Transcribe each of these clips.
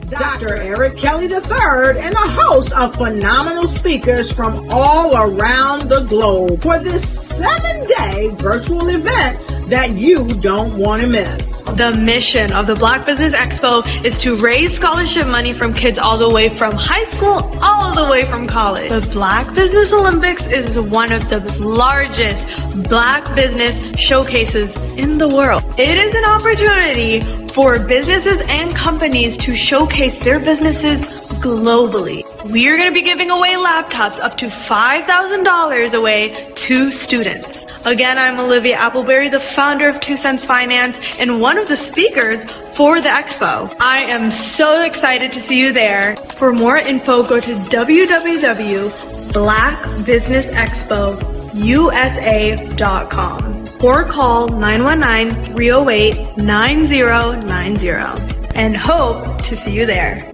Dr. Eric Kelly III and a host of phenomenal speakers from all around the globe for this 7-day virtual event that you don't want to miss. The mission of the Black Business Expo is to raise scholarship money from kids all the way from high school all the way from college. The Black Business Olympics is one of the largest Black business showcases in the world. It is an opportunity for businesses and companies to showcase their businesses globally. We are going to be giving away laptops up to $5,000 away to students. Again, I'm Olivia Appleberry, the founder of 2 Cents Finance and one of the speakers for the expo. I am so excited to see you there. For more info, go to www.blackbusinessexpousa.com or call 919-308-9090 and hope to see you there.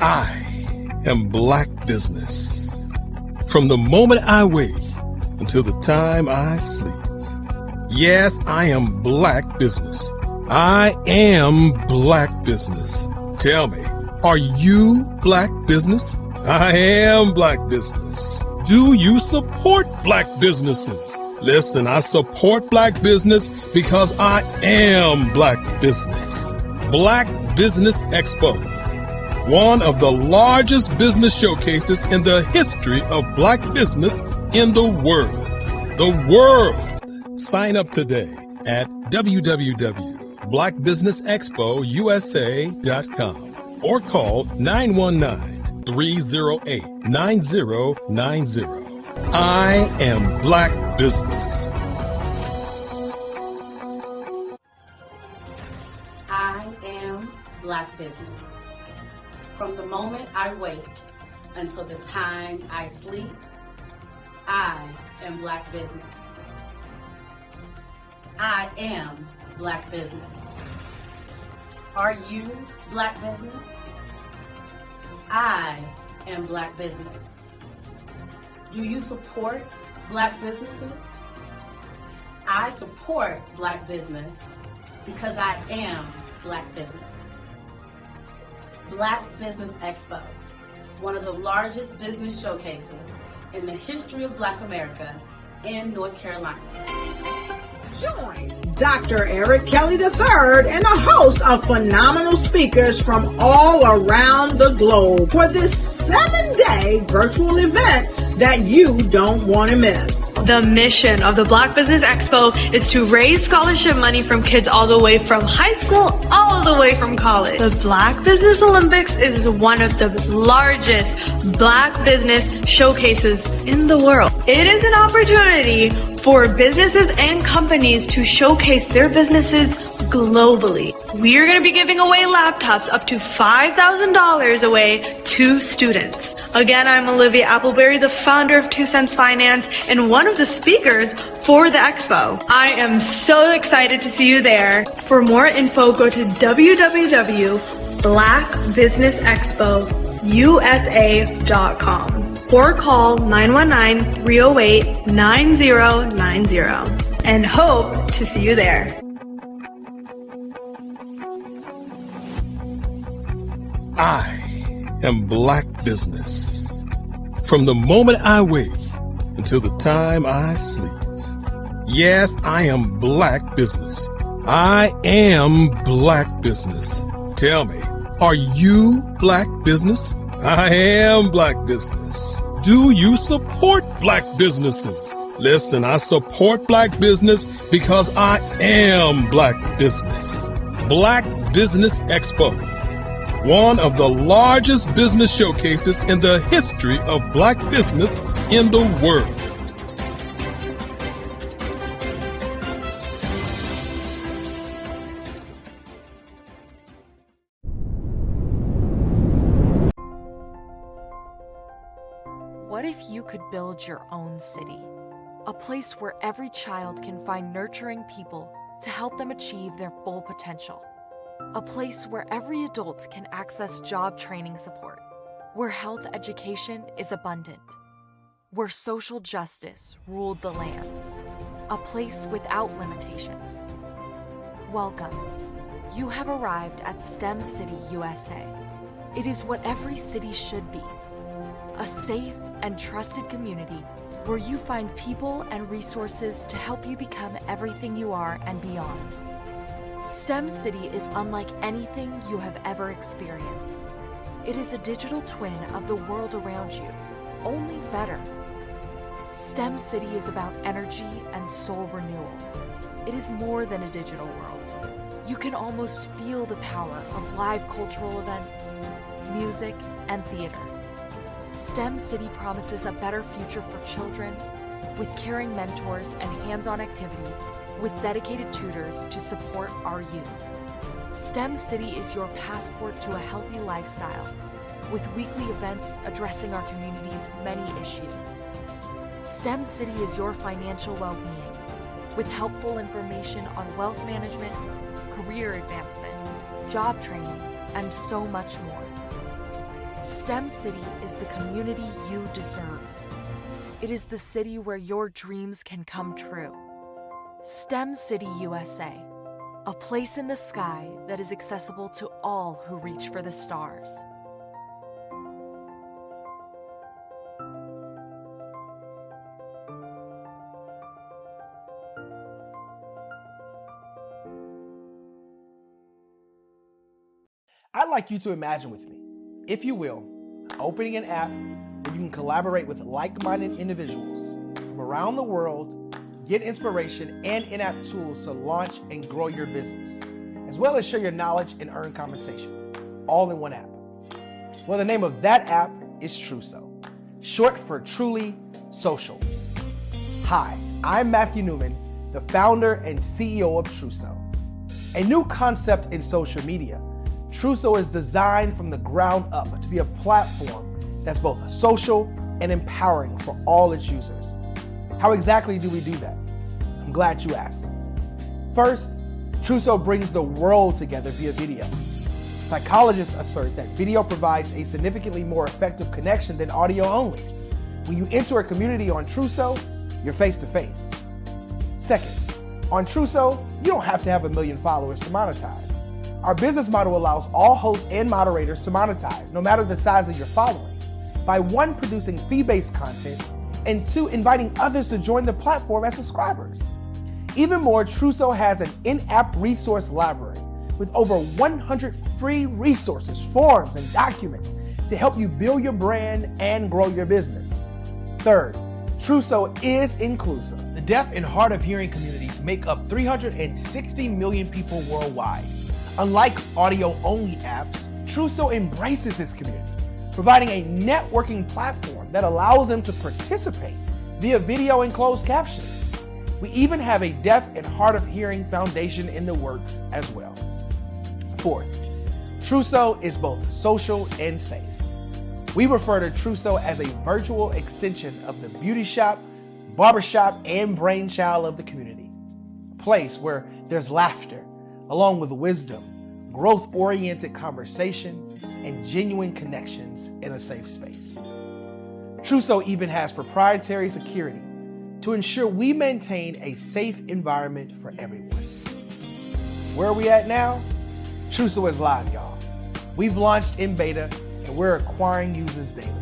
I am Black Business. From the moment I wake until the time I sleep. Yes, I am Black Business. I am Black Business. Tell me, are you Black Business? I am Black Business. Do you support Black businesses? Listen, I support Black business because I am Black Business. Black Business Expo, one of the largest business showcases in the history of Black business in the world. The world! Sign up today at www.blackbusinessexpousa.com or call 919-308-9090. I am Black Business. I am Black Business. From the moment I wake until the time I sleep, I am Black Business. I am Black Business. Are you Black Business? I am Black Business. Do you support Black businesses? I support Black business because I am Black Business. Black Business Expo, one of the largest business showcases in the history of Black America in North Carolina. Join Dr. Eric Kelly III and a host of phenomenal speakers from all around the globe for this 7-day virtual event that you don't want to miss. The mission of the Black Business Expo is to raise scholarship money from kids all the way from high school all the way from college. The Black Business Olympics is one of the largest Black business showcases in the world. It is an opportunity for businesses and companies to showcase their businesses globally. We are going to be giving away laptops up to $5,000 away to students. Again, I'm Olivia Appleberry, the founder of 2 Cents Finance and one of the speakers for the expo. I am so excited to see you there. For more info, go to www.blackbusinessexpousa.com or call 919-308-9090 and hope to see you there. I am Black Business. From the moment I wake until the time I sleep. Yes, I am Black Business. I am Black Business. Tell me, are you Black Business? I am Black Business. Do you support Black businesses? Listen, I support Black business because I am Black Business. Black Business Expo, one of the largest business showcases in the history of Black business in the world. What if you could build your own city? A place where every child can find nurturing people to help them achieve their full potential. A place where every adult can access job training support, where health education is abundant, where social justice ruled the land. A place without limitations. Welcome. You have arrived at STEM City USA. It is what every city should be. A safe and trusted community where you find people and resources to help you become everything you are and beyond. STEM City is unlike anything you have ever experienced. It is a digital twin of the world around you, only better. STEM City is about energy and soul renewal. It is more than a digital world. You can almost feel the power of live cultural events, music, and theater. STEM City promises a better future for children with caring mentors and hands-on activities with dedicated tutors to support our youth. STEM City is your passport to a healthy lifestyle with weekly events addressing our community's many issues. STEM City is your financial well-being with helpful information on wealth management, career advancement, job training, and so much more. STEM City is the community you deserve. It is the city where your dreams can come true. STEM City USA, a place in the sky that is accessible to all who reach for the stars. I'd like you to imagine with me, if you will, opening an app where you can collaborate with like-minded individuals from around the world, get inspiration and in-app tools to launch and grow your business, as well as share your knowledge and earn compensation, all in one app. Well, the name of that app is Truso, short for Truly Social. Hi, I'm Matthew Newman, the founder and CEO of Truso, a new concept in social media. Truso is designed from the ground up to be a platform that's both social and empowering for all its users. How exactly do we do that? I'm glad you asked. First, Truso brings the world together via video. Psychologists assert that video provides a significantly more effective connection than audio only. When you enter a community on Truso, you're face-to-face. Second, on Truso, you don't have to have 1 million followers to monetize. Our business model allows all hosts and moderators to monetize, no matter the size of your following, by 1, producing fee-based content, and 2, inviting others to join the platform as subscribers. Even more, Truso has an in-app resource library with over 100 free resources, forms, and documents to help you build your brand and grow your business. Third, Truso is inclusive. The deaf and hard of hearing communities make up 360 million people worldwide. Unlike audio-only apps, Truso embraces its community, providing a networking platform that allows them to participate via video and closed captioning. We even have a deaf and hard of hearing foundation in the works as well. Fourth, Truso is both social and safe. We refer to Truso as a virtual extension of the beauty shop, barbershop, and brainchild of the community. A place where there's laughter, along with wisdom, growth-oriented conversation, and genuine connections in a safe space. Truso even has proprietary security to ensure we maintain a safe environment for everyone. Where are we at now? Truso is live, y'all. We've launched in beta, and we're acquiring users daily.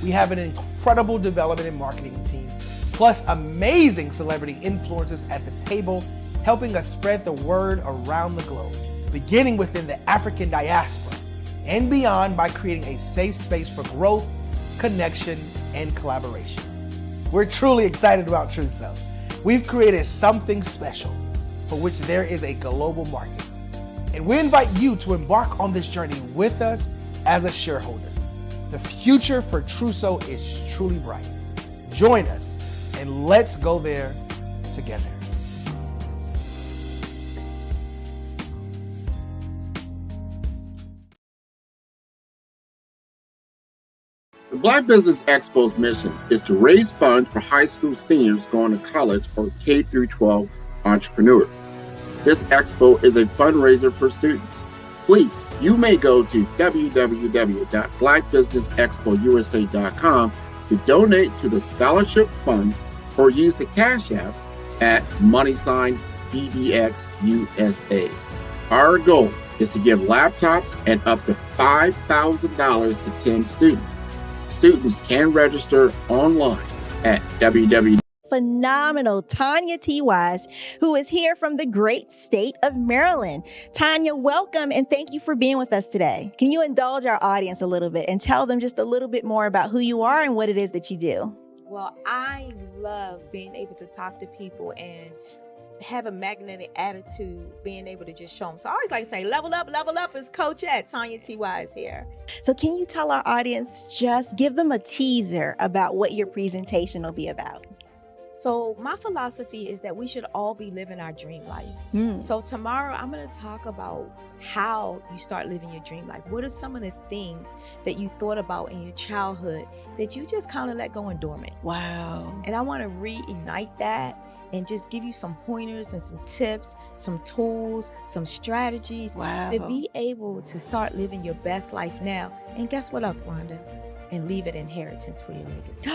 We have an incredible development and marketing team, plus amazing celebrity influencers at the table, helping us spread the word around the globe, beginning within the African diaspora and beyond by creating a safe space for growth, connection, and collaboration. We're truly excited about Truso. We've created something special for which there is a global market. And we invite you to embark on this journey with us as a shareholder. The future for Truso is truly bright. Join us and let's go there together. The Black Business Expo's mission is to raise funds for high school seniors going to college or K-12 entrepreneurs. This expo is a fundraiser for students. Please, you may go to www.blackbusinessexpousa.com to donate to the scholarship fund or use the Cash App at PBX USA. Our goal is to give laptops and up to $5,000 to 10 students. Students can register online at www. Phenomenal Tanya T. Wise, who is here from the great state of Maryland. Tanya, welcome and thank you for being with us today. Can you indulge our audience a little bit and tell them just a little bit more about who you are and what it is that you do? Well, I love being able to talk to people and have a magnetic attitude, being able to just show them. So I always like to say, level up is Coach at Tanya T. Wise here. So can you tell our audience, just give them a teaser about what your presentation will be about? So my philosophy is that we should all be living our dream life. So tomorrow I'm going to talk about how you start living your dream life. What are some of the things that you thought about in your childhood that you just kind of let go and dormant? Wow. And I want to reignite that and just give you some pointers and some tips, some tools, some strategies to be able to start living your best life now. And guess what, Wanda? And leave an inheritance for your legacy.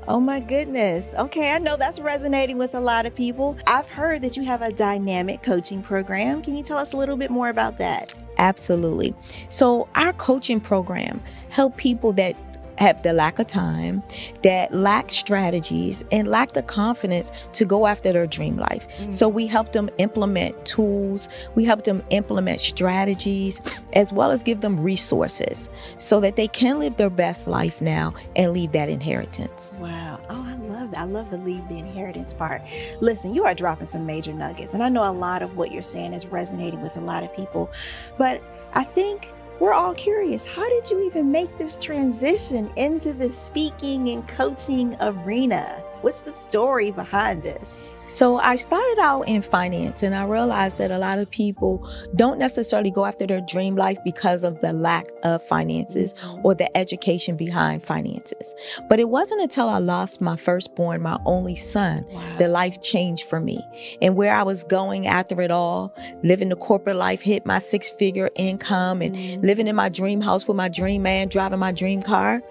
Oh my goodness. Okay, I know that's resonating with a lot of people. I've heard that you have a dynamic coaching program. Can you tell us a little bit more about that? Absolutely. So our coaching program help people that have the lack of time, that lack strategies, and lack the confidence to go after their dream life. So we help them implement tools, we help them implement strategies, as well as give them resources so that they can live their best life now and leave that inheritance. Wow. Oh, I love that. I love the leave the inheritance part. Listen, you are dropping some major nuggets, and I know a lot of what you're saying is resonating with a lot of people, but I think we're all curious. How did you even make this transition into the speaking and coaching arena? What's the story behind this? So I started out in finance, and I realized that a lot of people don't necessarily go after their dream life because of the lack of finances or the education behind finances. But it wasn't until I lost my firstborn, my only son, that life changed for me. And where I was going after it all, living the corporate life, hit my 6-figure income and living in my dream house with my dream man, driving my dream car.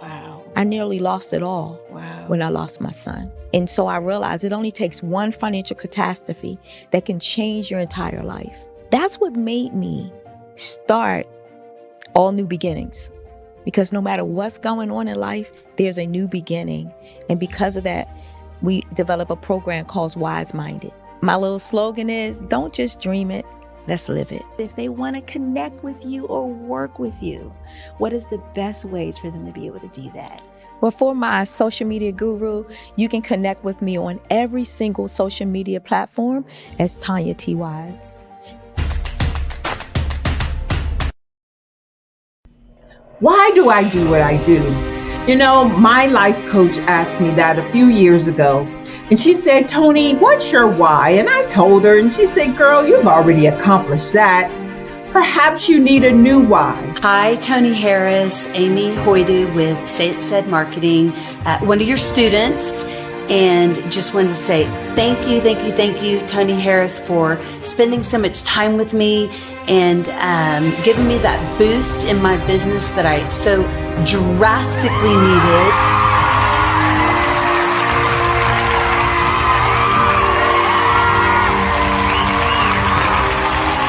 I nearly lost it all when I lost my son. And so I realized it only takes one financial catastrophe that can change your entire life. That's what made me start All New Beginnings. Because no matter what's going on in life, there's a new beginning. And because of that, we develop a program called Wise Minded. My little slogan is, don't just dream it, let's live it. If they want to connect with you or work with you, what is the best ways for them to be able to do that? Well, for my social media guru, you can connect with me on every single social media platform as Tanya T. Wise. Why do I do what I do? You know, my life coach asked me that a few years ago. And she said, Tony, what's your why? And I told her, and she said, girl, you've already accomplished that. Perhaps you need a new why. Hi, Tony Harris, Amy Hoydu with Say It Said Marketing, one of your students. And just wanted to say thank you, Tony Harris, for spending so much time with me and giving me that boost in my business that I so drastically needed.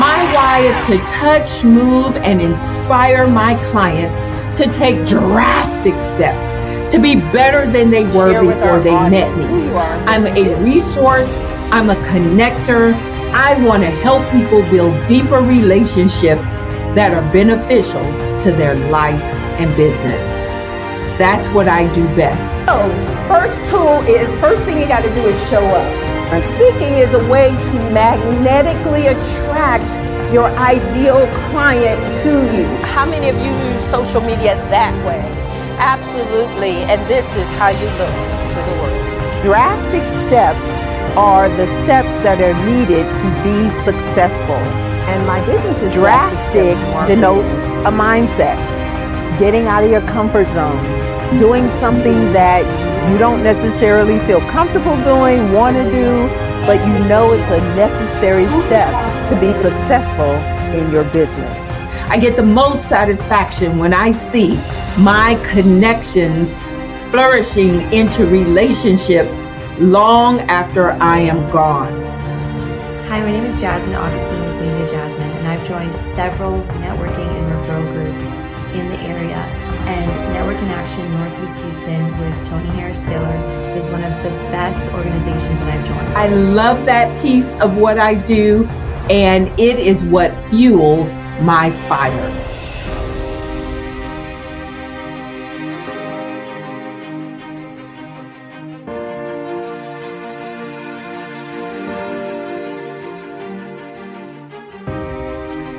My why is to touch, move, and inspire my clients to take drastic steps to be better than they were before they met me. I'm a resource. I'm a connector. I want to help people build deeper relationships that are beneficial to their life and business. That's what I do best. So, first thing you got to do is show up. And speaking is a way to magnetically attract your ideal client to you. How many of you use social media that way? Absolutely. And this is how you look to the world. Drastic steps are the steps that are needed to be successful. And my business is drastic denotes a mindset. Getting out of your comfort zone. Doing something that you don't necessarily feel comfortable doing, want to do, but you know it's a necessary step to be successful in your business. I get the most satisfaction when I see my connections flourishing into relationships long after I am gone. Hi, my name is Jasmine Augustine with Media Jasmine, and I've joined several networking and referral groups in the area. And Network in Action Northeast Houston with Tony Harris Taylor is one of the best organizations that I've joined. I love that piece of what I do, and it is what fuels my fire.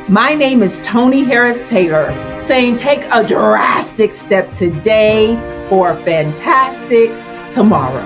My name is Tony Harris Taylor, saying take a drastic step today for a fantastic tomorrow.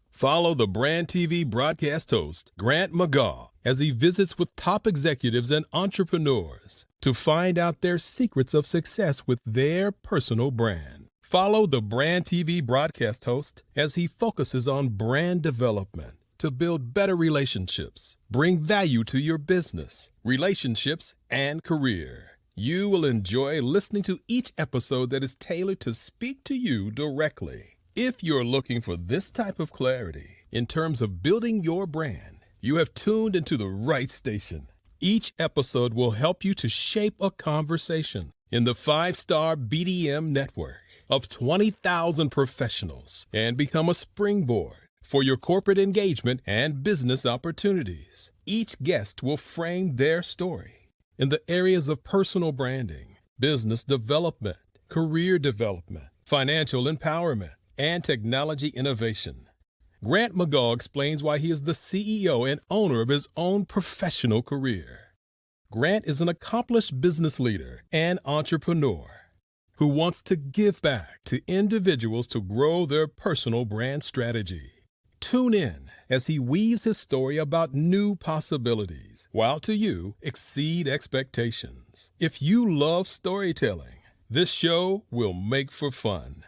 Follow the Brand TV broadcast host, Grant McGaugh, as he visits with top executives and entrepreneurs to find out their secrets of success with their personal brand. Follow the Brand TV broadcast host as he focuses on brand development to build better relationships, bring value to your business, relationships, and career. You will enjoy listening to each episode that is tailored to speak to you directly. If you're looking for this type of clarity in terms of building your brand, you have tuned into the right station. Each episode will help you to shape a conversation in the 5-star BDM network of 20,000 professionals and become a springboard for your corporate engagement and business opportunities. Each guest will frame their story in the areas of personal branding, business development, career development, financial empowerment, and technology innovation. Grant McGaugh explains why he is the CEO and owner of his own professional career. Grant is an accomplished business leader and entrepreneur who wants to give back to individuals to grow their personal brand strategy. Tune in as he weaves his story about new possibilities, while to you exceed expectations. If you love storytelling, this show will make for fun.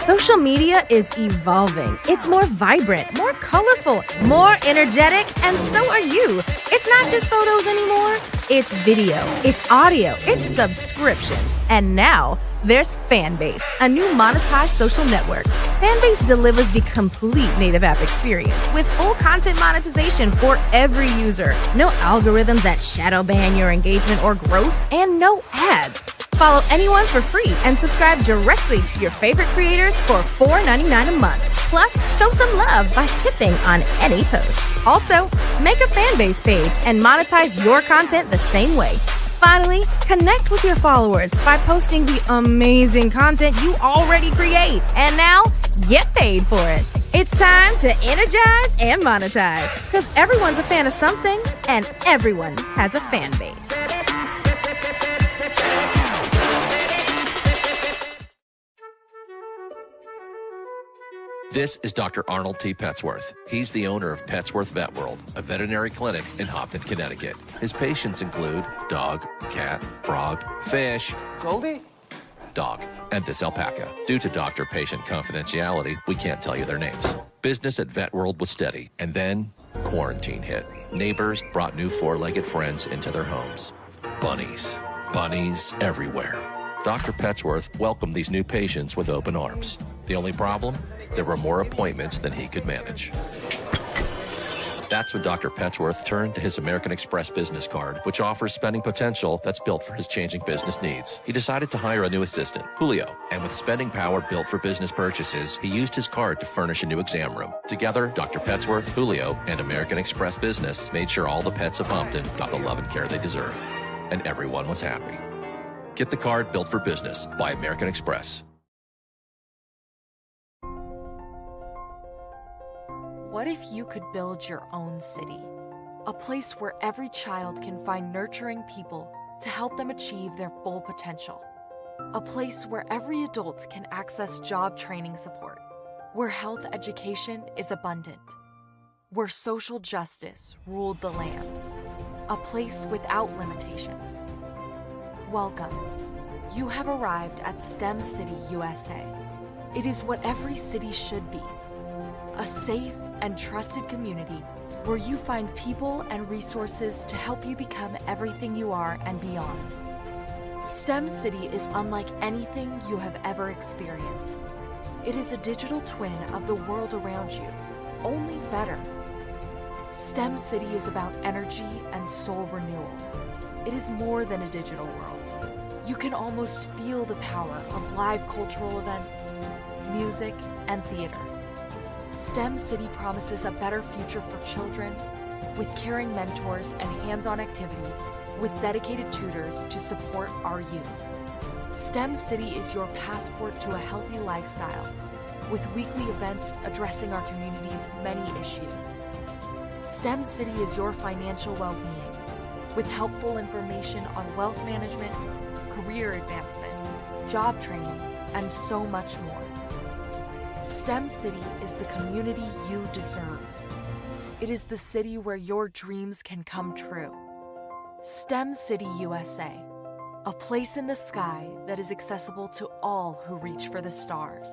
Social media is evolving. It's more vibrant, more colorful, more energetic, and so are you. It's not just photos anymore. It's video, it's audio, it's subscriptions. And now there's Fanbase, a new monetized social network. Fanbase delivers the complete native app experience with full content monetization for every user. No algorithms that shadow ban your engagement or growth, and no ads. Follow anyone for free and subscribe directly to your favorite creators for $4.99 a month. Plus, show some love by tipping on any post. Also, make a Fanbase page and monetize your content the same way. Finally, connect with your followers by posting the amazing content you already create. And now, get paid for it. It's time to energize and monetize, because everyone's a fan of something and everyone has a fan base. This is Dr. Arnold T. Petsworth. He's the owner of Petsworth Vet World, a veterinary clinic in Hopton, Connecticut. His patients include dog, cat, frog, fish, Goldie, dog, and this alpaca. Due to doctor-patient confidentiality, we can't tell you their names. Business at Vet World was steady, and then quarantine hit. Neighbors brought new four-legged friends into their homes. Bunnies. Bunnies everywhere. Dr. Petsworth welcomed these new patients with open arms. The only problem? There were more appointments than he could manage. That's when Dr. Petsworth turned to his American Express business card, which offers spending potential that's built for his changing business needs. He decided to hire a new assistant, Julio, and with spending power built for business purchases, he used his card to furnish a new exam room. Together, Dr. Petsworth, Julio, and American Express Business made sure all the pets of Hopton got the love and care they deserve. And everyone was happy. Get the card built for business by American Express. What if you could build your own city? A place where every child can find nurturing people to help them achieve their full potential. A place where every adult can access job training support. Where health education is abundant. Where social justice ruled the land. A place without limitations. Welcome You have arrived at STEM City USA. It is what every city should be. A safe and trusted community where you find people and resources to help you become everything you are and beyond. STEM City is unlike anything you have ever experienced. It is a digital twin of the world around you, only better. STEM City is about energy and soul renewal. It is more than a digital world. You can almost feel the power of live cultural events, music, and theater. STEM City promises a better future for children with caring mentors and hands-on activities with dedicated tutors to support our youth. STEM City is your passport to a healthy lifestyle with weekly events addressing our community's many issues. STEM City is your financial well-being with helpful information on wealth management, career advancement, job training, and so much more. STEM City is the community you deserve. It is the city where your dreams can come true. STEM City USA, a place in the sky that is accessible to all who reach for the stars.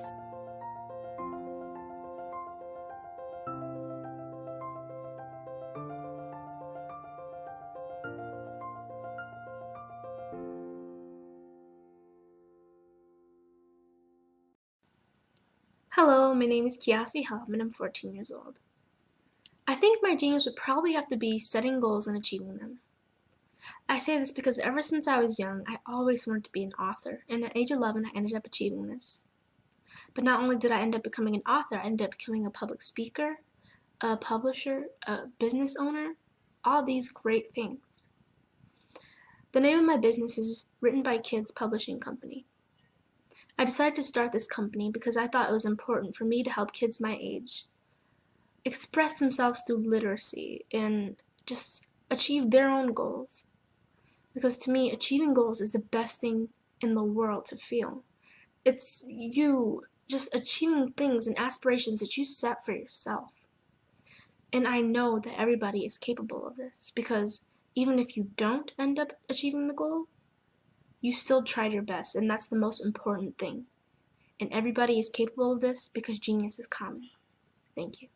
Hello, my name is Kiasi Helm and I'm 14 years old. I think my genius would probably have to be setting goals and achieving them. I say this because ever since I was young, I always wanted to be an author, and at age 11, I ended up achieving this. But not only did I end up becoming an author, I ended up becoming a public speaker, a publisher, a business owner, all these great things. The name of my business is Written by Kids Publishing Company. I decided to start this company because I thought it was important for me to help kids my age express themselves through literacy and just achieve their own goals. Because to me, achieving goals is the best thing in the world to feel. It's you just achieving things and aspirations that you set for yourself. And I know that everybody is capable of this because even if you don't end up achieving the goal, you still tried your best, and that's the most important thing. And everybody is capable of this because genius is common. Thank you.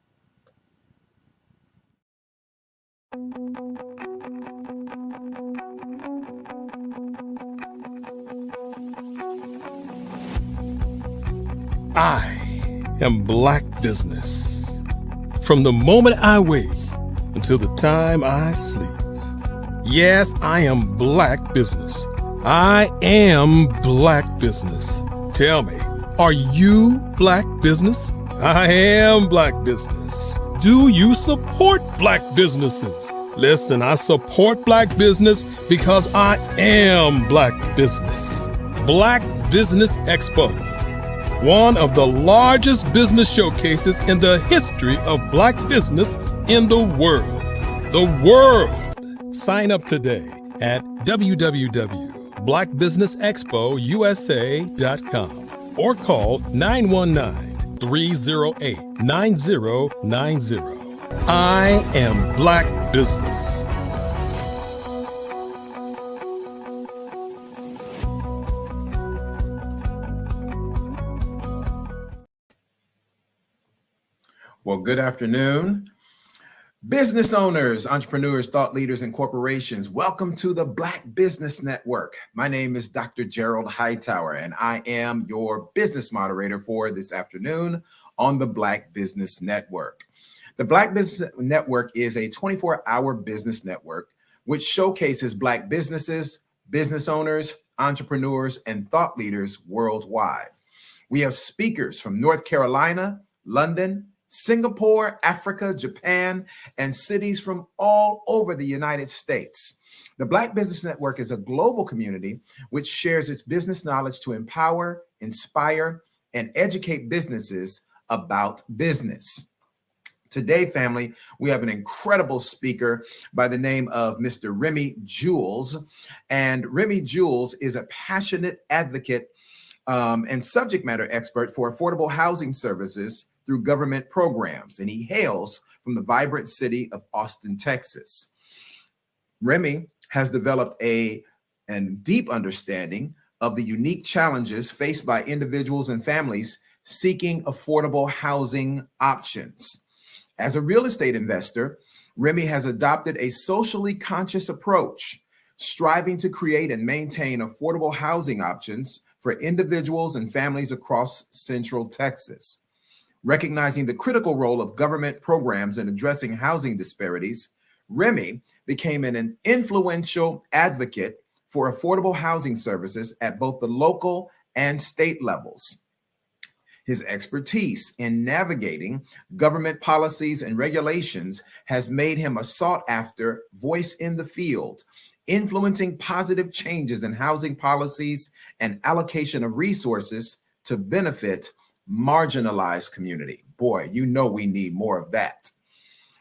I am Black Business. From the moment I wake until the time I sleep. Yes, I am Black Business. I am Black Business. Tell me, are you Black Business? I am Black Business. Do you support Black businesses? Listen, I support Black business because I am Black Business. Black Business Expo, one of the largest business showcases in the history of Black business in the world. The world. Sign up today at www.blackbusinessexpousa.com or call 919-308-9090. I am Black Business. Well, good afternoon. Business owners, entrepreneurs, thought leaders, and corporations, welcome to the Black Business Network. My name is Dr. Gerald Hightower, and I am your business moderator for this afternoon on the Black Business Network. The Black Business Network is a 24-hour business network which showcases Black businesses, business owners, entrepreneurs, and thought leaders worldwide. We have speakers from North Carolina, London, Singapore, Africa, Japan, and cities from all over the United States. The Black Business Network is a global community which shares its business knowledge to empower, inspire, and educate businesses about business. Today, family, we have an incredible speaker by the name of Mr. Remy Jules. And Remy Jules is a passionate advocate and subject matter expert for affordable housing services through government programs, and he hails from the vibrant city of Austin, Texas. Remy has developed a deep understanding of the unique challenges faced by individuals and families seeking affordable housing options. As a real estate investor, Remy has adopted a socially conscious approach, striving to create and maintain affordable housing options for individuals and families across Central Texas. Recognizing the critical role of government programs in addressing housing disparities, Remy became an influential advocate for affordable housing services at both the local and state levels. His expertise in navigating government policies and regulations has made him a sought-after voice in the field, influencing positive changes in housing policies and allocation of resources to benefit marginalized community. Boy, you know we need more of that.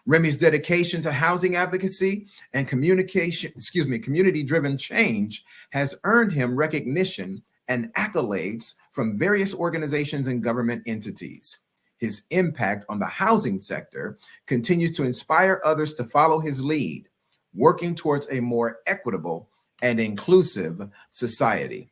Remy's dedication to housing advocacy and community-driven change has earned him recognition and accolades from various organizations and government entities. His impact on the housing sector continues to inspire others to follow his lead, working towards a more equitable and inclusive society.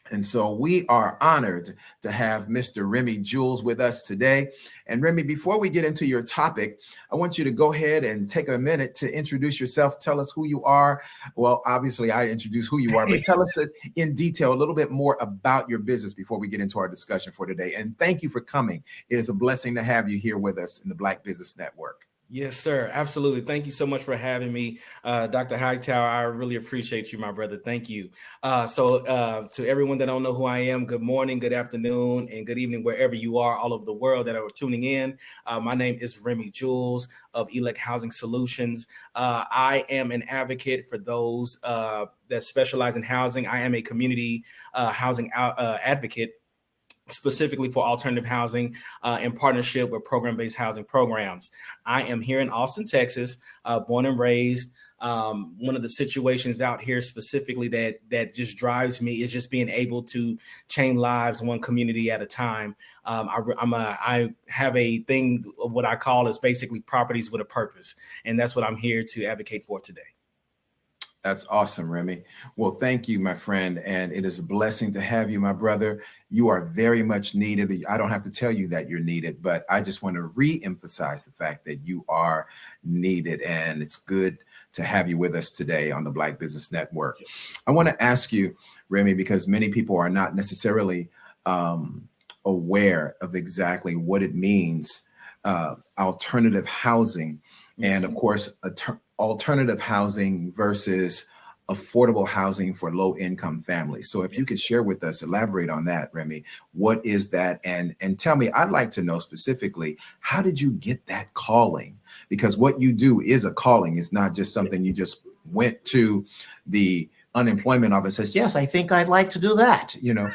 And so we are honored to have Mr. Remy Jules with us today. And Remy, before we get into your topic, I want you to go ahead and take a minute to introduce yourself. Tell us who you are. Well, obviously I introduce who you are, but tell us in detail a little bit more about your business before we get into our discussion for today. And thank you for coming. It is a blessing to have you here with us in the Black Business Network. Yes, sir. Absolutely. Thank you so much for having me, Dr. Hightower. I really appreciate you, my brother. Thank you. To everyone that don't know who I am, good morning, good afternoon, and good evening, wherever you are all over the world that are tuning in. My name is Remy Jules of Elect Housing Solutions. I am an advocate for those that specialize in housing. I am a community housing advocate, specifically for alternative housing in partnership with program-based housing programs. I am here in Austin, Texas, born and raised. One of the situations out here specifically that just drives me is just being able to change lives one community at a time. I have a thing of what I call is basically properties with a purpose. And that's what I'm here to advocate for today. That's awesome, Remy. Well, thank you, my friend. And it is a blessing to have you, my brother. You are very much needed. I don't have to tell you that you're needed, but I just want to re-emphasize the fact that you are needed. And it's good to have you with us today on the Black Business Network. I want to ask you, Remy, because many people are not necessarily aware of exactly what it means, alternative housing. And of course, alternative housing versus affordable housing for low-income families. So if you could share with us, elaborate on that, Remy, what is that? And tell me, I'd like to know specifically, how did you get that calling? Because what you do is a calling. It's not just something you just went to the unemployment office and says, yes, I think I'd like to do that. You know,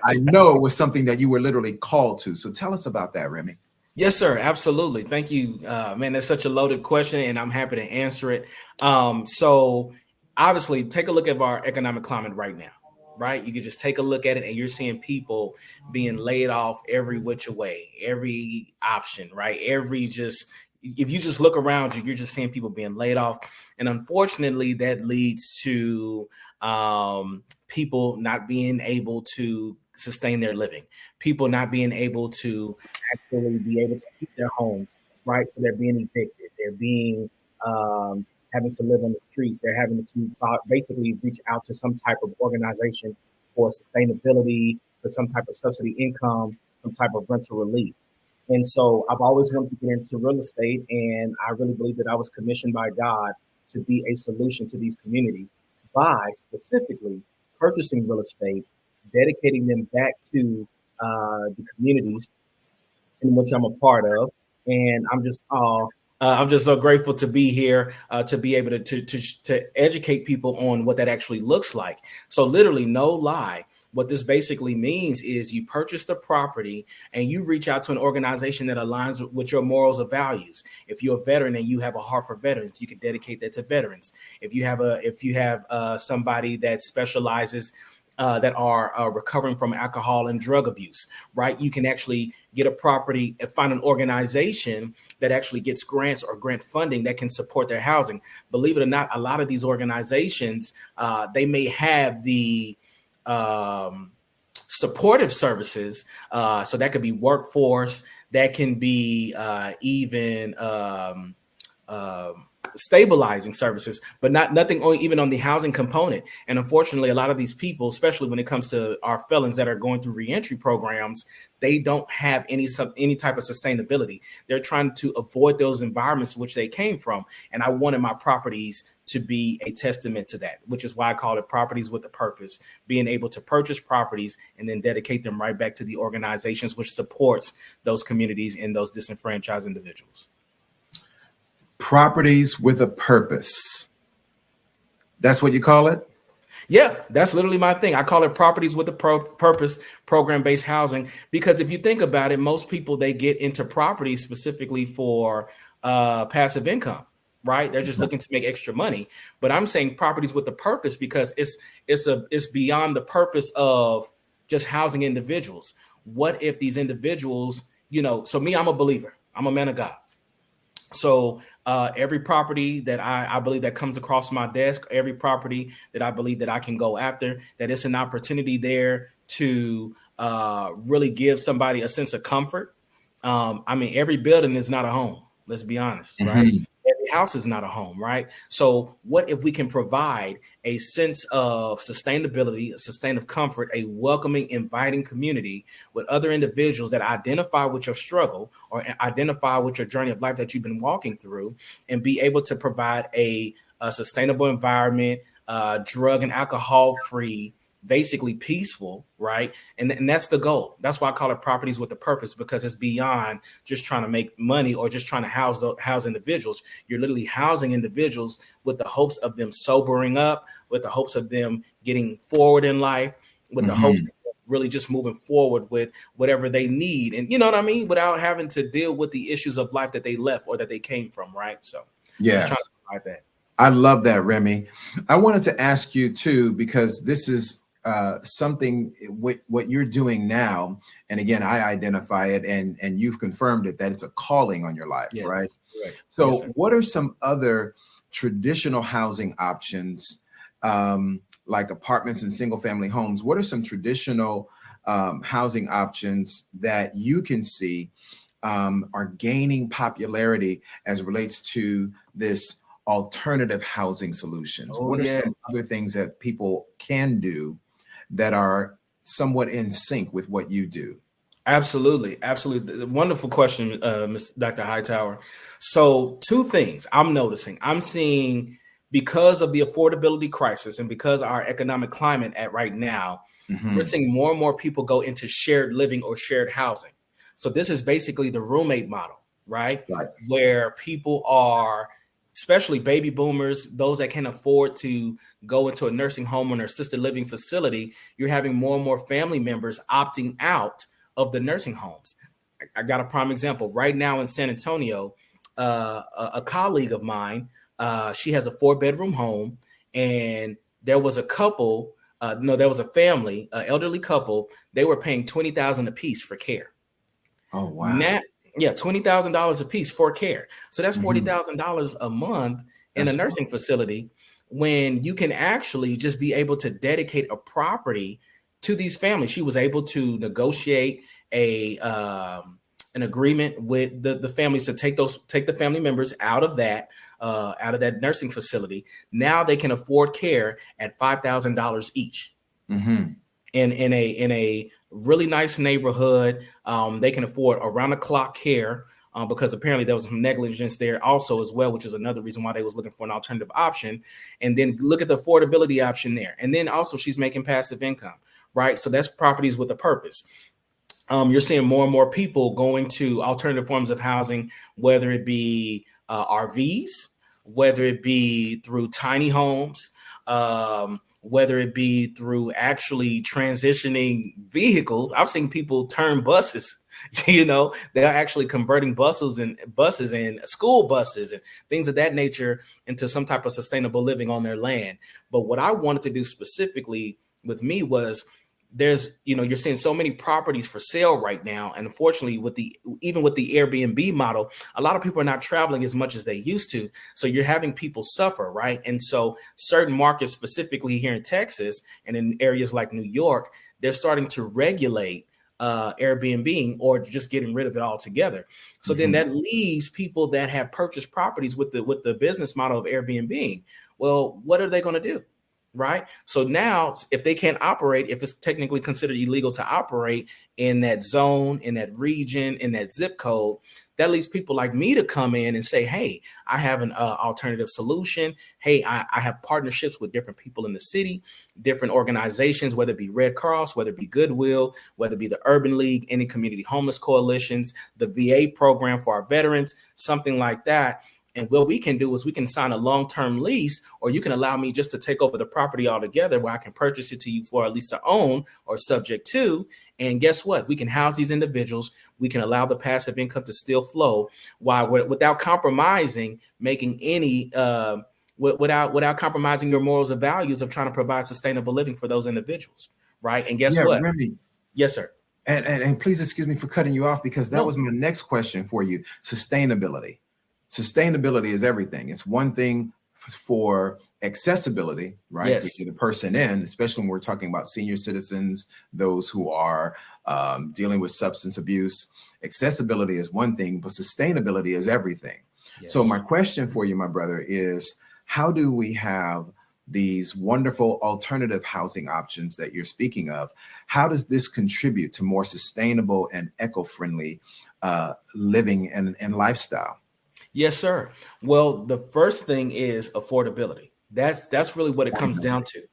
I know it was something that you were literally called to. So tell us about that, Remy. Yes, sir. Absolutely. Thank you. Man, that's such a loaded question, and I'm happy to answer it. So obviously, take a look at our economic climate right now, right? You can just take a look at it, and you're seeing people being laid off every which way, every option, right? If you just look around you, you're just seeing people being laid off. And unfortunately, that leads to people not being able to sustain their living, people not being able to actually be able to keep their homes, right? So they're being evicted, they're being having to live on the streets, they're having to basically reach out to some type of organization for sustainability, for some type of subsidy income, some type of rental relief. And so I've always wanted to get into real estate, and I really believe that I was commissioned by God to be a solution to these communities by specifically purchasing real estate, dedicating them back to the communities in which I'm a part of. And I'm just so grateful to be here, to be able to educate people on what that actually looks like. So literally, no lie, what this basically means is you purchase the property and you reach out to an organization that aligns with your morals or values. If you're a veteran and you have a heart for veterans, you can dedicate that to veterans. If you have somebody that specializes that are recovering from alcohol and drug abuse, right? You can actually get a property and find an organization that actually gets grants or grant funding that can support their housing. Believe it or not, a lot of these organizations, they may have the supportive services. So that could be workforce, that can be even stabilizing services, but nothing even on the housing component. And unfortunately, a lot of these people, especially when it comes to our felons that are going through reentry programs, they don't have any type of sustainability. They're trying to avoid those environments which they came from. And I wanted my properties to be a testament to that, which is why I call it properties with a purpose, being able to purchase properties and then dedicate them right back to the organizations which supports those communities and those disenfranchised individuals. Properties with a purpose. That's what you call it? Yeah, that's literally my thing. I call it properties with a purpose, program-based housing, because if you think about it, most people, they get into properties specifically for passive income, right? They're just looking to make extra money. But I'm saying properties with a purpose because it's beyond the purpose of just housing individuals. What if these individuals, so me, I'm a believer. I'm a man of God. So every property that I believe that comes across my desk, every property that I believe that I can go after, that it's an opportunity there to really give somebody a sense of comfort. I mean, every building is not a home. Let's be honest, right? Every house is not a home, right? So what if we can provide a sense of sustainability, a sustain of comfort, a welcoming, inviting community with other individuals that identify with your struggle or identify with your journey of life that you've been walking through, and be able to provide a sustainable environment, drug and alcohol free, basically peaceful, right? And that's the goal. That's why I call it properties with a purpose, because it's beyond just trying to make money or just trying to house individuals. You're literally housing individuals with the hopes of them sobering up, with the hopes of them getting forward in life, with the hopes of really just moving forward with whatever they need. And you know what I mean? Without having to deal with the issues of life that they left or that they came from, right? So yes, just trying to provide that. I love that, Remy. I wanted to ask you too, because this is something what you're doing now, and again, I identify it, and you've confirmed it, that it's a calling on your life, Yes, right? right. So Yes, sir. what are some other traditional housing options, like apartments and single family homes? What are some traditional housing options that you can see are gaining popularity as it relates to this alternative housing solutions? Oh, What are yes. some other things that people can do that are somewhat in sync with what you do? Absolutely. Absolutely. Wonderful question, Ms. Dr. Hightower. So two things I'm noticing. I'm seeing, because of the affordability crisis and because our economic climate at right now, we're seeing more and more people go into shared living or shared housing. So this is basically the roommate model, right? Where people are, especially baby boomers, those that can afford to go into a nursing home or an assisted living facility, you're having more and more family members opting out of the nursing homes. I got a prime example right now in San Antonio. A colleague of mine, she has a 4-bedroom home, and there was a couple. There was a family, elderly couple. They were paying $20,000 a piece for care. Oh wow! Now, yeah, $20,000 a piece for care. So that's $40,000 a month in a nursing facility, when you can actually just be able to dedicate a property to these families. She was able to negotiate an agreement with the families to take the family members out of that nursing facility. Now they can afford care at $5,000 each. In a really nice neighborhood. They can afford around the clock care, because apparently there was some negligence there also as well, which is another reason why they was looking for an alternative option. And then look at the affordability option there. And then also she's making passive income, right? So that's properties with a purpose. You're seeing more and more people going to alternative forms of housing, whether it be RVs, whether it be through tiny homes, whether it be through actually transitioning vehicles. I've seen people turn buses, they're actually converting buses and school buses and things of that nature into some type of sustainable living on their land. But what I wanted to do specifically with me was there's, you're seeing so many properties for sale right now. And unfortunately, even with the Airbnb model, a lot of people are not traveling as much as they used to. So you're having people suffer, right? And so certain markets, specifically here in Texas and in areas like New York, they're starting to regulate Airbnb or just getting rid of it altogether. So then that leaves people that have purchased properties with the business model of Airbnb. Well, what are they going to do? Right. So now if they can't operate, if it's technically considered illegal to operate in that zone, in that region, in that zip code, that leaves people like me to come in and say, hey, I have an alternative solution. Hey, I have partnerships with different people in the city, different organizations, whether it be Red Cross, whether it be Goodwill, whether it be the Urban League, any community homeless coalitions, the VA program for our veterans, something like that. And what we can do is we can sign a long-term lease, or you can allow me just to take over the property altogether where I can purchase it to you for at least to own or subject to. And guess what? We can house these individuals. We can allow the passive income to still flow without compromising, making any without compromising your morals and values of trying to provide sustainable living for those individuals. Right. And guess what? Remy, yes, sir. And please excuse me for cutting you off, because that was my next question for you. Sustainability. Sustainability is everything. It's one thing for accessibility, right? Yes. To get a person in, especially when we're talking about senior citizens, those who are dealing with substance abuse. Accessibility is one thing, but sustainability is everything. Yes. So my question for you, my brother, is how do we have these wonderful alternative housing options that you're speaking of? How does this contribute to more sustainable and eco-friendly living and lifestyle? Yes, sir. Well, the first thing is affordability. That's really what it comes down to.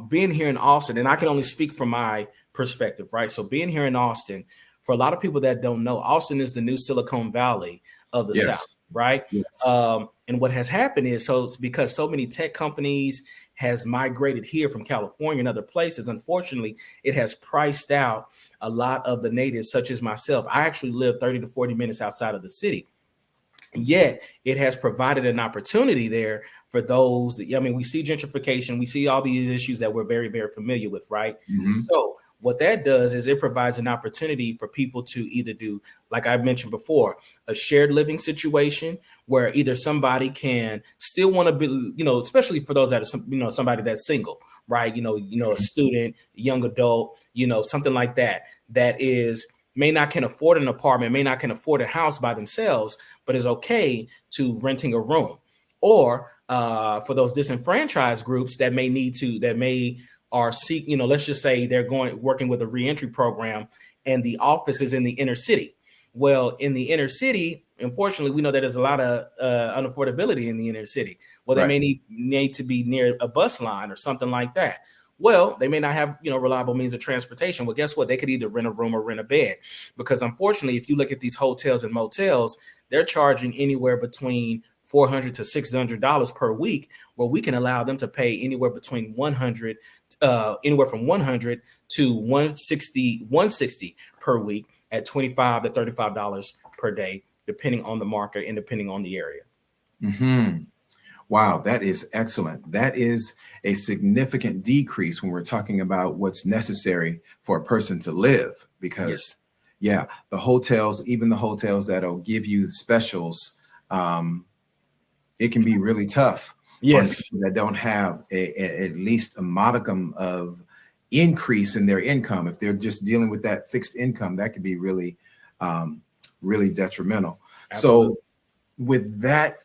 Being here in Austin, and I can only speak from my perspective, right? So being here in Austin, for a lot of people that don't know, Austin is the new Silicon Valley of the South, right? Yes. And what has happened is, so it's because so many tech companies has migrated here from California and other places. Unfortunately, it has priced out a lot of the natives, such as myself. I actually live 30 to 40 minutes outside of the city. Yet it has provided an opportunity there for those. I mean, we see gentrification, we see all these issues that we're very, very familiar with, right? So what that does is it provides an opportunity for people to either do, like I mentioned before, a shared living situation where either somebody can still want to be, especially for those that are, somebody that's single, right? A student, young adult, something like that, that is may not can afford an apartment, may not can afford a house by themselves, but is okay to renting a room. Or for those disenfranchised groups that let's just say they're working with a reentry program and the office is in the inner city. Well, in the inner city, unfortunately, we know that there's a lot of unaffordability in the inner city. Well, they may need to be near a bus line or something like that. Well, they may not have, reliable means of transportation. Well, guess what? They could either rent a room or rent a bed, because unfortunately, if you look at these hotels and motels, they're charging anywhere between $400 to $600 per week, where we can allow them to pay anywhere between anywhere from $100 to $160 per week at $25 to $35 per day, depending on the market and depending on the area. Wow, that is excellent. That is a significant decrease when we're talking about what's necessary for a person to live, because the hotels, even the hotels that'll give you specials, it can be really tough. Yes. On people that don't have at least a modicum of increase in their income. If they're just dealing with that fixed income, that could be really, really detrimental. Absolutely. So with that,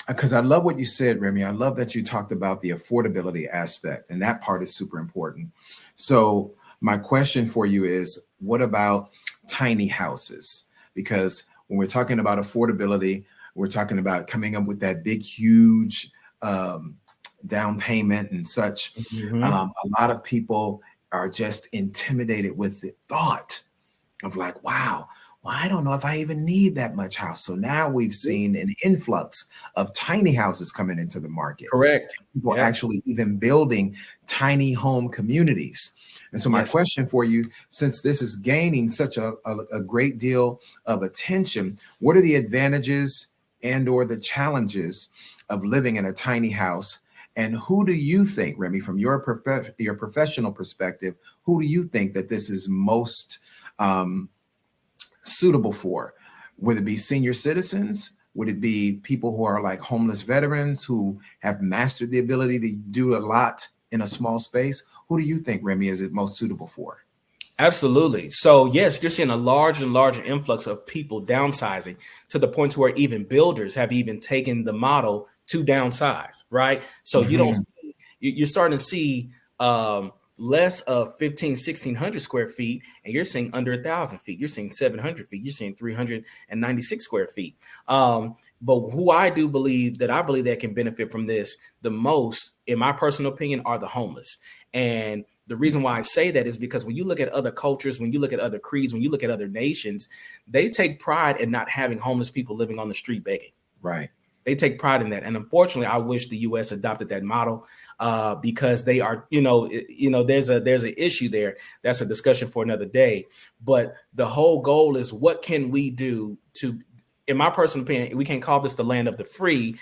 because I love what you said, Remy. I love that you talked about the affordability aspect, and that part is super important. So my question for you is, what about tiny houses? Because when we're talking about affordability, we're talking about coming up with that big, huge down payment and such. A lot of people are just intimidated with the thought of like, wow, well, I don't know if I even need that much house. So now we've seen an influx of tiny houses coming into the market. Correct. People actually even building tiny home communities. And so my question for you, since this is gaining such a great deal of attention, what are the advantages and or the challenges of living in a tiny house? And who do you think, Remy, from your professional perspective, who do you think that this is most suitable for? Would it be senior citizens? Would it be people who are like homeless veterans who have mastered the ability to do a lot in a small space? Who do you think, Remy, is it most suitable for? Absolutely. So yes, you're seeing a larger and larger influx of people downsizing to the point to where even builders have even taken the model to downsize, right? So you're starting to see less of 1,600 square feet, and you're seeing under 1,000 feet. You're seeing 700 feet. You're seeing 396 square feet. But who I believe that can benefit from this the most, in my personal opinion, are the homeless. And the reason why I say that is because when you look at other cultures, when you look at other creeds, when you look at other nations, they take pride in not having homeless people living on the street begging. Right. They take pride in that. And unfortunately, I wish the U.S. adopted that model because they are, there's an issue there. That's a discussion for another day. But the whole goal is, what can we do to, in my personal opinion, we can't call this the land of the free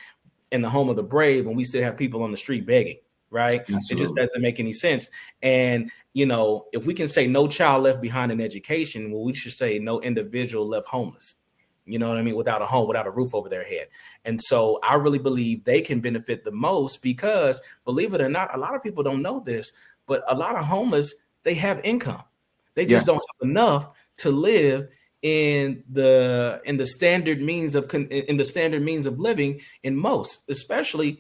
and the home of the brave when we still have people on the street begging. Right. Absolutely. It just doesn't make any sense. And, if we can say no child left behind in education, well, we should say no individual left homeless. You know what I mean? Without a home, without a roof over their head. And so I really believe they can benefit the most because, believe it or not, a lot of people don't know this, but a lot of homeless, they have income. They just don't have enough to live in the standard means of living in most, especially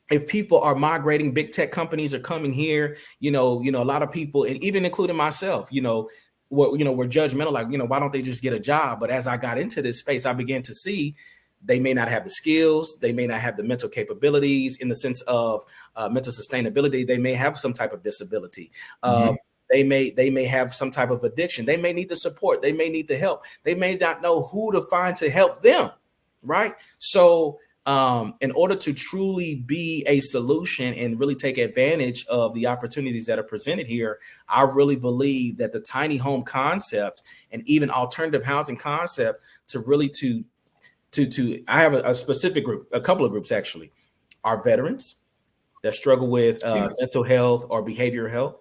if people are migrating. Big tech companies are coming here, a lot of people, and even including myself, we're judgmental, like, why don't they just get a job? But as I got into this space, I began to see they may not have the skills, they may not have the mental capabilities in the sense of mental sustainability. They may have some type of disability. They may have some type of addiction. They may need the support. They may need the help. They may not know who to find to help them. Right. So in order to truly be a solution and really take advantage of the opportunities that are presented here, I really believe that the tiny home concept and even alternative housing concept I have a specific group, a couple of groups actually, are veterans that struggle with mental health or behavioral health.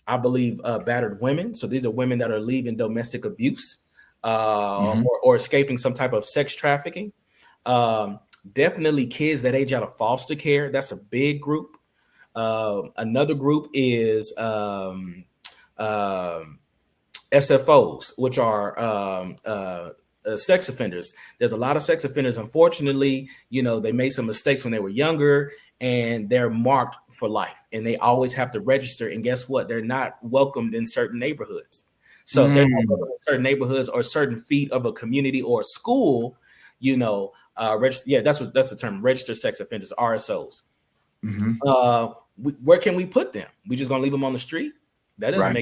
I believe battered women. So these are women that are leaving domestic abuse or escaping some type of sex trafficking. Definitely kids that age out of foster care. That's a big group. Another group is SFOs, which are sex offenders. There's a lot of sex offenders. Unfortunately, they made some mistakes when they were younger and they're marked for life and they always have to register. And guess what? They're not welcomed in certain neighborhoods. So if they're not welcomed in certain neighborhoods or certain feet of a community or a school, that's the term, registered sex offenders, RSOs. Where can we put them? We just gonna leave them on the street? That doesn't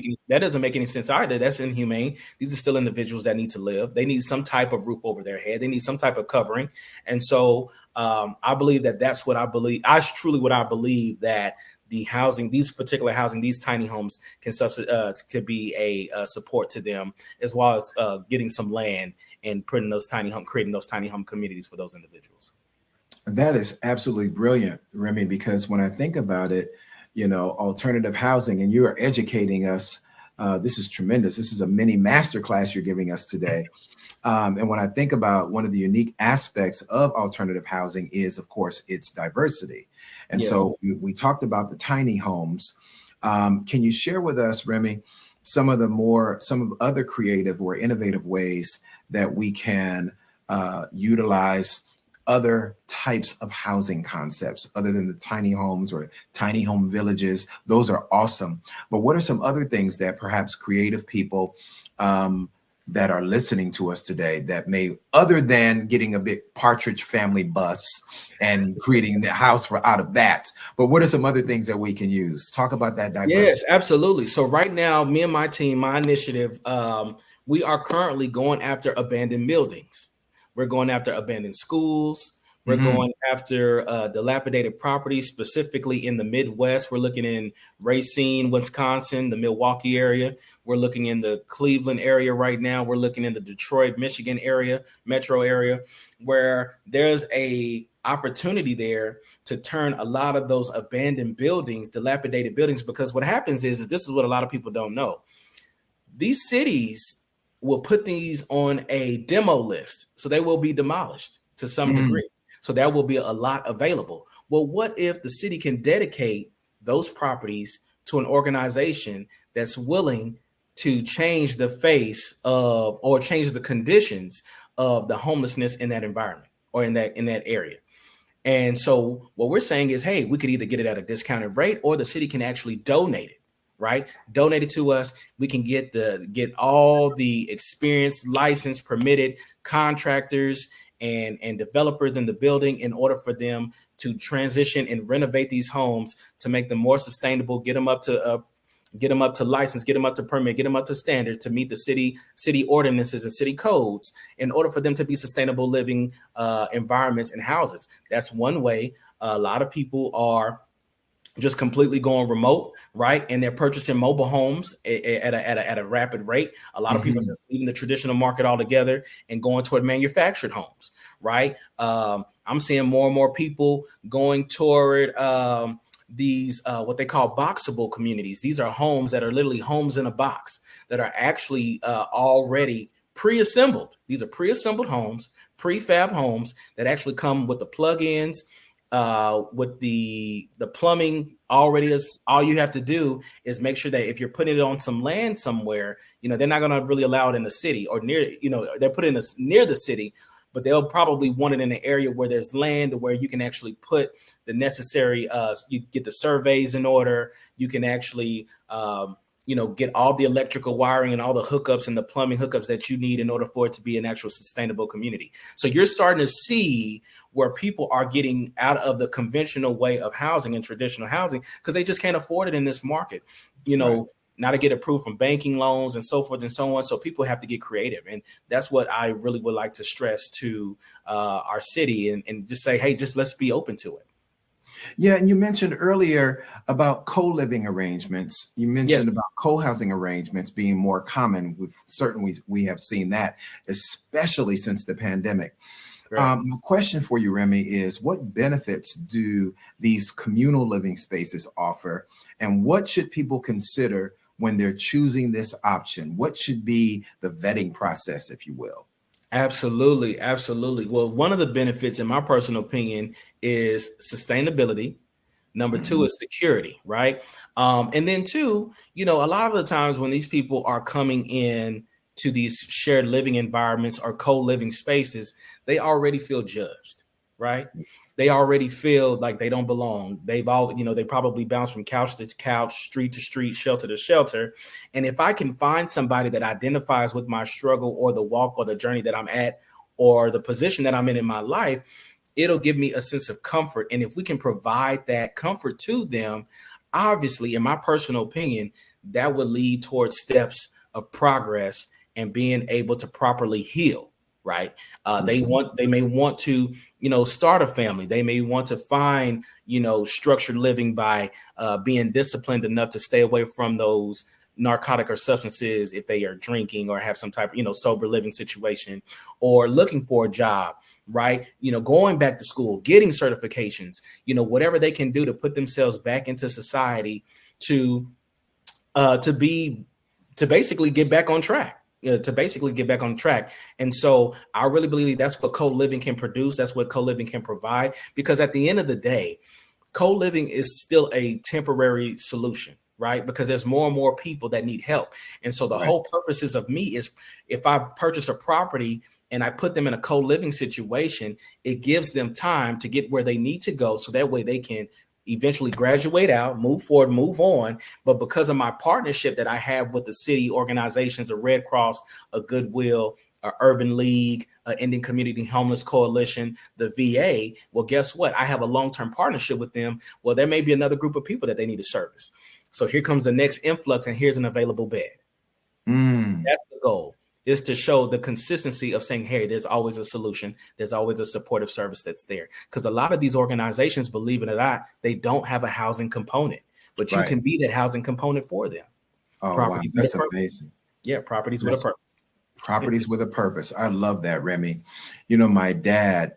make any sense either. That's inhumane. These are still individuals that need to live. They need some type of roof over their head. They need some type of covering. And so I believe that's what I believe. What I believe that the housing, these tiny homes could be a support to them, as well as getting some land and creating those tiny home communities for those individuals. That is absolutely brilliant, Remy, because when I think about it, alternative housing, and you are educating us. This is tremendous. This is a mini masterclass you're giving us today. And when I think about one of the unique aspects of alternative housing is, of course, its diversity. And so we talked about the tiny homes. Can you share with us, Remy, some of other creative or innovative ways that we can utilize other types of housing concepts other than the tiny homes or tiny home villages? Those are awesome. But what are some other things that perhaps creative people that are listening to us today that may, other than getting a big Partridge Family bus and creating the house out of that, but what are some other things that we can use? Talk about that diversity. Yes, absolutely. So right now, me and my team, my initiative, we are currently going after abandoned buildings. We're going after abandoned schools. We're going after dilapidated properties, specifically in the Midwest. We're looking in Racine, Wisconsin, the Milwaukee area. We're looking in the Cleveland area right now. We're looking in the Detroit, Michigan area, metro area, where there's a opportunity there to turn a lot of those abandoned buildings, dilapidated buildings, because what happens is this is what a lot of people don't know. These cities will put these on a demo list, so they will be demolished to some degree. So there will be a lot available. Well, what if the city can dedicate those properties to an organization that's willing to change the face of, or change the conditions of the homelessness in that environment or in that area? And so what we're saying is, hey, we could either get it at a discounted rate, or the city can actually donate it, right? Donate it to us. We can get all the experienced, licensed, permitted contractors and developers in the building in order for them to transition and renovate these homes to make them more sustainable, get them up to license, get them up to permit, get them up to standard to meet the city ordinances and city codes in order for them to be sustainable living environments and houses. That's one way. A lot of people are just completely going remote, right? And they're purchasing mobile homes at a rapid rate. A lot of people are just leaving the traditional market altogether and going toward manufactured homes, right? I'm seeing more and more people going toward these what they call boxable communities. These are homes that are literally homes in a box that are actually already pre-assembled. These are pre-assembled homes, prefab homes that actually come with the plug-ins, with the plumbing already. Is all you have to do is make sure that if you're putting it on some land somewhere, they're not going to really allow it in the city or near, they're putting it near the city, but they'll probably want it in an area where there's land where you can actually put the necessary, you get the surveys in order. You can actually, get all the electrical wiring and all the hookups and the plumbing hookups that you need in order for it to be an actual sustainable community. So you're starting to see where people are getting out of the conventional way of housing and traditional housing because they just can't afford it in this market, Right. not to get approved from banking loans and so forth and so on. So people have to get creative. And that's what I really would like to stress to our city and just say, hey, just let's be open to it. Yeah, and you mentioned earlier about co-living arrangements. You mentioned Yes. about co-housing arrangements being more common. We have seen that, especially since the pandemic. Right. My question for you, Remy, is what benefits do these communal living spaces offer, and what should people consider when they're choosing this option? What should be the vetting process, if you will? Absolutely. Absolutely. Well, one of the benefits, in my personal opinion, is sustainability. Number two is security, right? And then two, a lot of the times when these people are coming in to these shared living environments or co-living spaces, they already feel judged, right? They already feel like they don't belong. They probably bounce from couch to couch, street to street, shelter to shelter. And if I can find somebody that identifies with my struggle or the walk or the journey that I'm at or the position that I'm in my life, it'll give me a sense of comfort. And if we can provide that comfort to them, obviously, in my personal opinion, that would lead towards steps of progress and being able to properly heal, right? They may want to, start a family. They may want to find, structured living by being disciplined enough to stay away from those narcotic or substances if they are drinking or have some type of, sober living situation, or looking for a job, right? Going back to school, getting certifications, whatever they can do to put themselves back into society to basically get back on track. And so I really believe that's what co-living can produce. That's what co-living can provide, because at the end of the day, co-living is still a temporary solution, right? Because there's more and more people that need help. And so the whole purposes of me is, if I purchase a property and I put them in a co-living situation, it gives them time to get where they need to go. So that way they can eventually graduate out, move forward, move on. But because of my partnership that I have with the city organizations, a Red Cross, a Goodwill, a Urban League, a Indian Community Homeless Coalition, the VA, well, guess what? I have a long-term partnership with them. Well, there may be another group of people that they need to service. So here comes the next influx, and here's an available bed. That's the goal, is to show the consistency of saying, hey, there's always a solution. There's always a supportive service that's there. Because a lot of these organizations, believe it or not, they don't have a housing component, but you can be that housing component for them. Oh, wow. That's amazing. Yeah, properties with a purpose. Properties with a purpose. I love that, Remy. My dad,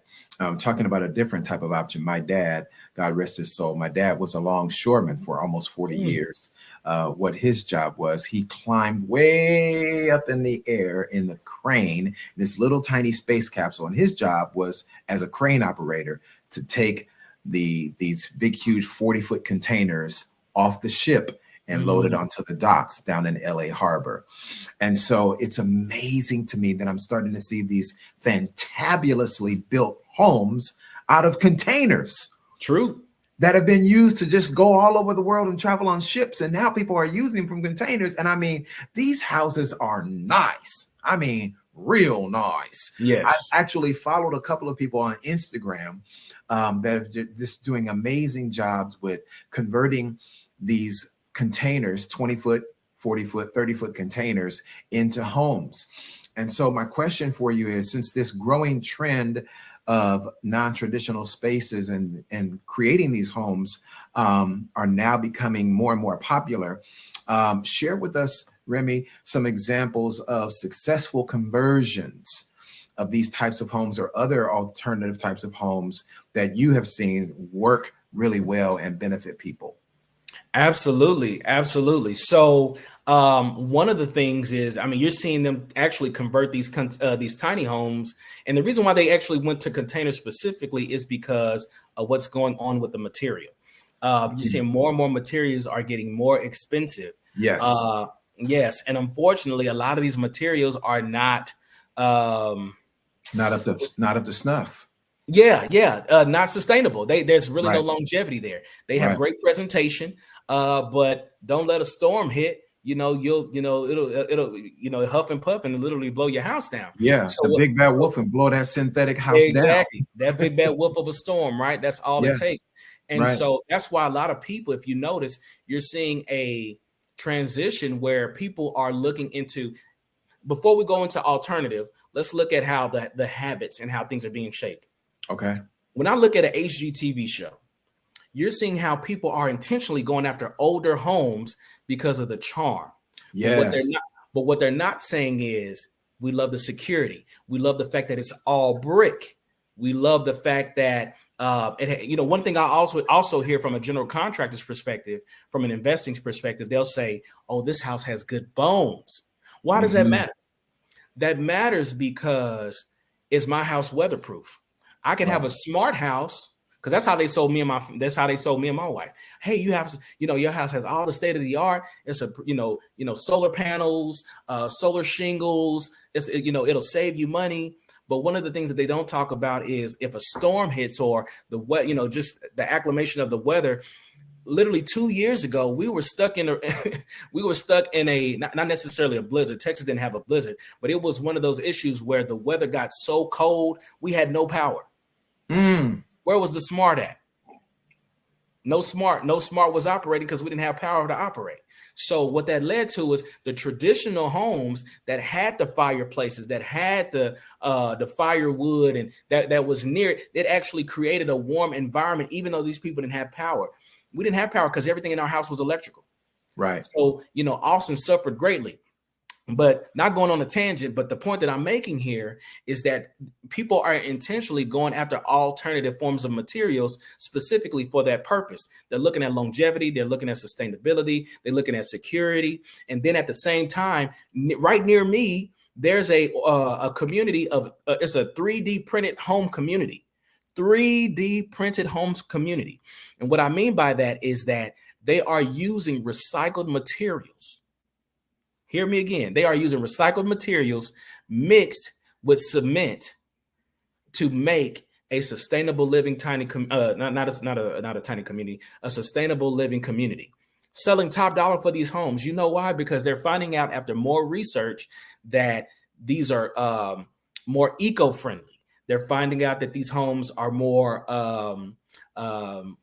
talking about a different type of option. My dad, God rest his soul, my dad was a longshoreman for almost 40 years. What his job was, he climbed way up in the air in the crane, this little tiny space capsule. And his job was, as a crane operator, to take these big, huge 40-foot containers off the ship and load it onto the docks down in LA Harbor. And so it's amazing to me that I'm starting to see these fantabulously built homes out of containers. True. That have been used to just go all over the world and travel on ships. And now people are using them from containers. And I mean, these houses are nice. I mean, real nice. Yes. I actually followed a couple of people on Instagram that are just doing amazing jobs with converting these containers, 20-foot, 40-foot, 30-foot containers into homes. And so my question for you is, since this growing trend of non-traditional spaces and creating these homes are now becoming more and more popular, share with us, Remy, some examples of successful conversions of these types of homes or other alternative types of homes that you have seen work really well and benefit people. Absolutely. Absolutely. So one of the things is, I mean, you're seeing them actually convert these tiny homes. And the reason why they actually went to containers specifically is because of what's going on with the material. You're seeing more and more materials are getting more expensive. Yes. Yes. And unfortunately, a lot of these materials are not up to snuff. Not sustainable. There's really no Right. longevity there. They have Right. great presentation, but don't let a storm hit. It'll huff and puff and literally blow your house down. Yeah, So the big bad wolf and blow that synthetic house down. exactly that big bad wolf of a storm, right? That's all Yeah. it takes. And Right. so that's why a lot of people, if you notice, you're seeing a transition where people are looking into. Before we go into alternative, let's look at how the habits and how things are being shaped. Okay. When I look at an HGTV show, you're seeing how people are intentionally going after older homes because of the charm. Yes. But what they're not saying is, we love the security. We love the fact that it's all brick. We love the fact that one thing I also hear from a general contractor's perspective, from an investing perspective, they'll say, "Oh, this house has good bones." Why does that matter? That matters because is my house weatherproof? I can have a smart house, because that's how they sold me and my wife. Hey, your house has all the state of the art. It's solar panels, solar shingles. It'll save you money. But one of the things that they don't talk about is if a storm hits or just the acclimation of the weather. Literally 2 years ago, we were stuck in a not necessarily a blizzard. Texas didn't have a blizzard, but it was one of those issues where the weather got so cold, we had no power. Where was the smart at? No smart was operating because we didn't have power to operate. So what that led to was the traditional homes that had the fireplaces, that had the firewood, and that was near it actually created a warm environment, even though these people didn't have power. We didn't have power because everything in our house was electrical. Right. So, Austin suffered greatly. But not going on a tangent, but the point that I'm making here is that people are intentionally going after alternative forms of materials specifically for that purpose. They're looking at longevity, they're looking at sustainability, they're looking at security. And then at the same time, right near me, there's a community of it's a 3D printed home community. 3D printed homes community. And what I mean by that is that they are using recycled materials. Hear me again. They are using recycled materials mixed with cement to make a sustainable living not a tiny community, a sustainable living community. Selling top dollar for these homes. You know why? Because they're finding out after more research that these are more eco-friendly. They're finding out that these homes are more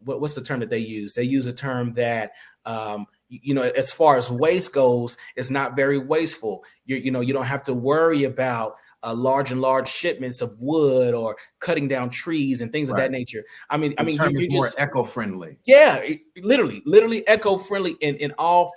what's the term that they use? They use a term that as far as waste goes, it's not very wasteful. You don't have to worry about large shipments of wood or cutting down trees and things of that nature. The term is more eco-friendly. Yeah, literally eco-friendly in all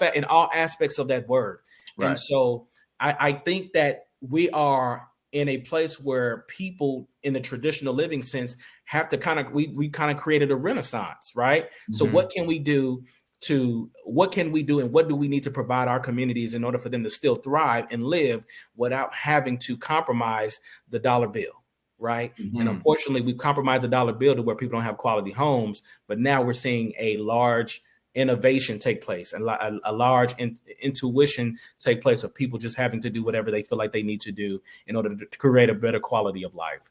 aspects of that word. Right. And so I think that we are in a place where people in the traditional living sense have to we kind of created a renaissance, right? Mm-hmm. So what can we do and what do we need to provide our communities in order for them to still thrive and live without having to compromise the dollar bill, right? Mm-hmm. And unfortunately, we've compromised the dollar bill to where people don't have quality homes, but now we're seeing a large innovation take place, and a large intuition take place of people just having to do whatever they feel like they need to do in order to create a better quality of life.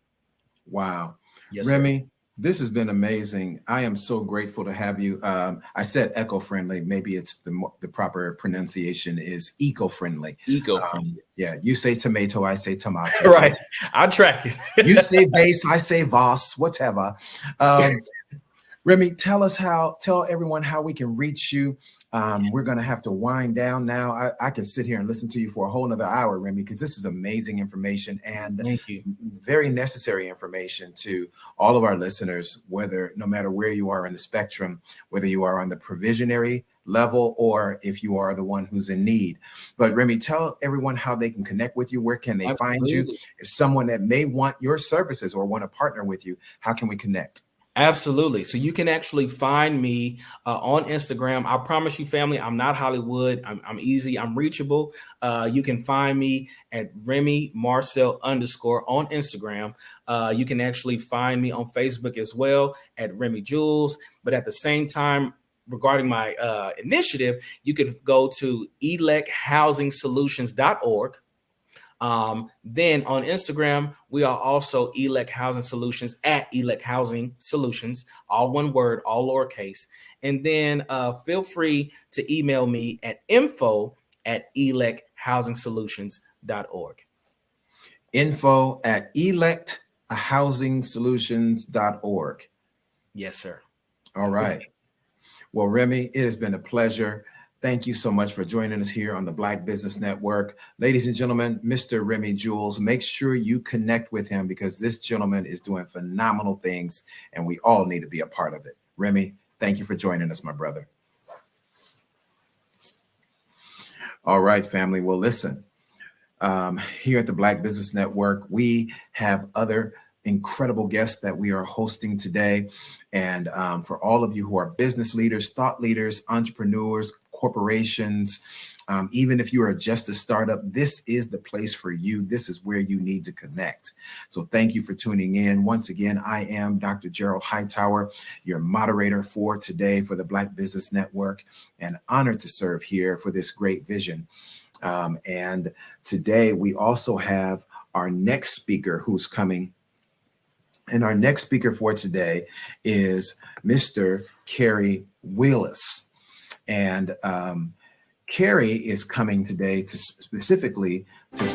Wow. Yes, Remy, sir. This has been amazing. I am so grateful to have you. I said eco-friendly. Maybe it's the proper pronunciation is eco-friendly. Eco-friendly. Yeah, you say tomato, I say tomato. Right. I'll track it. You say base, I say Voss, whatever. Remy, tell everyone how we can reach you. We're going to have to wind down now. I can sit here and listen to you for a whole nother hour, Remy, because this is amazing information and thank you. Very necessary information to all of our listeners, no matter where you are in the spectrum, whether you are on the provisionary level or if you are the one who's in need. But Remy, tell everyone how they can connect with you. Where can they find you? If someone that may want your services or want to partner with you, how can we connect? Absolutely. So you can actually find me on Instagram. I promise you, family, I'm not Hollywood. I'm easy. I'm reachable. You can find me at Remy Marcel _ on Instagram. You can actually find me on Facebook as well at Remy Jules. But at the same time, regarding my initiative, you could go to electhousingsolutions.org. Then on Instagram, we are also Elect Housing Solutions at Elect Housing Solutions, all one word, all lowercase. And then feel free to email me at info@electhousingsolutions.org. info@electhousingsolutions.org. Yes, sir. All right. Well, Remy, it has been a pleasure. Thank you so much for joining us here on the Black Business Network. Ladies and gentlemen, Mr. Remy Jules, make sure you connect with him because this gentleman is doing phenomenal things and we all need to be a part of it. Remy, thank you for joining us, my brother. All right, family. Well, listen, here at the Black Business Network, we have other incredible guests that we are hosting today. And for all of you who are business leaders, thought leaders, entrepreneurs, corporations, even if you are just a startup, this is the place for you. This is where you need to connect. So thank you for tuning in. Once again, I am Dr. Gerald Hightower, your moderator for today for the Black Business Network, and honored to serve here for this great vision. And today we also have our next speaker who's coming. And our next speaker for today is Mr. Kerry Willis. And Kerry is coming today to specifically to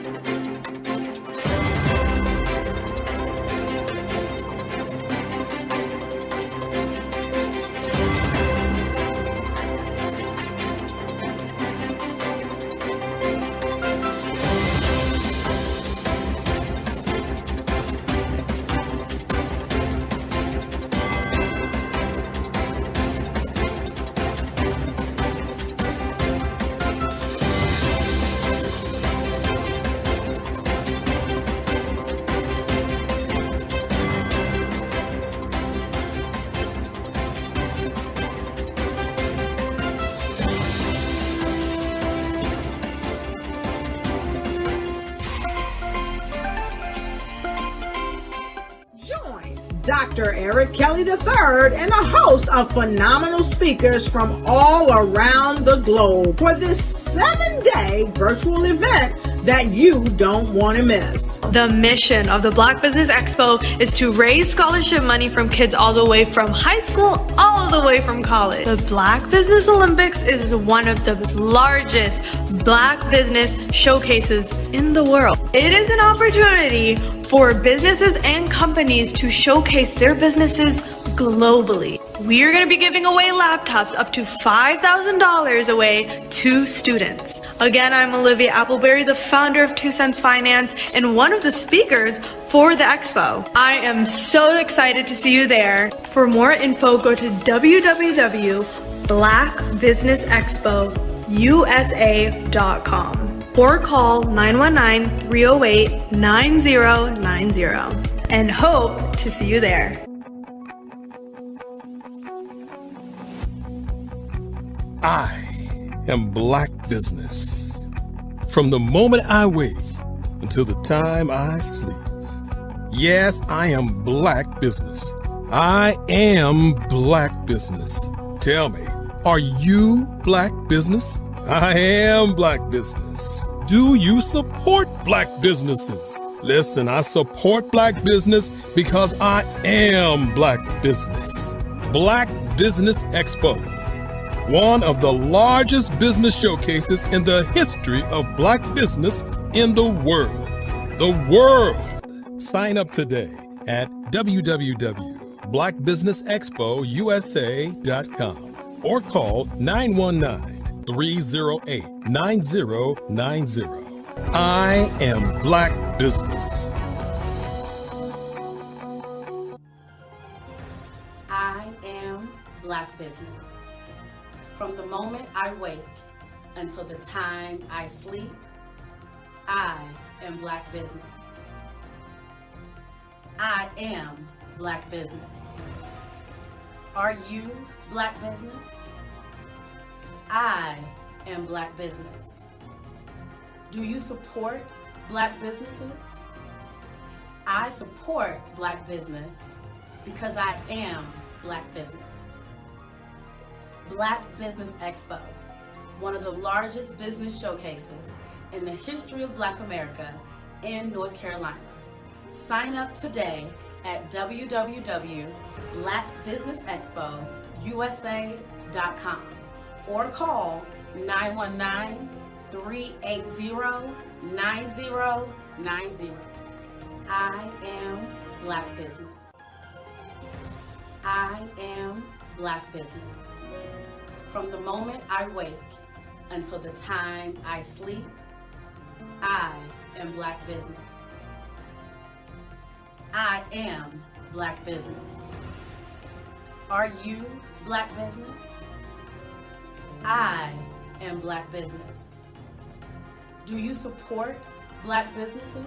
Dr. Eric Kelly III and a host of phenomenal speakers from all around the globe for this 7-day virtual event that you don't want to miss. The mission of the Black Business Expo is to raise scholarship money from kids all the way from high school all the way from college. The Black Business Olympics is one of the largest Black business showcases in the world. It is an opportunity for businesses and companies to showcase their businesses globally. We are going to be giving away laptops up to $5,000 away to students. Again, I'm Olivia Appleberry, the founder of 2 Cents Finance and one of the speakers for the expo. I am so excited to see you there. For more info, go to www.blackbusinessexpousa.com. or call 919-308-9090 and hope to see you there. I am Black Business. From the moment I wake until the time I sleep. Yes, I am Black Business. I am Black Business. Tell me, are you Black Business? I am Black Business. Do you support Black businesses? Listen, I support Black business because I am Black Business. Black Business Expo, one of the largest business showcases in the history of Black business in the world. The world! Sign up today at www.blackbusinessexpousa.com or call 919-308-9090. I am Black Business. I am Black Business. From the moment I wake until the time I sleep, I am Black Business. I am Black Business. Are you Black Business? I am Black Business. Do you support Black businesses? I support Black business because I am Black Business. Black Business Expo, one of the largest business showcases in the history of Black America in North Carolina. Sign up today at www.blackbusinessexpousa.com or call 919-380-9090. I am Black Business. I am Black Business. From the moment I wake until the time I sleep, I am Black Business. I am Black Business. Are you Black Business? I am Black Business. Do you support Black businesses?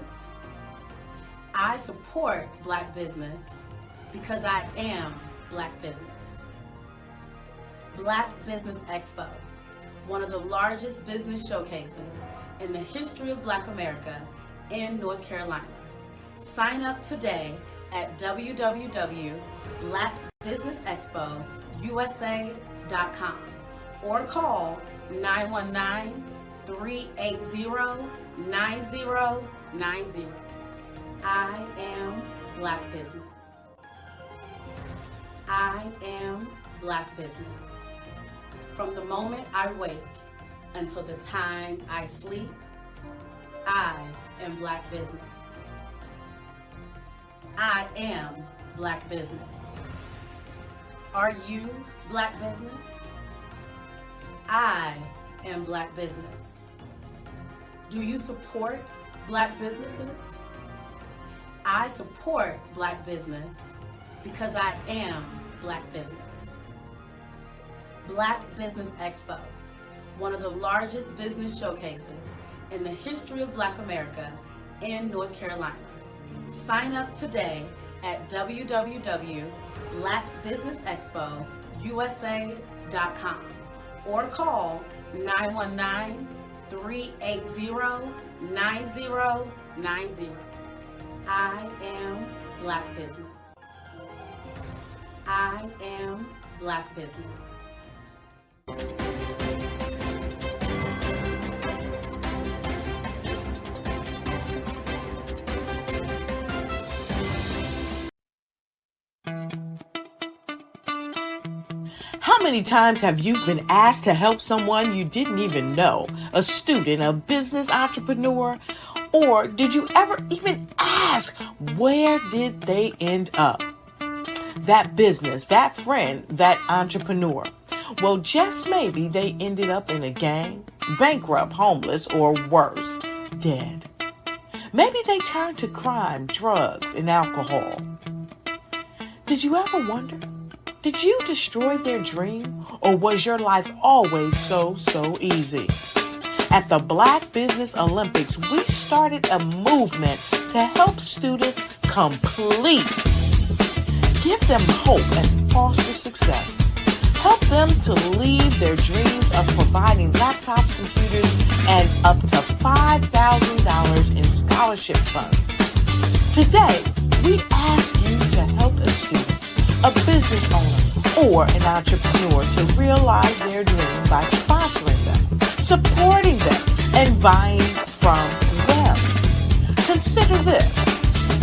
I support Black business because I am Black Business. Black Business Expo, one of the largest business showcases in the history of Black America in North Carolina. Sign up today at www.blackbusinessexpousa.com or call 919-380-9090. I am Black Business. I am Black Business. From the moment I wake until the time I sleep, I am Black Business. I am Black Business. Are you Black Business? I am Black Business. Do you support Black businesses? I support Black business because I am Black Business. Black Business Expo, one of the largest business showcases in the history of Black America in North Carolina. Sign up today at www.blackbusinessexpousa.com or call 919-380-9090. I am Black Business. I am Black Business. How many times have you been asked to help someone you didn't even know, a student, a business entrepreneur, or did you ever even ask, where did they end up? That business, that friend, that entrepreneur. Well, just maybe they ended up in a gang, bankrupt, homeless, or worse, dead. Maybe they turned to crime, drugs, and alcohol. Did you ever wonder? Did you destroy their dream, or was your life always so easy? At the Black Business Olympics, we started a movement to help students complete. Give them hope and foster success. Help them to leave their dreams of providing laptops, computers, and up to $5,000 in scholarship funds. Today, we ask you to help a student, a business owner, or an entrepreneur to realize their dream by sponsoring them, supporting them, and buying from them. Consider this.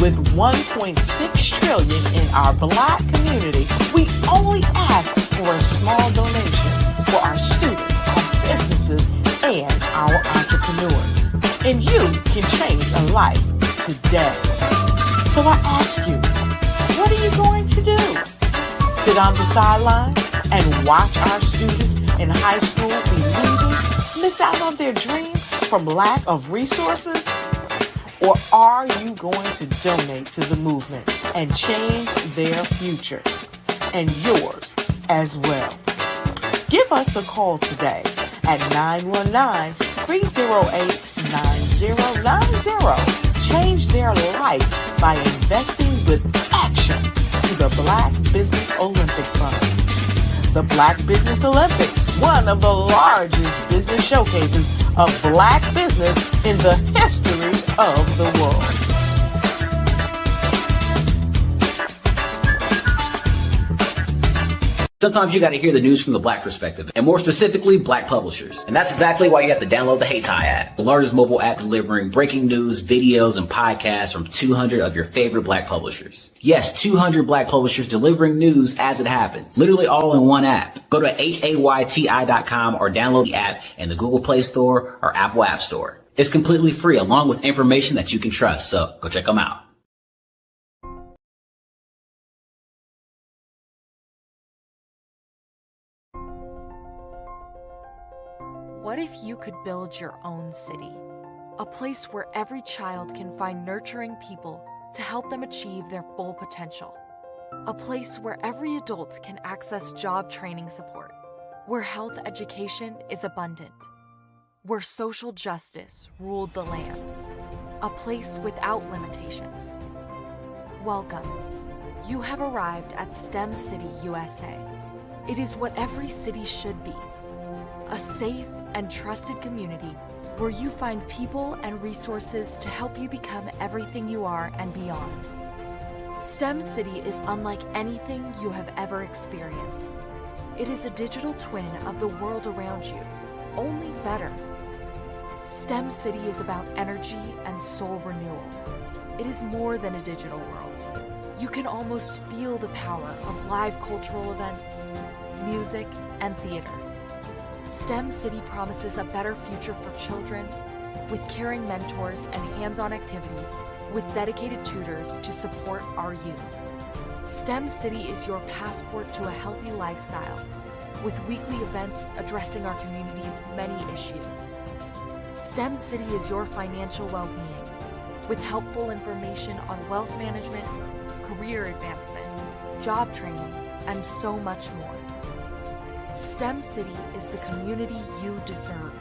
With $1.6 trillion in our Black community, we only ask for a small donation for our students, our businesses, and our entrepreneurs. And you can change a life today. So I ask you, what are you going to do? Sit on the sidelines and watch our students in high school be leaders, miss out on their dream from lack of resources? Or are you going to donate to the movement and change their future and yours as well? Give us a call today at 919-308-9090. Change their life by investing with action to the Black Business Olympic Fund. The Black Business Olympics, one of the largest business showcases of Black business in the history of the world. Sometimes you got to hear the news from the Black perspective, and more specifically, Black publishers. And that's exactly why you have to download the HeyTie app, the largest mobile app delivering breaking news, videos, and podcasts from 200 of your favorite Black publishers. Yes, 200 Black publishers delivering news as it happens, literally all in one app. Go to HAYTI.com or download the app in the Google Play Store or Apple App Store. It's completely free, along with information that you can trust, so go check them out. What if you could build your own city? A place where every child can find nurturing people to help them achieve their full potential. A place where every adult can access job training support. Where health education is abundant. Where social justice ruled the land. A place without limitations. Welcome. You have arrived at STEM City USA. It is what every city should be. A safe and trusted community where you find people and resources to help you become everything you are and beyond. STEM City is unlike anything you have ever experienced. It is a digital twin of the world around you, only better. STEM City is about energy and soul renewal. It is more than a digital world. You can almost feel the power of live cultural events, music, and theater. STEM City promises a better future for children with caring mentors and hands-on activities with dedicated tutors to support our youth. STEM City is your passport to a healthy lifestyle with weekly events addressing our community's many issues. STEM City is your financial well-being with helpful information on wealth management, career advancement, job training, and so much more. STEM City is the community you deserve.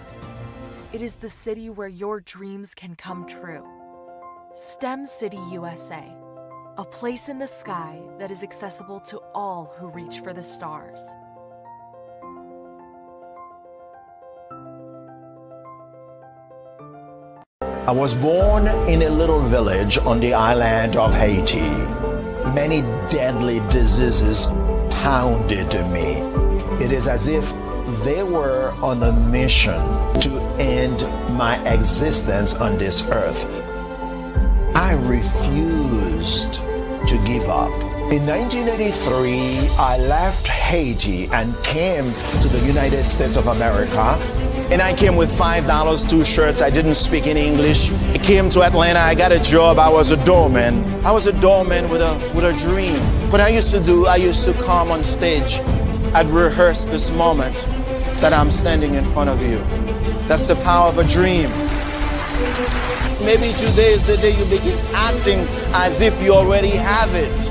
It is the city where your dreams can come true. STEM City USA, a place in the sky that is accessible to all who reach for the stars. I was born in a little village on the island of Haiti. Many deadly diseases pounded me. It is as if they were on a mission to end my existence on this earth. I refused to give up. In 1983, I left Haiti and came to the United States of America. And I came with $5, 2 shirts. I didn't speak in English. I came to Atlanta. I got a job. I was a doorman. I was a doorman with a dream. What I used to come on stage. I'd rehearse this moment that I'm standing in front of you. That's the power of a dream. Maybe today is the day you begin acting as if you already have it.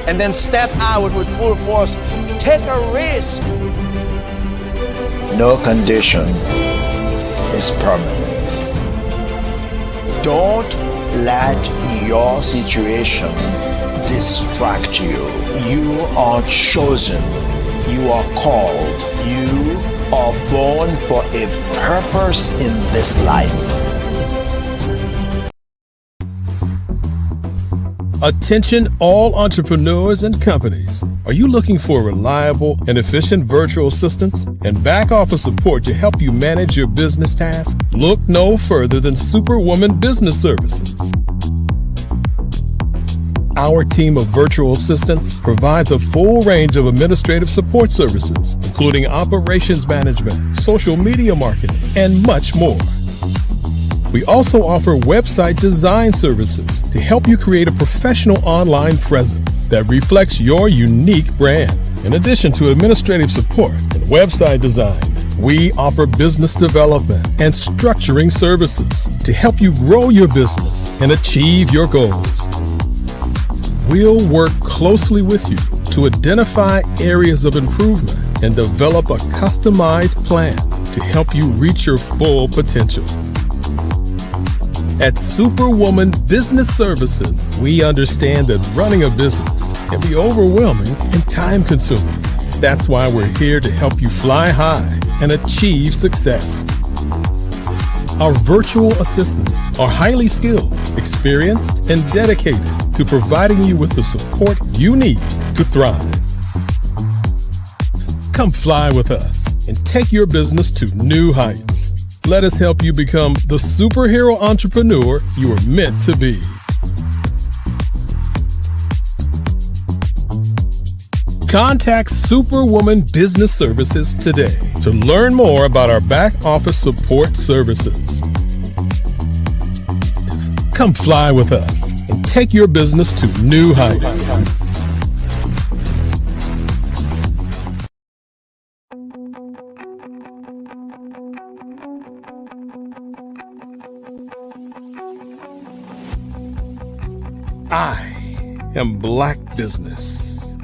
And then step out with full force. Take a risk. No condition is permanent. Don't let your situation distract you. You are chosen. You are called. You are born for a purpose in this life. Attention all entrepreneurs and companies. Are you looking for reliable and efficient virtual assistants and back office support to help you manage your business tasks? Look no further than Superwoman Business Services. Our team of virtual assistants provides a full range of administrative support services, including operations management, social media marketing, and much more. We also offer website design services to help you create a professional online presence that reflects your unique brand. In addition to administrative support and website design, we offer business development and structuring services to help you grow your business and achieve your goals. We'll work closely with you to identify areas of improvement and develop a customized plan to help you reach your full potential. At Superwoman Business Services, we understand that running a business can be overwhelming and time-consuming. That's why we're here to help you fly high and achieve success. Our virtual assistants are highly skilled, experienced, and dedicated to providing you with the support you need to thrive. Come fly with us and take your business to new heights. Let us help you become the superhero entrepreneur you are meant to be. Contact Superwoman Business Services today to learn more about our back office support services. Come fly with us and take your business to new heights. I am Black Business.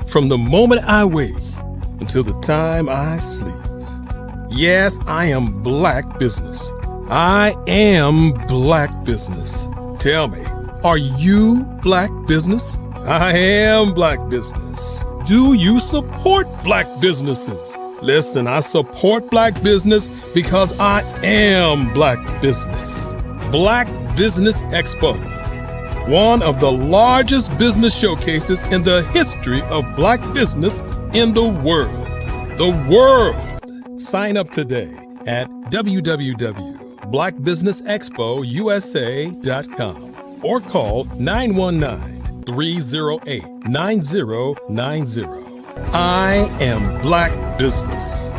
From the moment I wake until the time I sleep. Yes, I am Black Business. I am Black Business. Tell me, are you Black Business? I am Black Business. Do you support Black businesses? Listen, I support Black business because I am Black Business. Black Business Expo, one of the largest business showcases in the history of Black business in the world. The world! Sign up today at www.blackbusinessexpousa.com or call 919-308-9090. I am Black Business.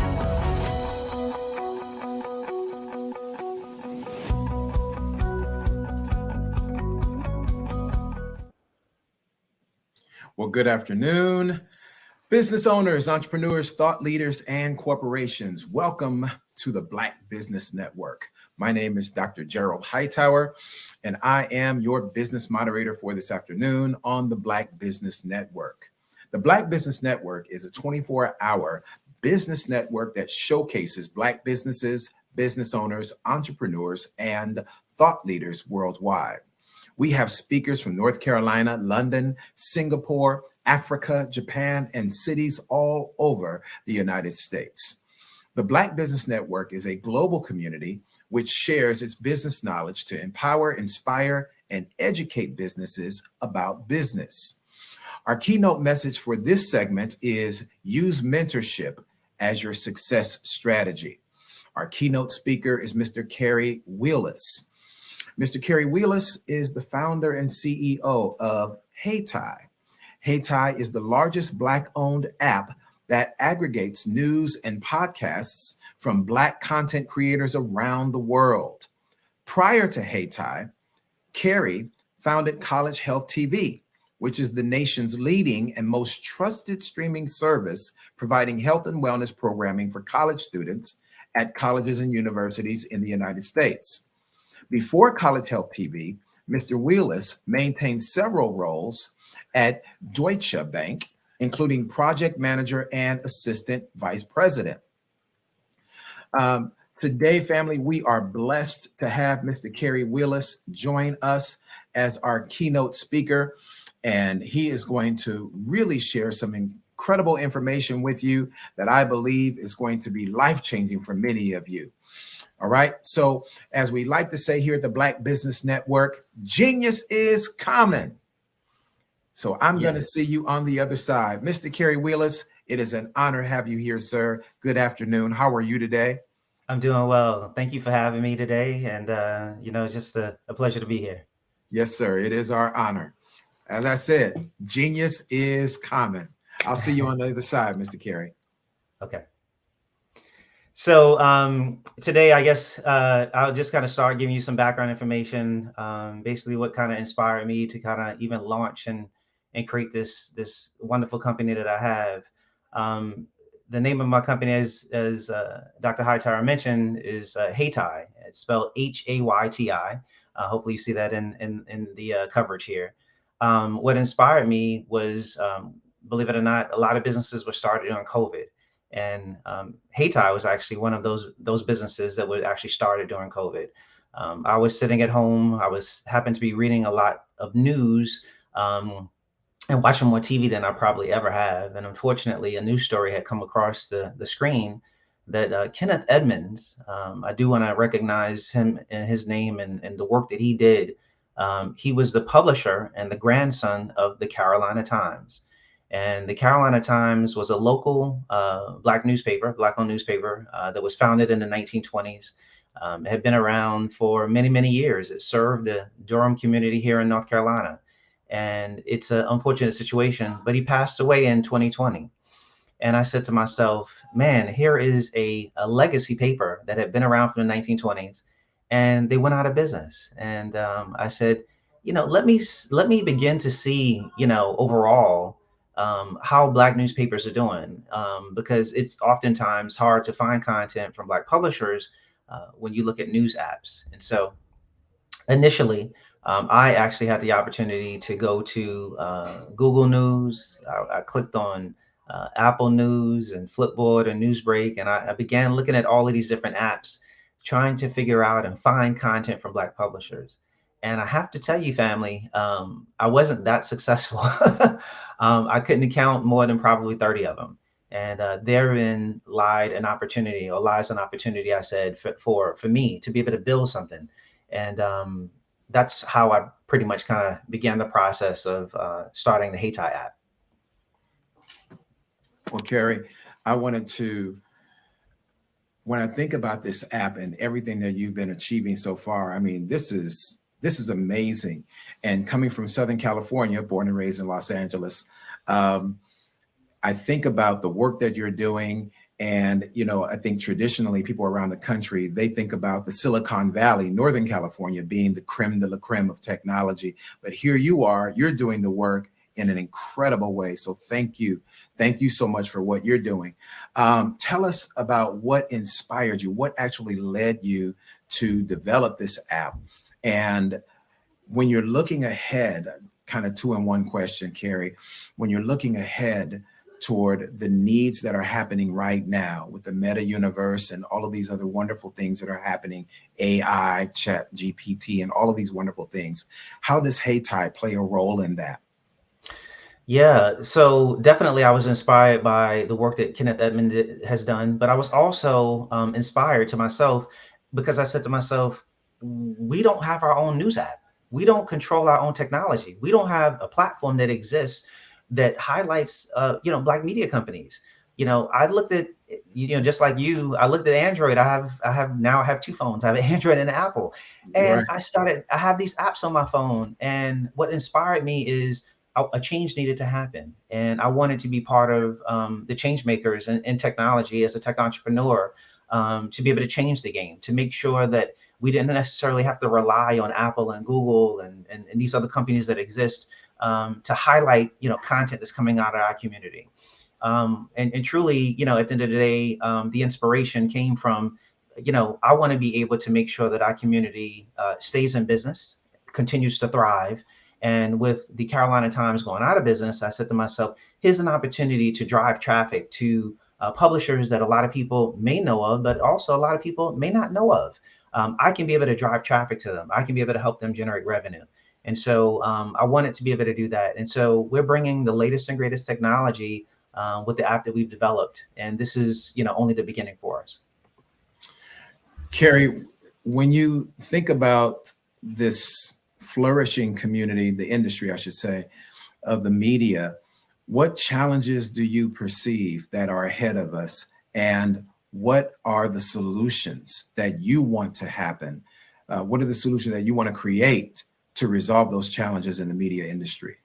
Well, good afternoon, business owners, entrepreneurs, thought leaders, and corporations. Welcome to the Black Business Network. My name is Dr. Gerald Hightower, and I am your business moderator for this afternoon on the Black Business Network. The Black Business Network is a 24-hour business network that showcases Black businesses, business owners, entrepreneurs, and thought leaders worldwide. We have speakers from North Carolina, London, Singapore, Africa, Japan, and cities all over the United States. The Black Business Network is a global community which shares its business knowledge to empower, inspire, and educate businesses about business. Our keynote message for this segment is use mentorship as your success strategy. Our keynote speaker is Mr. Kerry Wheelis. Mr. Kerry Wheelis is the founder and CEO of HeyTie. HeyTie is the largest Black-owned app that aggregates news and podcasts from Black content creators around the world. Prior to HeyTie, Kerry founded College Health TV, which is the nation's leading and most trusted streaming service providing health and wellness programming for college students at colleges and universities in the United States. Before College Health TV, Mr. Wheelis maintained several roles at Deutsche Bank, including project manager and assistant vice president. Today, family, we are blessed to have Mr. Kerry Willis join us as our keynote speaker, and he is going to really share some incredible information with you that I believe is going to be life-changing for many of you. All right. So as we like to say here at the Black Business Network, genius is common. So I'm going to see you on the other side. Mr. Kerry Willis, it is an honor to have you here, sir. Good afternoon. How are you today? I'm doing well. Thank you for having me today. And, it's just a pleasure to be here. Yes, sir. It is our honor. As I said, genius is common. I'll see you on the other side, Mr. Kerry. Okay. So today, I guess I'll just kind of start giving you some background information, basically what kind of inspired me to kind of even launch and create this wonderful company that I have. The name of my company, as Dr. Hightower mentioned, is Haytai. It's spelled Hayyti. Hopefully you see that in the coverage here. What inspired me was, believe it or not, a lot of businesses were started during COVID. And Haytai was actually one of those businesses that were actually started during COVID. I was sitting at home. I happened to be reading a lot of news and watching more TV than I probably ever have. And unfortunately, a news story had come across the screen that Kenneth Edmonds, I do want to recognize him and his name and the work that he did. He was the publisher and the grandson of the Carolina Times. And the Carolina Times was a local Black newspaper, Black-owned newspaper that was founded in the 1920s. It had been around for many, many years. It served the Durham community here in North Carolina. And it's an unfortunate situation, but he passed away in 2020. And I said to myself, man, here is a legacy paper that had been around from the 1920s, and they went out of business. And I said, let me begin to see, overall, how Black newspapers are doing, because it's oftentimes hard to find content from Black publishers when you look at news apps. And so initially, I actually had the opportunity to go to Google News. I clicked on Apple News and Flipboard and Newsbreak, and I began looking at all of these different apps, trying to figure out and find content from Black publishers. And I have to tell you, family, I wasn't that successful. I couldn't count more than probably 30 of them. And therein lies an opportunity, I said, for me to be able to build something. And that's how I pretty much kind of began the process of starting the Haytai app. Well, Kerry, when I think about this app and everything that you've been achieving so far, I mean, this is amazing. And coming from Southern California, born and raised in Los Angeles, I think about the work that you're doing. And, I think traditionally people around the country, they think about the Silicon Valley, Northern California being the creme de la creme of technology. But here you are, you're doing the work in an incredible way. So thank you. Thank you so much for what you're doing. Tell us about what inspired you, what actually led you to develop this app. And when you're looking ahead, kind of 2-in-1 question, Kerry, when you're looking ahead toward the needs that are happening right now with the meta universe and all of these other wonderful things that are happening, AI, Chat GPT, and all of these wonderful things, how does Haytai play a role in that? Yeah, so definitely I was inspired by the work that Kenneth Edmonds has done, but I was also inspired to myself because I said to myself, we don't have our own news app. We don't control our own technology. We don't have a platform that exists that highlights, Black media companies. I looked at, just like you, I looked at Android. I have 2 phones. I have an Android and an Apple. And right. I have these apps on my phone. And what inspired me is a change needed to happen. And I wanted to be part of the change makers in technology as a tech entrepreneur, to be able to change the game, to make sure that we didn't necessarily have to rely on Apple and Google and these other companies that exist to highlight, content that's coming out of our community. And truly, at the end of the day, the inspiration came from, I want to be able to make sure that our community stays in business, continues to thrive. And with the Carolina Times going out of business, I said to myself, here's an opportunity to drive traffic to publishers that a lot of people may know of, but also a lot of people may not know of. I can be able to drive traffic to them. I can be able to help them generate revenue. And so I wanted to be able to do that. And so we're bringing the latest and greatest technology with the app that we've developed. And this is, only the beginning for us. Carrie, when you think about this flourishing community, the industry, I should say, of the media, what challenges do you perceive that are ahead of us? And what are the solutions that you want to happen? What are the solutions that you want to create to resolve those challenges in the media industry?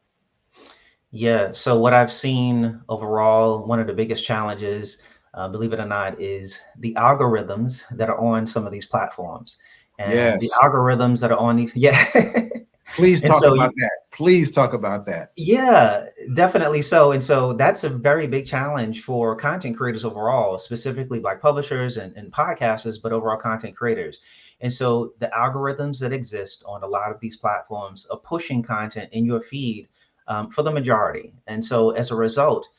Yeah, so what I've seen overall, one of the biggest challenges, believe it or not, is the algorithms that are on some of these platforms. And the Yes. algorithms that are on these, yeah. Please talk about that. Please talk about that. Yeah, definitely so. And so that's a very big challenge for content creators overall, specifically Black publishers and podcasters, but overall content creators. And so the algorithms that exist on a lot of these platforms are pushing content in your feed for the majority. And so as a result,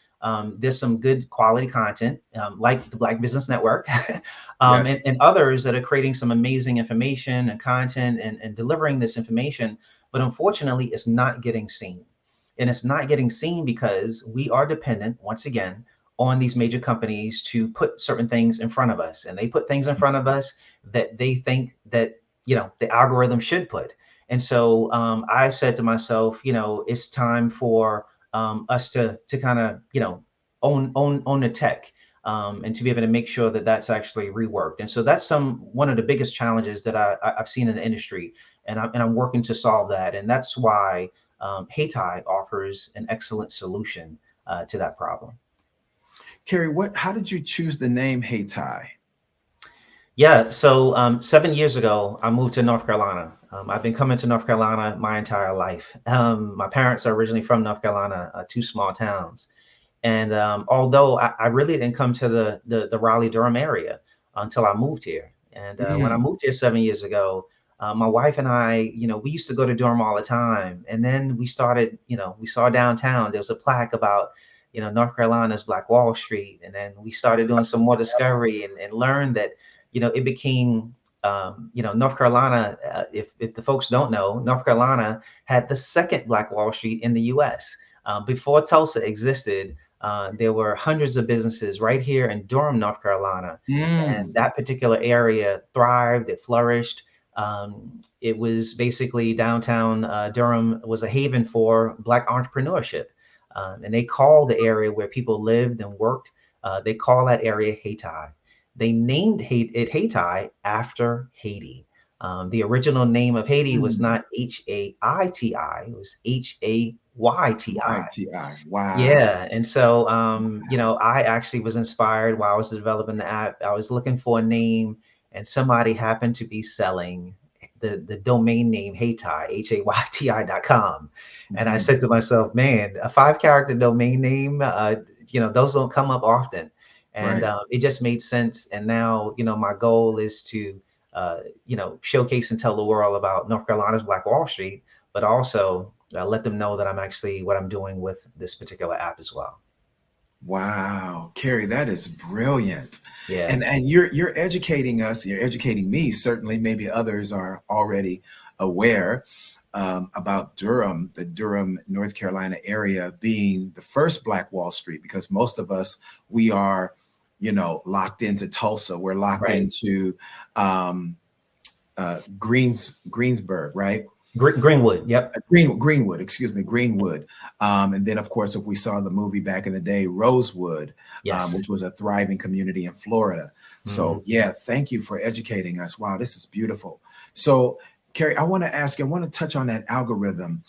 there's some good quality content like the Black Business Network Yes. and others that are creating some amazing information and content and delivering this information. But unfortunately, it's not getting seen. And it's not getting seen because we are dependent, once again, on these major companies to put certain things in front of us. And they put things in front of us that they think that, the algorithm should put. And so I said to myself, it's time for us to kind of, own the tech and to be able to make sure that that's actually reworked. And so that's one of the biggest challenges that I've seen in the industry. And I'm working to solve that. And that's why HeyTie offers an excellent solution to that problem. Carrie, how did you choose the name HeyTie? Yeah, so 7 years ago, I moved to North Carolina. I've been coming to North Carolina my entire life. My parents are originally from North Carolina, two small towns. And although I really didn't come to the Raleigh-Durham area until I moved here. And when I moved here 7 years ago, my wife and I, we used to go to Durham all the time. And then we started, we saw downtown, there was a plaque about, North Carolina's Black Wall Street. And then we started doing some more discovery and learned that, it became, North Carolina, if the folks don't know, North Carolina had the second Black Wall Street in the US. Before Tulsa existed, there were hundreds of businesses right here in Durham, North Carolina. And that particular area thrived, it flourished. It was basically downtown Durham was a haven for Black entrepreneurship. And they call the area where people lived and worked, they call that area HeyTie. They named it HeyTie after Haiti. The original name of Haiti was not H-A-I-T-I, it was H-A-Y-T-I. Wow. Yeah. And so, I actually was inspired while I was developing the app. I was looking for a name and somebody happened to be selling the domain name HeyTie, HAYTI.com. And I said to myself, man, a 5-character domain name, those don't come up often. And it just made sense. And now, my goal is to, showcase and tell the world about North Carolina's Black Wall Street, but also let them know that I'm actually what I'm doing with this particular app as well. Wow, Carrie, that is brilliant. Yeah. And you're educating us, you're educating me, certainly, maybe others are already aware about Durham, the Durham, North Carolina area being the first Black Wall Street, because most of us, we are, locked into Tulsa. We're locked into Greensburg, right? Greenwood. Yep. Greenwood, excuse me, Greenwood. And then, of course, if we saw the movie back in the day, Rosewood, which was a thriving community in Florida. So, yeah, thank you for educating us. Wow, this is beautiful. So, Carrie, I want to touch on that algorithm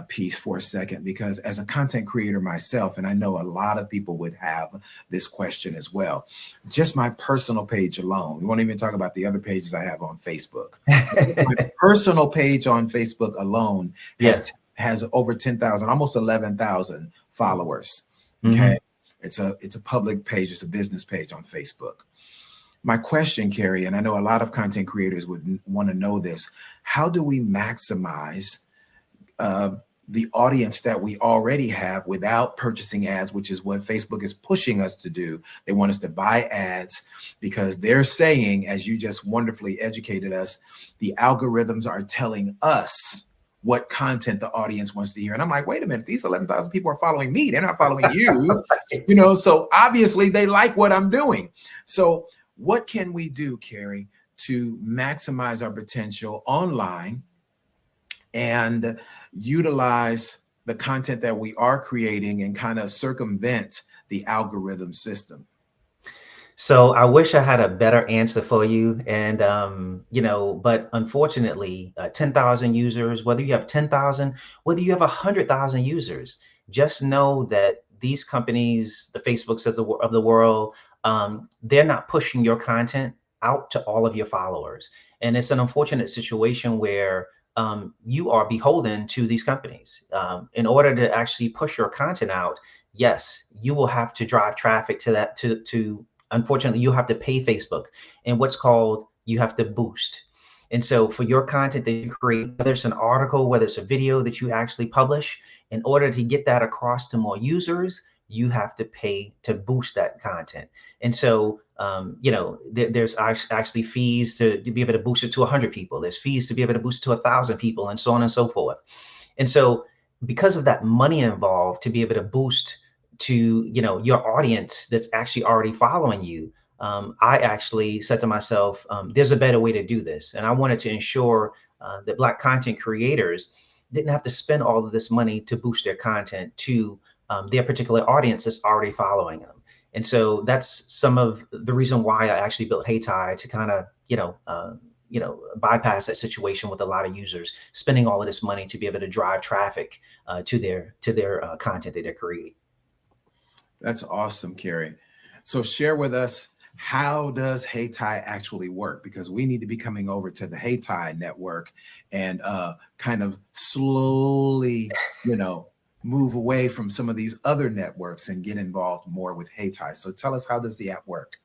piece for a second, because as a content creator myself, and I know a lot of people would have this question as well, just my personal page alone, we won't even talk about the other pages I have on Facebook. My personal page on Facebook alone has over 10,000, almost 11,000 followers. Okay. It's a public page. It's a business page on Facebook. My question, Carrie, and I know a lot of content creators would want to know this, how do we maximize the audience that we already have without purchasing ads, which is what Facebook is pushing us to do. They want us to buy ads because they're saying, as you just wonderfully educated us, the algorithms are telling us what content the audience wants to hear. And I'm like, wait a minute, these 11,000 people are following me. They're not following you, you know, so obviously they like what I'm doing. So what can we do, Carrie, to maximize our potential online and utilize the content that we are creating and kind of circumvent the algorithm system? So I wish I had a better answer for you. And, you know, but unfortunately, 10,000 users, whether you have 10,000, whether you have 100,000 users, just know that these companies, the Facebooks of the world, they're not pushing your content out to all of your followers. And it's an unfortunate situation where you are beholden to these companies. In order to actually push your content out, yes, you will have to drive traffic to that, unfortunately, you have to pay Facebook and what's called, you have to boost. And so for your content that you create, whether it's an article, whether it's a video that you actually publish, in order to get that across to more users, you have to pay to boost that content. And so, you know, there's actually fees to be able to boost it to 100 people. There's fees to be able to boost it to 1,000 people, and so on and so forth. And so because of that money involved to be able to boost to, you know, your audience that's actually already following you, I actually said to myself, there's a better way to do this. And I wanted to ensure that Black content creators didn't have to spend all of this money to boost their content to their particular audience that's already following them. And so that's some of the reason why I actually built HeyTie, to kind of, you know, bypass that situation with a lot of users spending all of this money to be able to drive traffic to their content that they're creating. That's awesome, Carrie. So share with us, how does HeyTie actually work? Because we need to be coming over to the HeyTie network and kind of slowly, you know, move away from some of these other networks and get involved more with HeyTie. So tell us, how does the app work?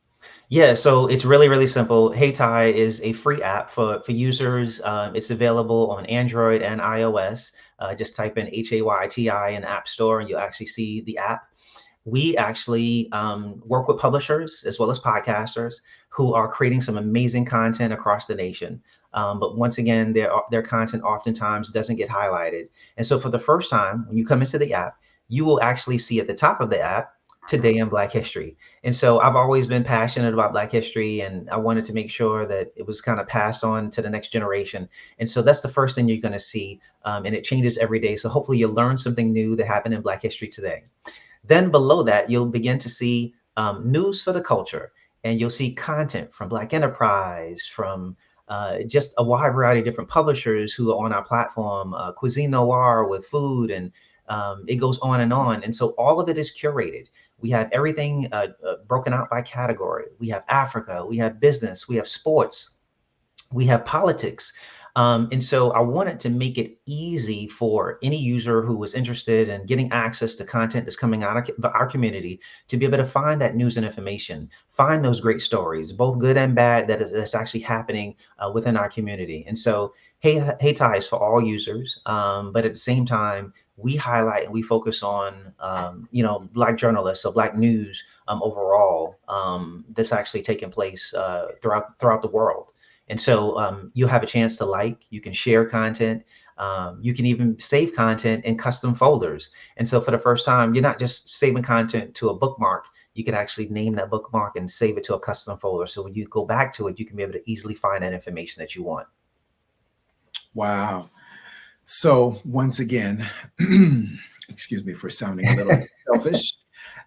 Yeah, so it's really, really simple. HeyTie is a free app for users. It's available on Android and iOS. Just type in HAYTI in the App Store and you'll actually see the app. We actually work with publishers as well as podcasters who are creating some amazing content across the nation. But once again, their content oftentimes doesn't get highlighted. And so for the first time, when you come into the app, you will actually see at the top of the app, Today in Black History. And so I've always been passionate about Black history, and I wanted to make sure that it was kind of passed on to the next generation. And so that's the first thing you're going to see. And it changes every day. So hopefully you'll learn something new that happened in Black history today. Then below that, you'll begin to see news for the culture, and you'll see content from Black Enterprise, from just a wide variety of different publishers who are on our platform, Cuisine Noir with food, and it goes on and on. And so all of it is curated. We have everything broken out by category. We have Africa, we have business, we have sports, we have politics. And so I wanted to make it easy for any user who was interested in getting access to content that's coming out of our community to be able to find that news and information, find those great stories, both good and bad, that's actually happening within our community. And so HeyTie is for all users, but at the same time, we highlight and we focus on, you know, Black journalists, so Black news overall, that's actually taking place throughout the world. And so you'll have a chance to like, you can share content, you can even save content in custom folders. And so for the first time, you're not just saving content to a bookmark, you can actually name that bookmark and save it to a custom folder. So when you go back to it, you can be able to easily find that information that you want. Wow. So once again, excuse me for sounding a little selfish,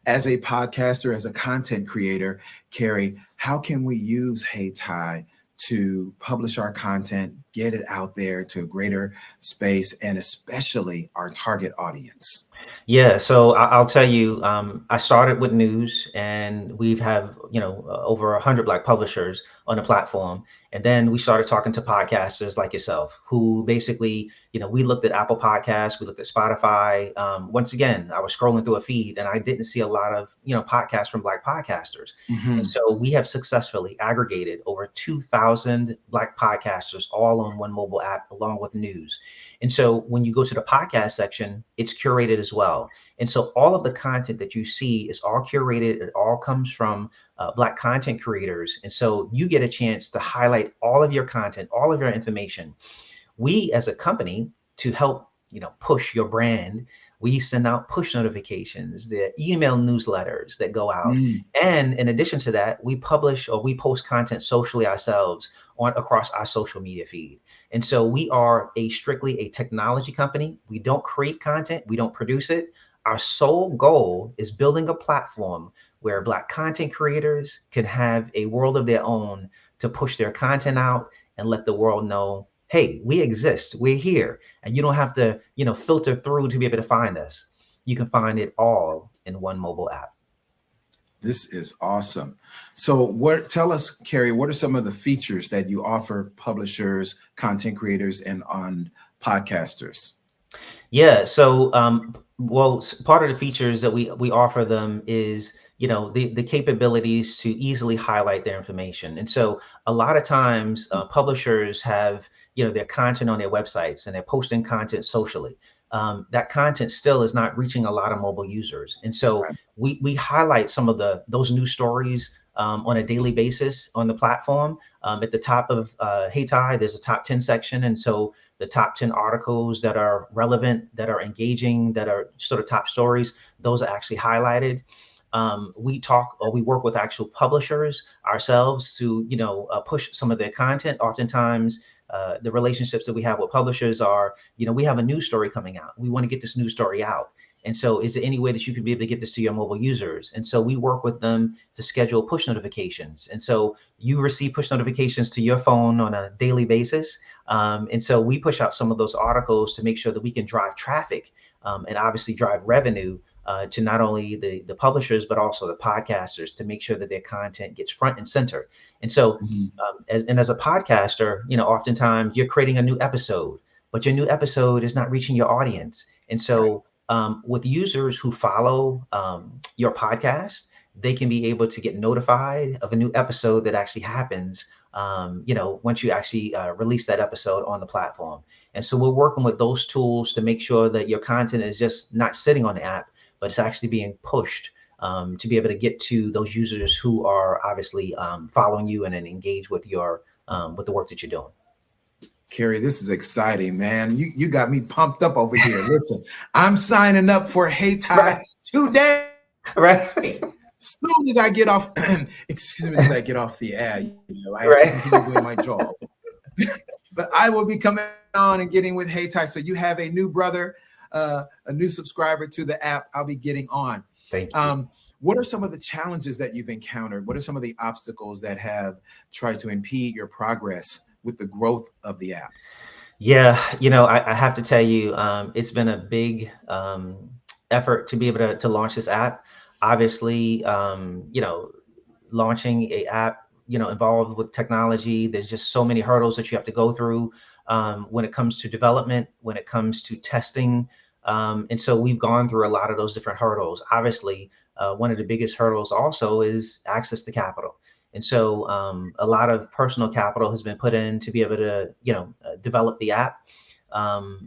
as a podcaster, as a content creator, Carrie, how can we use HeyTie to publish our content, get it out there to a greater space, and especially our target audience? Yeah, so I'll tell you, I started with news, and we've have, you know, over 100 Black publishers on the platform. And then we started talking to podcasters like yourself, who basically, you know, we looked at Apple Podcasts, we looked at Spotify. Once again, I was scrolling through a feed and I didn't see a lot of, you know, podcasts from Black podcasters. Mm-hmm. And so we have successfully aggregated over 2,000 Black podcasters all on one mobile app along with news. And so when you go to the podcast section, it's curated as well. And so all of the content that you see is all curated. It all comes from Black content creators. And so you get a chance to highlight all of your content, all of your information. We as a company, to help, push your brand, we send out push notifications, the email newsletters that go out. And in addition to that, we publish or we post content socially ourselves across our social media feed. And so we are strictly a technology company. We don't create content. We don't produce it. Our sole goal is building a platform where Black content creators can have a world of their own to push their content out and let the world know, hey, we exist, we're here. And you don't have to, filter through to be able to find us. You can find it all in one mobile app. This is awesome. So tell us, Carrie, what are some of the features that you offer publishers, content creators, and on podcasters? Yeah, so part of the features that we offer them is, the capabilities to easily highlight their information. And so a lot of times publishers have, their content on their websites and they're posting content socially. That content still is not reaching a lot of mobile users. And so we highlight some of those news stories on a daily basis on the platform. At the top of Hey Ty, there's a top 10 section. And so the top 10 articles that are relevant, that are engaging, that are sort of top stories, those are actually highlighted. We work with actual publishers ourselves to, push some of their content. Oftentimes, the relationships that we have with publishers are, we have a news story coming out. We want to get this news story out. And so is there any way that you could be able to get this to your mobile users? And so we work with them to schedule push notifications. And so you receive push notifications to your phone on a daily basis. And so we push out some of those articles to make sure that we can drive traffic and obviously drive revenue to not only the publishers, but also the podcasters to make sure that their content gets front and center. And so as a podcaster, oftentimes you're creating a new episode, but your new episode is not reaching your audience. And so with users who follow your podcast, they can be able to get notified of a new episode that actually happens, once you actually release that episode on the platform. And so we're working with those tools to make sure that your content is just not sitting on the app, but it's actually being pushed to be able to get to those users who are obviously following you and then engage with with the work that you're doing. Carrie, this is exciting, man. You got me pumped up over here. Listen, I'm signing up for Hey Ty today. Right. Soon as I get off, as I get off the ad, I continue doing my job. But I will be coming on and getting with Hey Ty. So you have a new brother, a new subscriber to the app. I'll be getting on. Thank you. What are some of the challenges that you've encountered? What are some of the obstacles that have tried to impede your progress with the growth of the app? Yeah, I have to tell you, it's been a big effort to be able to launch this app. Obviously, launching a app, involved with technology, there's just so many hurdles that you have to go through when it comes to development, when it comes to testing. And so we've gone through a lot of those different hurdles. Obviously, one of the biggest hurdles also is access to capital. And so a lot of personal capital has been put in to be able to, develop the app.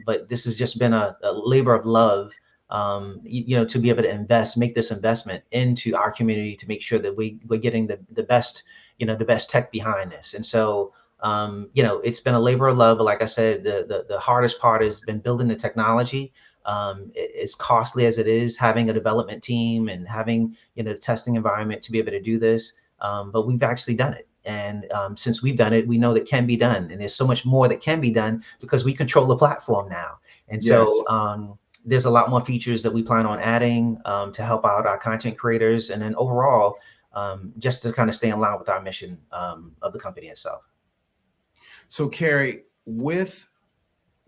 But this has just been a labor of love, to be able to make this investment into our community to make sure that we're getting the best, the best tech behind this. And so, it's been a labor of love. But like I said, the hardest part has been building the technology. As costly as it is, having a development team and having, the testing environment to be able to do this. But we've actually done it. And since we've done it, we know that can be done. And there's so much more that can be done because we control the platform now. And so there's a lot more features that we plan on adding to help out our content creators. And then overall, just to kind of stay in line with our mission of the company itself. So Carrie, with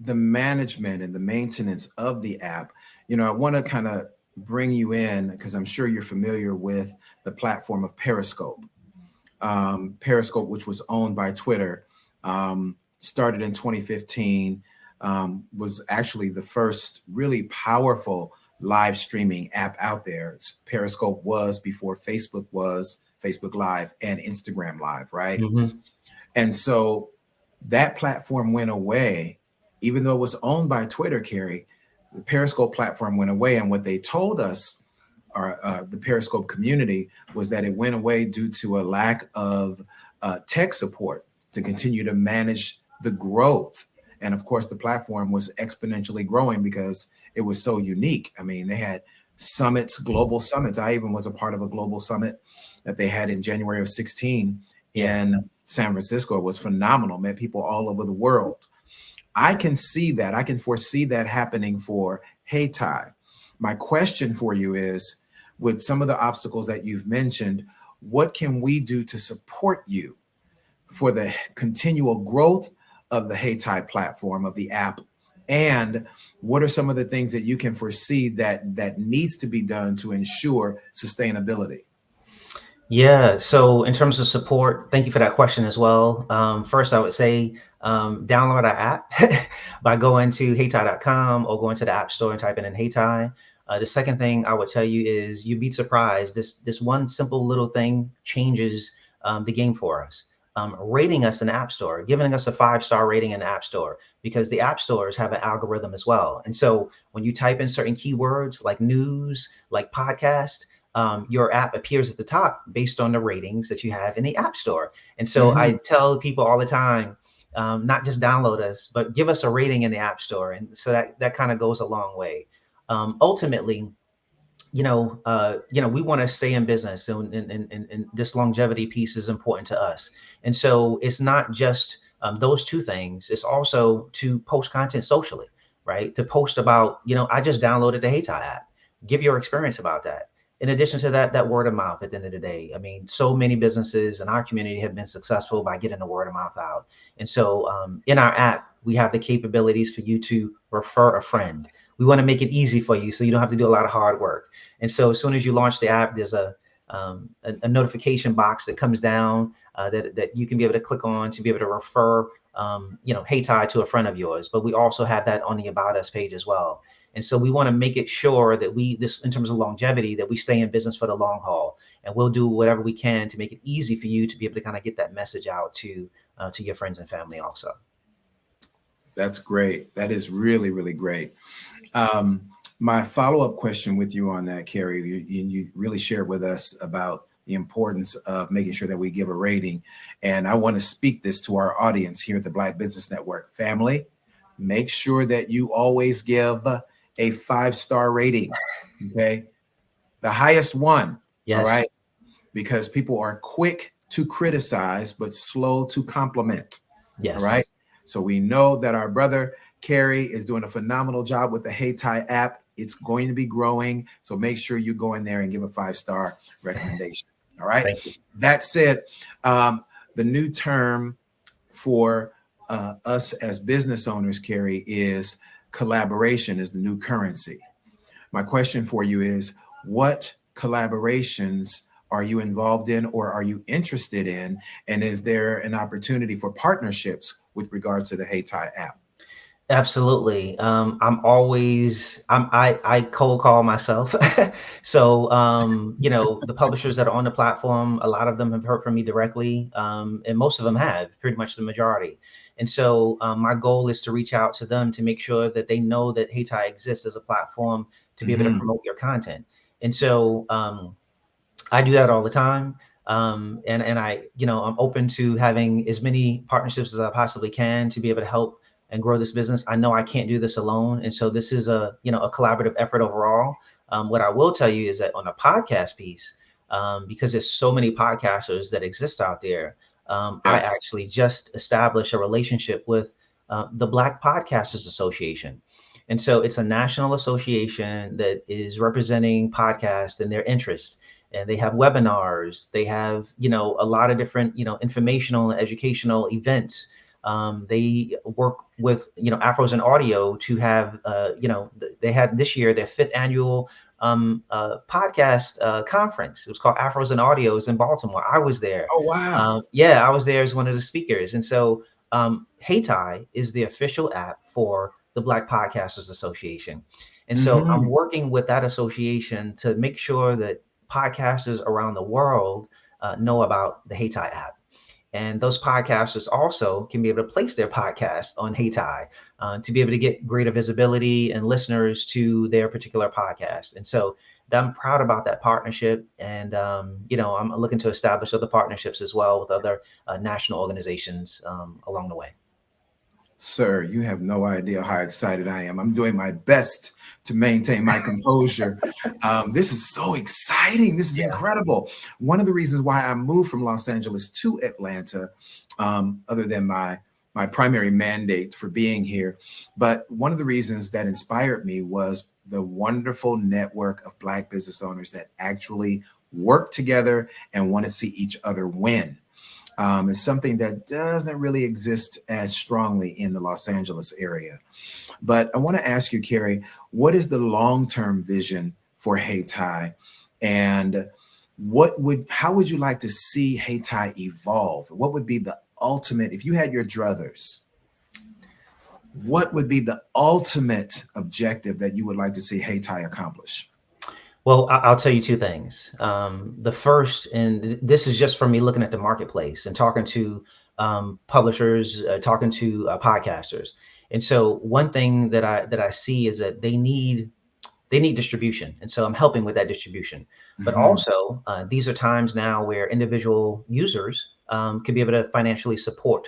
the management and the maintenance of the app, I want to kind of bring you in because I'm sure you're familiar with the platform of Periscope. Periscope, which was owned by Twitter, started in 2015, was actually the first really powerful live streaming app out there. Periscope was before Facebook was, Facebook Live and Instagram Live, right? Mm-hmm. And so that platform went away even though it was owned by Twitter, Carrie, the Periscope platform went away. And what they told us, the Periscope community, was that it went away due to a lack of tech support to continue to manage the growth. And of course, the platform was exponentially growing because it was so unique. I mean, they had summits, global summits. I even was a part of a global summit that they had in January of 16 in San Francisco. It was phenomenal, met people all over the world. I can see that. I can foresee that happening for Heytie. My question for you is, with some of the obstacles that you've mentioned, what can we do to support you for the continual growth of the Heytie platform, of the app? And what are some of the things that you can foresee that needs to be done to ensure sustainability? Yeah, so in terms of support, thank you for that question as well. First, I would say download our app by going to heytie.com or going to the App Store and typing in Heytie. The second thing I would tell you is you'd be surprised. This one simple little thing changes the game for us. Rating us in the App Store, giving us a 5-star rating in the App Store, because the App Stores have an algorithm as well. And so when you type in certain keywords like news, like podcast, your app appears at the top based on the ratings that you have in the App Store. And so I tell people all the time, not just download us, but give us a rating in the App Store. And so that kind of goes a long way. Ultimately, we want to stay in business, and this longevity piece is important to us. And so it's not just those two things. It's also to post content socially, right? To post about, I just downloaded the Heytie app. Give your experience about that. In addition to that word of mouth at the end of the day. I mean, so many businesses in our community have been successful by getting the word of mouth out. And so in our app, we have the capabilities for you to refer a friend. We want to make it easy for you so you don't have to do a lot of hard work. And so as soon as you launch the app, there's a notification box that comes down that you can be able to click on to be able to refer, Heytie to a friend of yours. But we also have that on the About Us page as well. And so we want to make it sure that in terms of longevity, that we stay in business for the long haul. And we'll do whatever we can to make it easy for you to be able to kind of get that message out to your friends and family also. That's great. That is really, really great. My follow-up question with you on that, Carrie, you really shared with us about the importance of making sure that we give a rating. And I want to speak this to our audience here at the Black Business Network. Family, make sure that you always give a 5-star rating, okay? The highest one, yes. All right? Because people are quick to criticize, but slow to compliment, yes. All right? So we know that our brother, Carrie, is doing a phenomenal job with the Heytie app. It's going to be growing. So make sure you go in there and give a 5-star recommendation. All right. Thank you. That said, the new term for us as business owners, Carrie, is collaboration is the new currency. My question for you is, what collaborations are you involved in or are you interested in? And is there an opportunity for partnerships with regards to the Heytie app? Absolutely. I cold call myself. So, the publishers that are on the platform, a lot of them have heard from me directly. And most of them have, pretty much the majority. And so my goal is to reach out to them to make sure that they know that Heytie exists as a platform to be able to promote your content. And so I do that all the time. And I'm open to having as many partnerships as I possibly can to be able to help and grow this business. I know I can't do this alone. And so this is a collaborative effort overall. What I will tell you is that on the podcast piece, because there's so many podcasters that exist out there, I actually just established a relationship with the Black Podcasters Association. And so it's a national association that is representing podcasts and their interests. And they have webinars. They have, a lot of different, informational and educational events. They work with, Afros in Audio to have, they had this year their 5th annual podcast conference. It was called Afros in Audios in Baltimore. I was there. Oh, wow. I was there as one of the speakers. And so Heytie is the official app for the Black Podcasters Association. And so I'm working with that association to make sure that podcasters around the world know about the Heytie app. And those podcasters also can be able to place their podcast on HeyTie to be able to get greater visibility and listeners to their particular podcast. And so I'm proud about that partnership. And, I'm looking to establish other partnerships as well with other national organizations along the way. Sir, you have no idea how excited I am. I'm doing my best to maintain my composure. This is so exciting. This is incredible. One of the reasons why I moved from Los Angeles to Atlanta, other than my primary mandate for being here, but one of the reasons that inspired me was the wonderful network of Black business owners that actually work together and want to see each other win. It's something that doesn't really exist as strongly in the Los Angeles area. But I want to ask you, Carrie, what is the long-term vision for HeyTie? And how would you like to see HeyTie evolve? What would be the ultimate, if you had your druthers, what would be the ultimate objective that you would like to see HeyTie accomplish? Well, I'll tell you two things. The first, and this is just from me looking at the marketplace and talking to publishers, talking to podcasters. And so one thing that I see is that they need distribution. And so I'm helping with that distribution. But also, these are times now where individual users can be able to financially support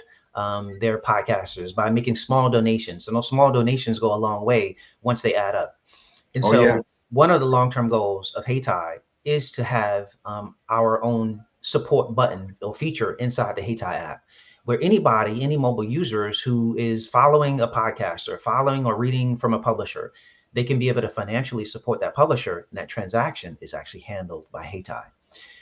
their podcasters by making small donations. And those small donations go a long way once they add up. And one of the long-term goals of HeyTie is to have our own support button or feature inside the HeyTie app, where any mobile users who is following a podcaster, following or reading from a publisher, they can be able to financially support that publisher, and that transaction is actually handled by HeyTie.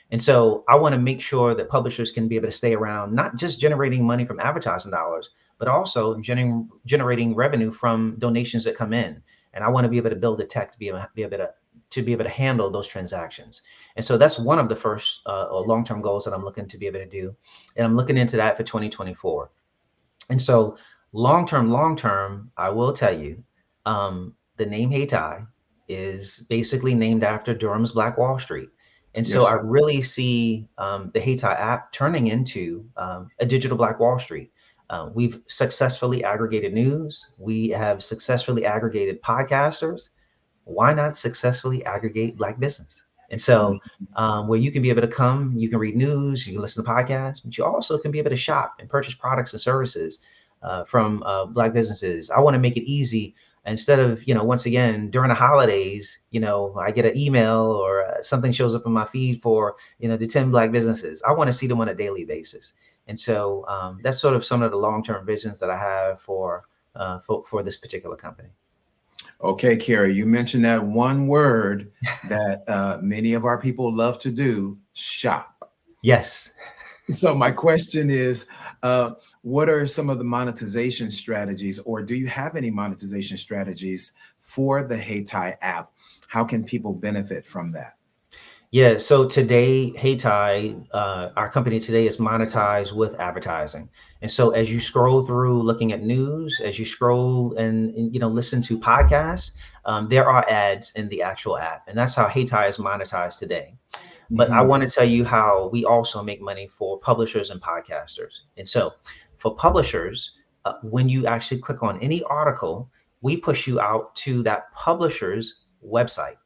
And so I want to make sure that publishers can be able to stay around, not just generating money from advertising dollars, but also generating revenue from donations that come in. And I want to be able to build the tech to be able to handle those transactions. And so that's one of the first long-term goals that I'm looking to be able to do. And I'm looking into that for 2024. And so long-term, I will tell you, the name HeyTie is basically named after Durham's Black Wall Street. And so I really see the HeyTie app turning into a digital Black Wall Street. We've successfully aggregated news. We have successfully aggregated podcasters. Why not successfully aggregate Black business? And so where you can be able to come, you can read news, you can listen to podcasts, but you also can be able to shop and purchase products and services from Black businesses. I want to make it easy. Instead of, once again, during the holidays, I get an email or something shows up in my feed for, the 10 Black businesses. I want to see them on a daily basis. And so that's sort of some of the long-term visions that I have for this particular company. Okay, Carrie, you mentioned that one word that many of our people love to do, shop. Yes. So my question is, what are some of the monetization strategies, or do you have any monetization strategies for the HeyTie app? How can people benefit from that? Yeah, so today, HeyTie, our company today is monetized with advertising. And so as you scroll through looking at news, as you scroll and listen to podcasts, there are ads in the actual app. And that's how HeyTie is monetized today. But I want to tell you how we also make money for publishers and podcasters. And so for publishers, when you actually click on any article, we push you out to that publisher's website.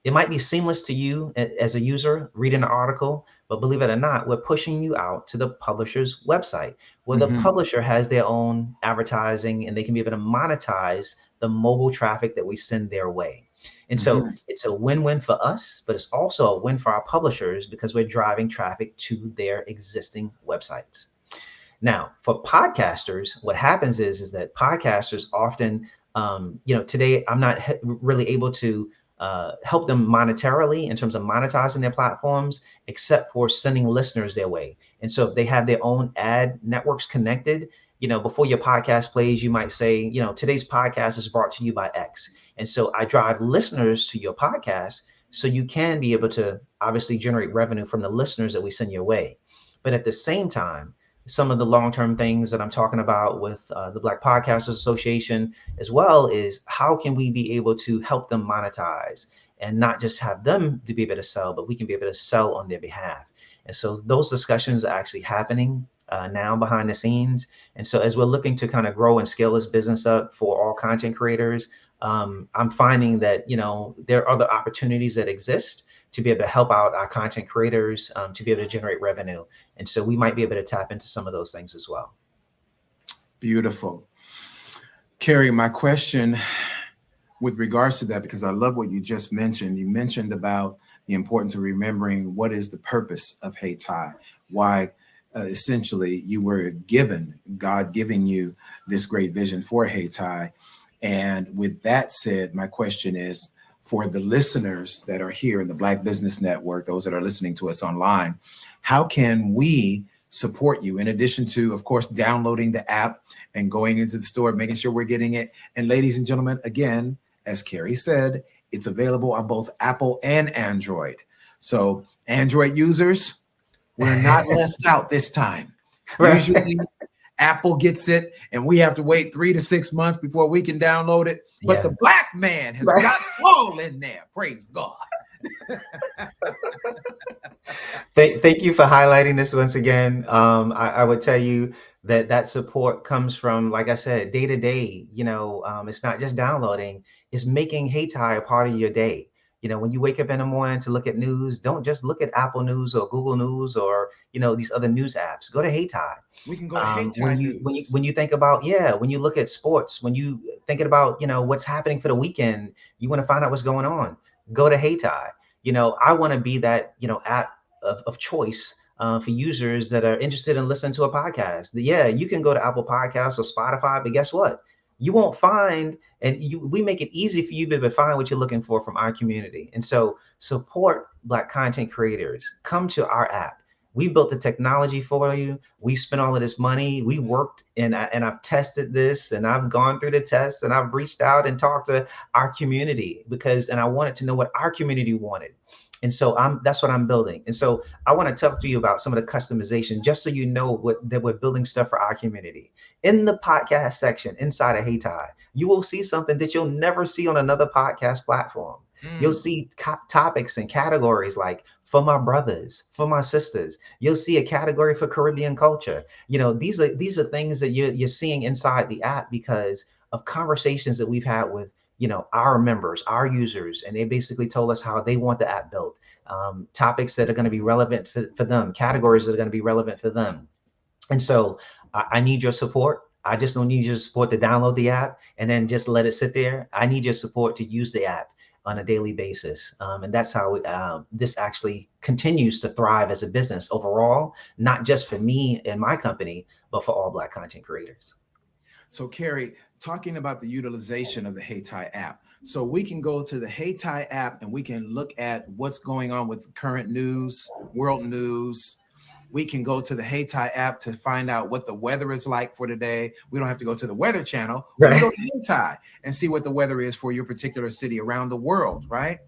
It might be seamless to you as a user reading an article, but believe it or not, we're pushing you out to the publisher's website where the publisher has their own advertising and they can be able to monetize the mobile traffic that we send their way. And so it's a win-win for us, but it's also a win for our publishers because we're driving traffic to their existing websites. Now, for podcasters, what happens is that podcasters often, today I'm not really able to help them monetarily in terms of monetizing their platforms, except for sending listeners their way. And so if they have their own ad networks connected, before your podcast plays, you might say, today's podcast is brought to you by X. And so I drive listeners to your podcast so you can be able to obviously generate revenue from the listeners that we send your way. But at the same time, some of the long-term things that I'm talking about with the Black Podcasters Association as well is how can we be able to help them monetize and not just have them to be able to sell, but we can be able to sell on their behalf. And so those discussions are actually happening now behind the scenes. And so as we're looking to kind of grow and scale this business up for all content creators, I'm finding that, there are other opportunities that exist to be able to help out our content creators, to be able to generate revenue. And so we might be able to tap into some of those things as well. Beautiful. Carrie, my question with regards to that, because I love what you just mentioned. You mentioned about the importance of remembering what is the purpose of Hey Ty, why essentially you were given, God giving you this great vision for Hey Ty. And with that said, my question is for the listeners that are here in the Black Business Network, those that are listening to us online, how can we support you in addition to, of course, downloading the app and going into the store, making sure we're getting it? And ladies and gentlemen, again, as Carrie said, it's available on both Apple and Android. So Android users, we're not left out this time. Right. Usually Apple gets it and we have to wait 3 to 6 months before we can download it. But the Black man has got it all in there. Praise God. Thank you for highlighting this once again. I would tell you that support comes from, like I said, day to day. It's not just downloading, it's making Hey Ty a part of your day. When you wake up in the morning to look at news, don't just look at Apple News or Google News or, these other news apps. Go to Hey Ty. We can go to Hey Ty when you think about, when you look at sports, when you thinking about, what's happening for the weekend, you want to find out what's going on, go to Hey Ty. I want to be that, app of choice for users that are interested in listening to a podcast. You can go to Apple Podcasts or Spotify, but guess what? You won't find, we make it easy for you to find what you're looking for from our community. And so support Black content creators. Come to our app. We built the technology for you. We spent all of this money. We worked and I've tested this and I've gone through the tests and I've reached out and talked to our community and I wanted to know what our community wanted. And so that's what I'm building. And so I want to talk to you about some of the customization, just so you know that we're building stuff for our community. In the podcast section inside of Hey Ty, you will see something that you'll never see on another podcast platform. You'll see topics and categories like for my brothers, for my sisters. You'll see a category for Caribbean culture. These are things that you're seeing inside the app because of conversations that we've had with our members, our users, and they basically told us how they want the app built, topics that are going to be relevant for them, categories that are going to be relevant for them. And so I need your support. I just don't need your support to download the app and then just let it sit there. I need your support to use the app on a daily basis. And that's how this actually continues to thrive as a business overall, not just for me and my company, but for all Black content creators. So Carrie, talking about the utilization of the Hey Ty app. So we can go to the Hey Ty app and we can look at what's going on with current news, world news. We can go to the Hey Ty app to find out what the weather is like for today. We don't have to go to the Weather Channel. We can go to Hey Ty and see what the weather is for your particular city around the world, right?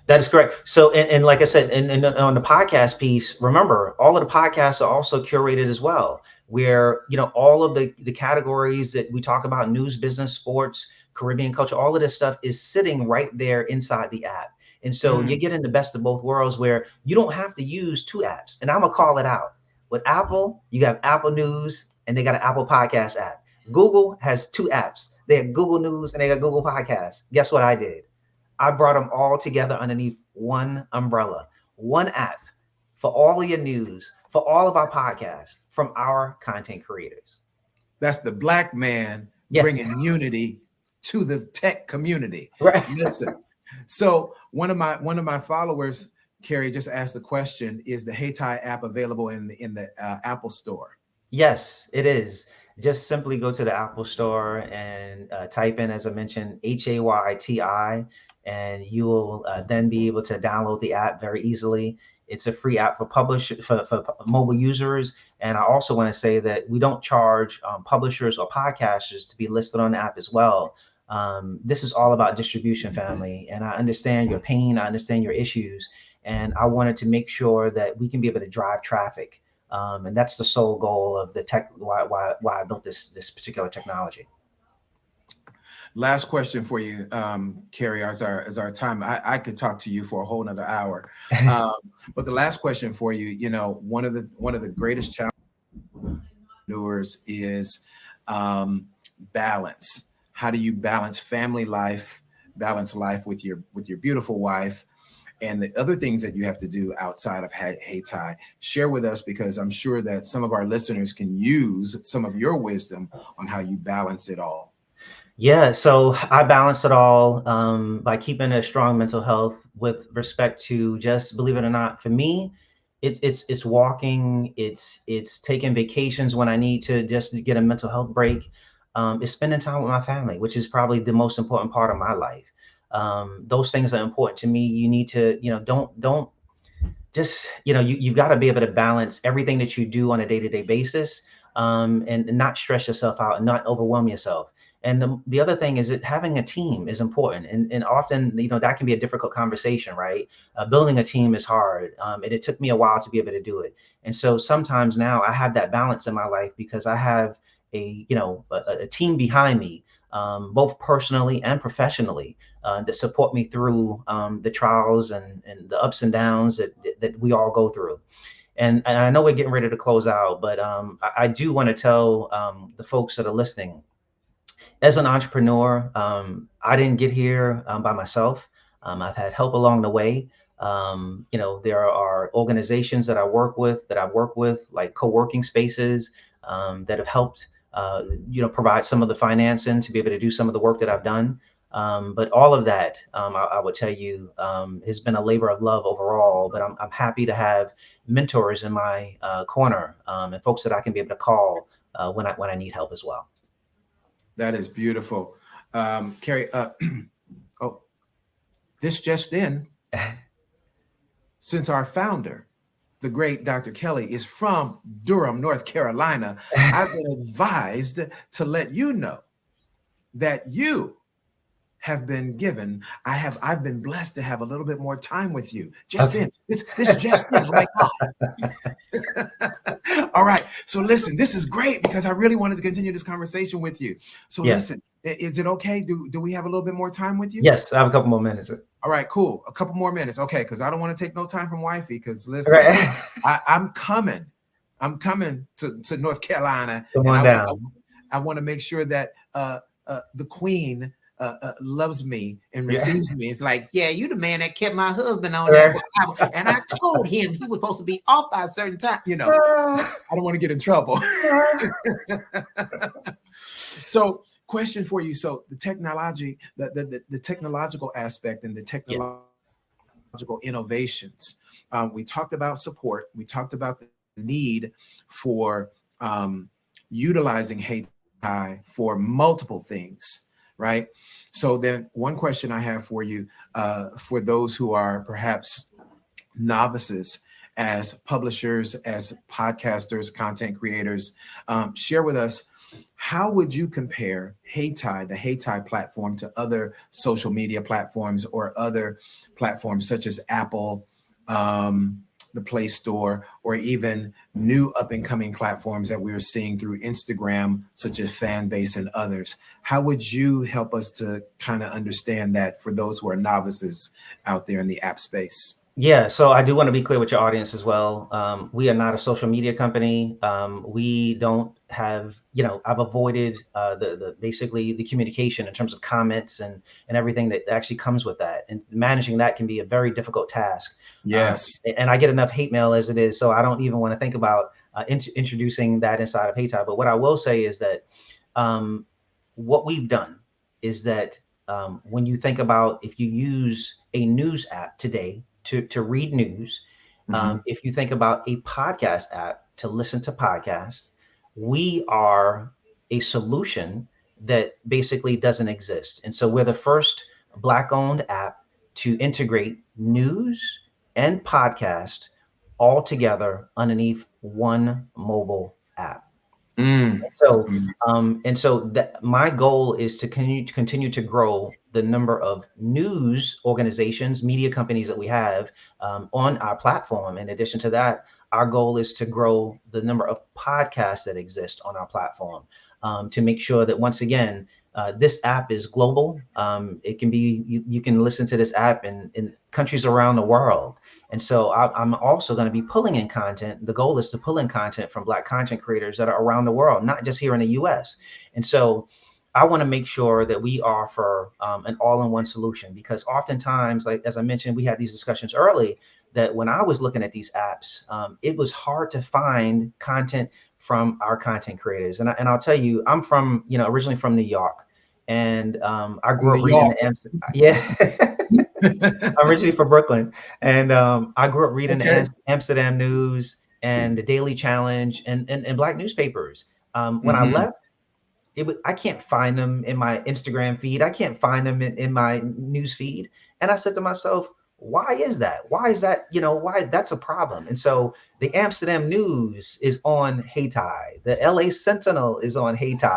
That is correct. So, and like I said, and on the podcast piece, remember, all of the podcasts are also curated as well, where, all of the categories that we talk about, news, business, sports, Caribbean culture, all of this stuff is sitting right there inside the app. And so you're getting the best of both worlds where you don't have to use two apps. And I'm going to call it out. With Apple, you got Apple News and they got an Apple Podcast app. Google has two apps. They have Google News and they got Google Podcasts. Guess what I did? I brought them all together underneath one umbrella, one app for all of your news, for all of our podcasts from our content creators. That's the Black man bringing unity to the tech community. Right. Listen, so one of my followers, Carrie, just asked the question: is the Hey Ty app available in the Apple Store? Yes, it is. Just simply go to the Apple Store and type in, as I mentioned, HAYTI, and you will then be able to download the app very easily. It's a free app for mobile users. And I also want to say that we don't charge publishers or podcasters to be listed on the app as well. This is all about distribution, family. And I understand your pain. I understand your issues. And I wanted to make sure that we can be able to drive traffic. And that's the sole goal of the tech, why I built this particular technology. Last question for you, Carrie, as our time, I could talk to you for a whole nother hour. But the last question for you, one of the greatest challenges is balance. How do you balance family life, balance life with your beautiful wife, and the other things that you have to do outside of Hey Ty? Share with us, because I'm sure that some of our listeners can use some of your wisdom on how you balance it all. Yeah, so I balance it all by keeping a strong mental health with respect to, just believe it or not, for me, it's walking, it's taking vacations when I need to, just to get a mental health break. It's spending time with my family, which is probably the most important part of my life. Those things are important to me. You need to, don't just, you've got to be able to balance everything that you do on a day-to-day basis, and not stress yourself out and not overwhelm yourself. And the other thing is that having a team is important. And often, that can be a difficult conversation, right? Building a team is hard. And it took me a while to be able to do it. And so sometimes now I have that balance in my life because I have a team behind me, both personally and professionally, that support me through the trials and the ups and downs that we all go through. And I know we're getting ready to close out, but I do want to tell the folks that are listening, as an entrepreneur, I didn't get here by myself. I've had help along the way. There are organizations that I've worked with, like co-working spaces, that have helped, provide some of the financing to be able to do some of the work that I've done. But all of that, I would tell you, has been a labor of love overall. But I'm happy to have mentors in my corner, and folks that I can be able to call when I need help as well. That is beautiful. Carrie, oh, this just in, since our founder, the great Dr. Kelly, is from Durham, North Carolina, I've been advised to let you know that you have been given, I've been blessed to have a little bit more time with you. Just in, this just in, oh my God. All right, so listen, this is great because I really wanted to continue this conversation with you. So listen, is it okay? Do we have a little bit more time with you? Yes, I have a couple more minutes. All right, cool. A couple more minutes. Okay, because I don't want to take no time from wifey, because listen, I'm coming to North Carolina. Come on down. I want to make sure that the queen loves me and receives me. It's like, yeah, you the man that kept my husband on there for an hour, and I told him he was supposed to be off by a certain time. I don't want to get in trouble. So, question for you. So, the technology, the technological aspect and the technological innovations. We talked about support. We talked about the need for utilizing Hey Ty for multiple things. Right. So then one question I have for you, for those who are perhaps novices as publishers, as podcasters, content creators, share with us, how would you compare Hey Ty, the Hey Ty platform, to other social media platforms or other platforms such as Apple, the Play Store, or even new up and coming platforms that we're seeing through Instagram, such as Fanbase and others? How would you help us to kind of understand that for those who are novices out there in the app space? Yeah, so I do want to be clear with your audience as well. We are not a social media company. We don't have, I've avoided basically the communication in terms of comments and everything that actually comes with that. And managing that can be a very difficult task. Yes. And I get enough hate mail as it is, so I don't even want to think about introducing that inside of Hey Ty. But what I will say is that what we've done is that when you think about, if you use a news app today to read news, if you think about a podcast app to listen to podcasts, we are a solution that basically doesn't exist. And so we're the first Black-owned app to integrate news and podcast all together underneath one mobile app. So that my goal is to continue to grow the number of news organizations, media companies that we have on our platform. In addition to that, our goal is to grow the number of podcasts that exist on our platform, to make sure that, once again, This app is global. It can be, you can listen to this app in countries around the world. And so I'm also going to be pulling in content. The goal is to pull in content from Black content creators that are around the world, not just here in the US. And so I want to make sure that we offer an all-in-one solution, because oftentimes, like as I mentioned, we had these discussions early, that when I was looking at these apps, it was hard to find content from our content creators. And I'll tell you, I'm from, originally from New York, and I grew up reading Amsterdam. Yeah, I'm originally from Brooklyn, and I grew up reading the Amsterdam News and the Daily Challenge and Black newspapers. When I left, I can't find them in my Instagram feed. I can't find them in my news feed. And I said to myself, why is that? Why is that? Why that's a problem. And so the Amsterdam News is on Haiti. The LA Sentinel is on Haiti.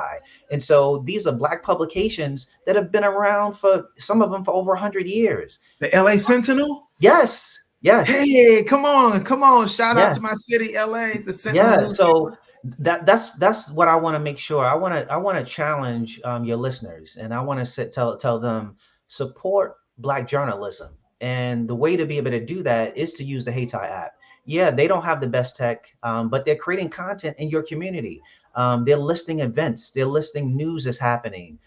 And so these are Black publications that have been around for, some of them, for over 100 years. The LA Sentinel? Yes. Yes. Hey, come on. Shout out to my city, LA, the Sentinel. Yeah. So that's what I want to make sure. I want to challenge your listeners, and I want to tell them, support Black journalism. And the way to be able to do that is to use the Hayti app. Yeah, they don't have the best tech, but they're creating content in your community. They're listing events, they're listing news that's happening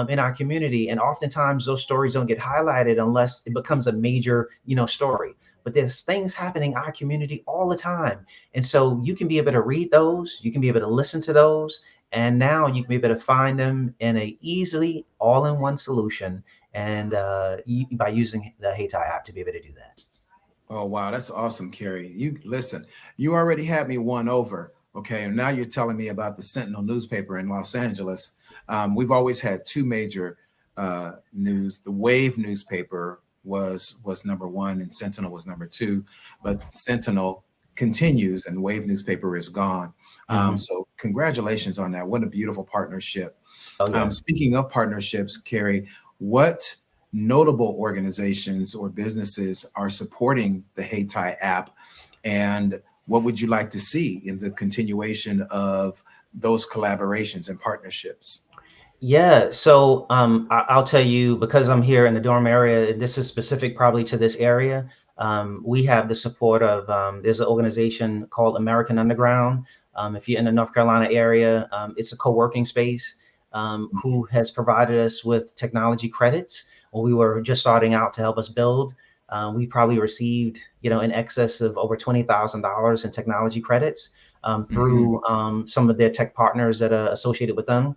in our community. And oftentimes those stories don't get highlighted unless it becomes a major, story. But there's things happening in our community all the time. And so you can be able to read those, you can be able to listen to those, and now you can be able to find them in a easily all-in-one solution, and by using the Hayti app to be able to do that. Oh, wow. That's awesome, Kerry. You already had me won over. Okay. And now you're telling me about the Sentinel newspaper in Los Angeles. We've always had two major news. The Wave newspaper was number one and Sentinel was number two, but Sentinel continues and Wave newspaper is gone. So congratulations on that. What a beautiful partnership. Oh, yeah. Speaking of partnerships, Kerry, what notable organizations or businesses are supporting the Hayti app, and what would you like to see in the continuation of those collaborations and partnerships? Yeah, so I'll tell you, because I'm here in the Durham area, this is specific probably to this area. We have the support of, there's an organization called American Underground. If you're in the North Carolina area, it's a co-working space who has provided us with technology credits. When we were just starting out to help us build, we probably received, in excess of over $20,000 in technology credits through some of their tech partners that are associated with them.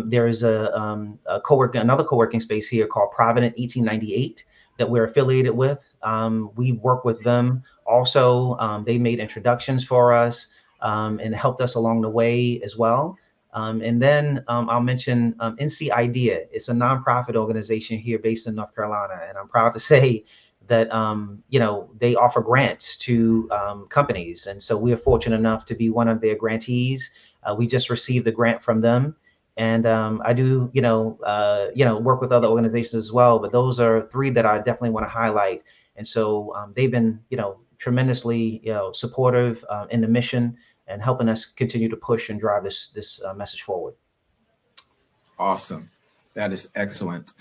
There is another co-working space here called Provident 1898 that we're affiliated with. We work with them also. They made introductions for us and helped us along the way as well. And then I'll mention NC Idea. It's a nonprofit organization here based in North Carolina. And I'm proud to say that, they offer grants to companies. And so we are fortunate enough to be one of their grantees. We just received the grant from them. And I do, work with other organizations as well. But those are three that I definitely want to highlight. And so they've been, tremendously, supportive in the mission and helping us continue to push and drive this message forward. Awesome. That is excellent.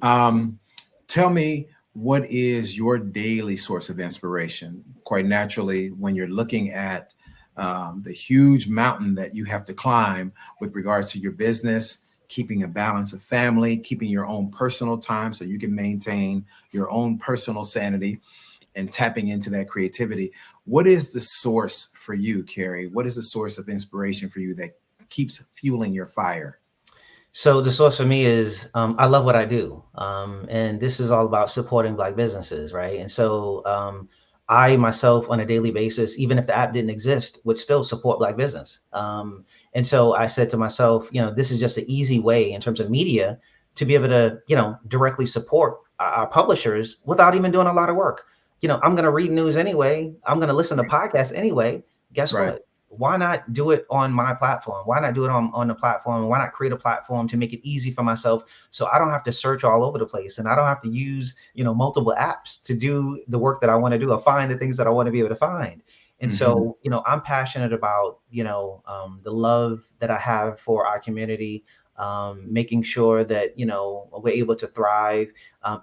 Tell me, what is your daily source of inspiration? Quite naturally, when you're looking at the huge mountain that you have to climb with regards to your business, keeping a balance of family, keeping your own personal time so you can maintain your own personal sanity, and tapping into that creativity. What is the source for you, Kerry? What is the source of inspiration for you that keeps fueling your fire? So the source for me is, I love what I do. And this is all about supporting Black businesses, right? And so I myself on a daily basis, even if the app didn't exist, would still support Black business. And so I said to myself, this is just an easy way in terms of media to be able to, directly support our publishers without even doing a lot of work. I'm going to read news anyway. I'm going to listen to podcasts anyway. Guess what? Why not do it on my platform? Why not do it on the platform? Why not create a platform to make it easy for myself so I don't have to search all over the place and I don't have to use, multiple apps to do the work that I want to do or find the things that I want to be able to find. And so, I'm passionate about, the love that I have for our community. making sure that, we're able to thrive.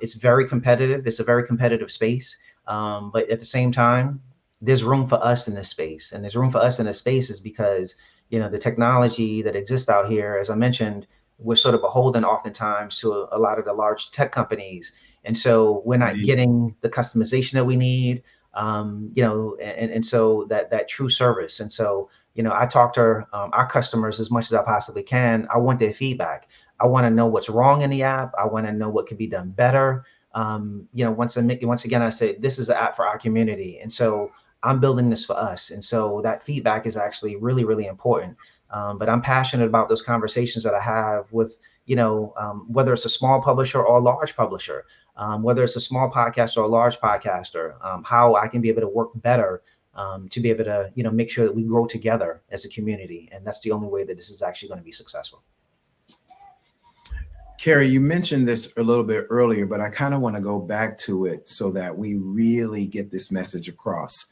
It's very competitive. It's a very competitive space. But at the same time, there's room for us in this space. And there's room for us in this space is because, the technology that exists out here, as I mentioned, we're sort of beholden oftentimes to a lot of the large tech companies. And so we're not getting the customization that we need, and so that true service. And so, I talk to our customers as much as I possibly can. I want their feedback. I want to know what's wrong in the app. I want to know what could be done better. Once again, I say this is an app for our community. And so I'm building this for us. And so that feedback is actually really, really important. But I'm passionate about those conversations that I have with, whether it's a small publisher or a large publisher, whether it's a small podcaster or a large podcaster, how I can be able to work better to be able to, make sure that we grow together as a community. And that's the only way that this is actually going to be successful. Carrie, you mentioned this a little bit earlier, but I kind of want to go back to it so that we really get this message across.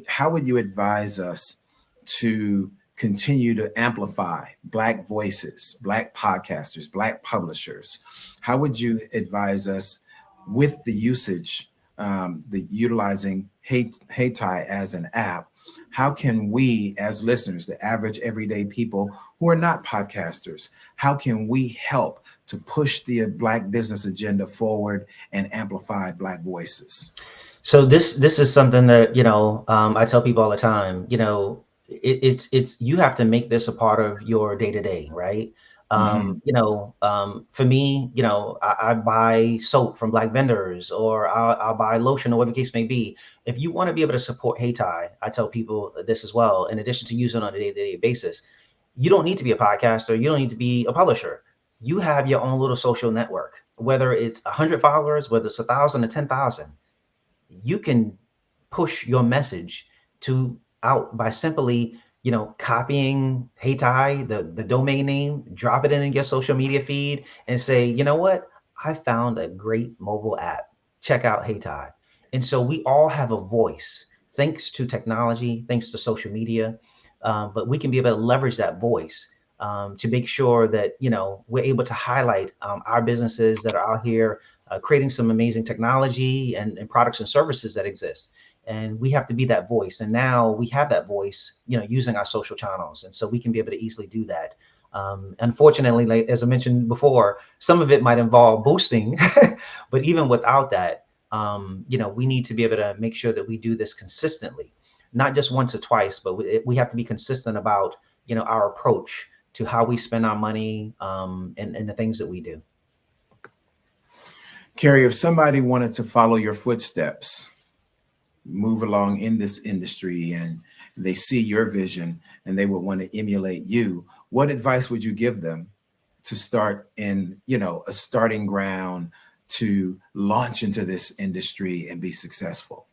How would you advise us to continue to amplify Black voices, Black podcasters, Black publishers? How would you advise us with the usage, the utilizing HeyTie as an app? How can we as listeners, the average everyday people who are not podcasters, how can we help to push the Black business agenda forward and amplify Black voices? So this is something that, I tell people all the time, it's you have to make this a part of your day-to-day, right? For me, I buy soap from Black vendors, or I'll buy lotion, or whatever the case may be. If you want to be able to support HeyTie, I tell people this as well. In addition to using it on a day-to-day basis, you don't need to be a podcaster. You don't need to be a publisher. You have your own little social network, whether it's 100 followers, whether it's 1,000 or 10,000. You can push your message out by simply, copying HeyTie, the domain name, drop it in your social media feed and say, you know what? I found a great mobile app. Check out HeyTie. And so we all have a voice, thanks to technology, thanks to social media. But we can be able to leverage that voice to make sure that, we're able to highlight our businesses that are out here creating some amazing technology and products and services that exist. And we have to be that voice. And now we have that voice, using our social channels. And so we can be able to easily do that. Unfortunately, like, as I mentioned before, some of it might involve boosting, but even without that, we need to be able to make sure that we do this consistently, not just once or twice, but we have to be consistent about, our approach to how we spend our money and the things that we do. Carrie, if somebody wanted to follow your footsteps, move along in this industry, and they see your vision and they would want to emulate you, what advice would you give them to start in, a starting ground to launch into this industry and be successful?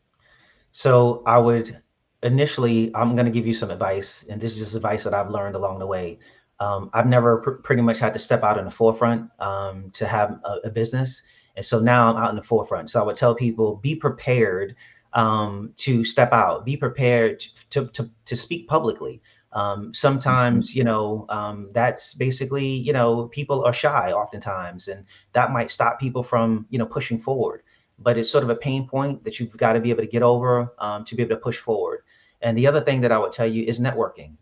So I would initially, I'm going to give you some advice, and this is just advice that I've learned along the way. I've never pretty much had to step out in the forefront to have a business. And so now I'm out in the forefront. So I would tell people, be prepared to step out, be prepared to speak publicly. Sometimes, that's basically, people are shy oftentimes, and that might stop people from, pushing forward. But it's sort of a pain point that you've got to be able to get over to be able to push forward. And the other thing that I would tell you is networking.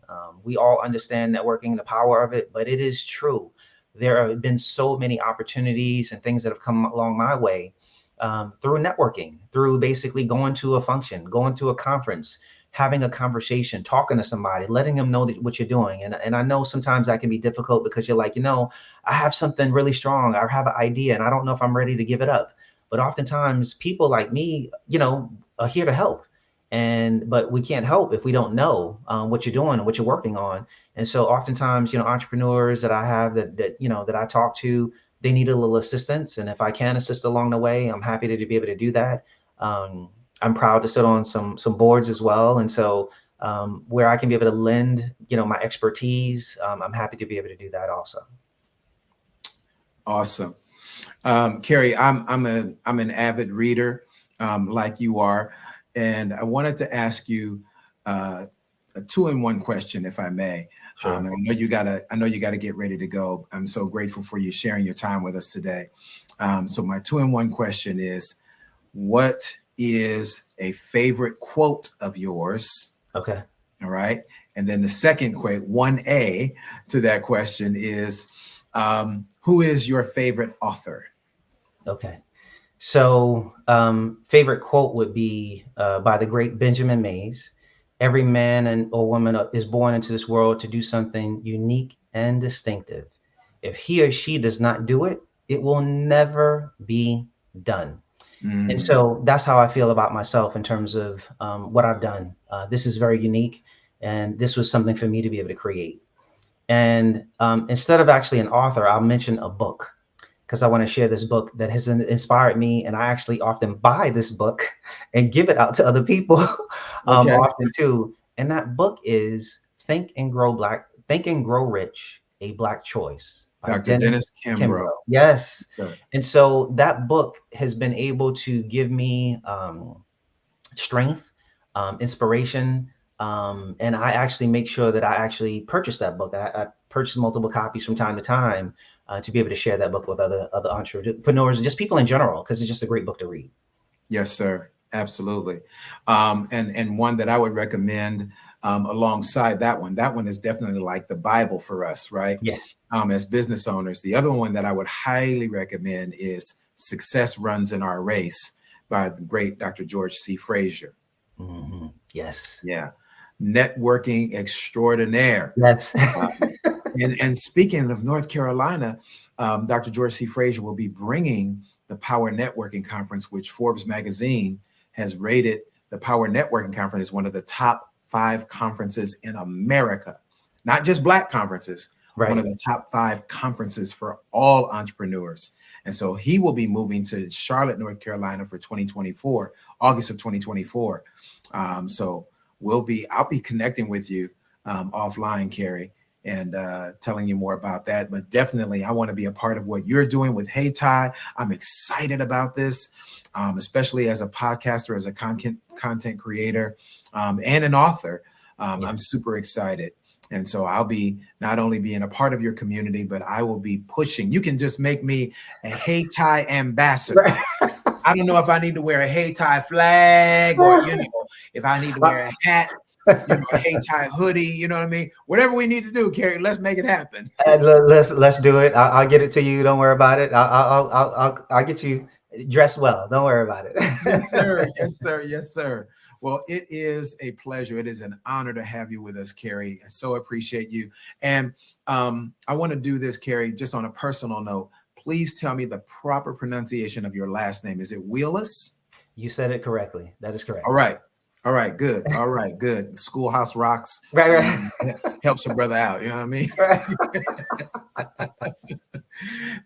We all understand networking, the power of it, but it is true. There have been so many opportunities and things that have come along my way through networking, through basically going to a function, going to a conference, having a conversation, talking to somebody, letting them know what you're doing. And I know sometimes that can be difficult because you're like, I have something really strong. I have an idea and I don't know if I'm ready to give it up. But oftentimes people like me, are here to help. But we can't help if we don't know what you're doing and what you're working on. And so oftentimes, entrepreneurs that I have that I talk to, they need a little assistance. And if I can assist along the way, I'm happy to be able to do that. I'm proud to sit on some boards as well. And so where I can be able to lend, my expertise, I'm happy to be able to do that also. Awesome. Carrie, I'm an avid reader like you are. And I wanted to ask you, a 2-in-1 question, if I may. Sure. I know you gotta get ready to go. I'm so grateful for you sharing your time with us today. So my 2-in-1 question is, what is a favorite quote of yours? Okay. All right. And then the second quote, 1A to that question is, who is your favorite author? Okay. So favorite quote would be by the great Benjamin Mays. Every man and or woman is born into this world to do something unique and distinctive. If he or she does not do it, it will never be done. And so that's how I feel about myself in terms of what I've done. This is very unique, and this was something for me to be able to create. And instead of actually an author, I'll mention a book, because I want to share this book that has inspired me. And I actually often buy this book and give it out to other people often too. And that book is Think and Grow Rich, A Black Choice. Dr. Dennis Kimbrough. Yes. Sure. And so that book has been able to give me strength, inspiration. And I actually make sure that I actually purchase that book. I purchase multiple copies from time to time to be able to share that book with other entrepreneurs and just people in general, because it's just a great book to read. Yes, sir. Absolutely. And one that I would recommend alongside that one is definitely like the Bible for us, right? Yeah. As business owners. The other one that I would highly recommend is Success Runs in Our Race by the great Dr. George C. Frazier. Mm-hmm. Yes. Yeah. Networking extraordinaire. Yes. And speaking of North Carolina, Dr. George C. Frazier will be bringing the Power Networking Conference, which Forbes magazine has rated the Power Networking Conference as one of the top 5 conferences in America, not just Black conferences, right. One of the top 5 conferences for all entrepreneurs. And so he will be moving to Charlotte, North Carolina for 2024, August of 2024. So I'll be connecting with you offline, Carrie, and telling you more about that. But definitely, I want to be a part of what you're doing with Hey Ty. I'm excited about this, especially as a podcaster, as a content creator, and an author. I'm super excited. And so I'll be not only being a part of your community, but I will be pushing. You can just make me a Hey Ty ambassador. I don't know if I need to wear a Hey Ty flag or, if I need to wear a hat, a Hey Ty hoodie, you know what I mean? Whatever we need to do, Carrie, let's make it happen. Let's do it. I'll get it to you. Don't worry about it. I'll get you dressed well. Don't worry about it. Yes, sir. Yes, sir. Yes, sir. Well, it is a pleasure. It is an honor to have you with us, Carrie. I so appreciate you. And I want to do this, Carrie, just on a personal note. Please tell me the proper pronunciation of your last name. Is it Wheelis? You said it correctly. That is correct. All right. All right. Good. All right. Good. Schoolhouse rocks. Right. Helps a brother out. You know what I mean?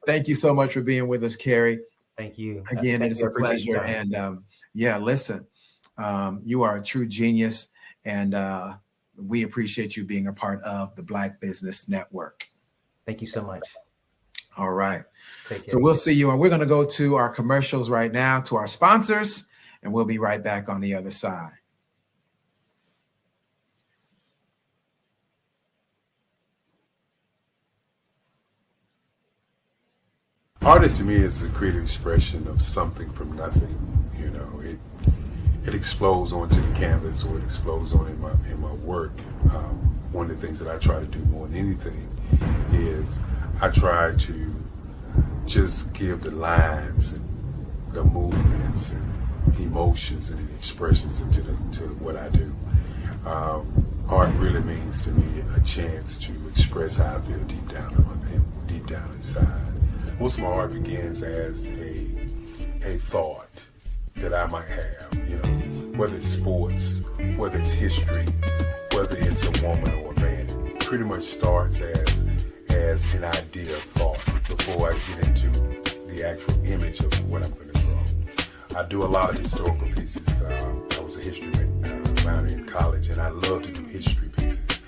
Thank you so much for being with us, Carrie. Thank you. Again, it's a pleasure. And listen, you are a true genius. And we appreciate you being a part of the Black Business Network. Thank you so much. All right. So we'll see you. And we're going to go to our commercials right now, to our sponsors, and we'll be right back on the other side. Art to me is a creative expression of something from nothing. It explodes onto the canvas, or it explodes on in my work. One of the things that I try to do more than anything is I try to just give the lines and the movements and emotions and expressions into what I do. Art really means to me a chance to express how I feel deep down inside. Most of my art begins as a thought that I might have, whether it's sports, whether it's history, whether it's a woman or a man. It pretty much starts as an idea of thought before I get into the actual image of what I'm going to draw. I do a lot of historical pieces. I was a history minor in college, and I love to do history pieces.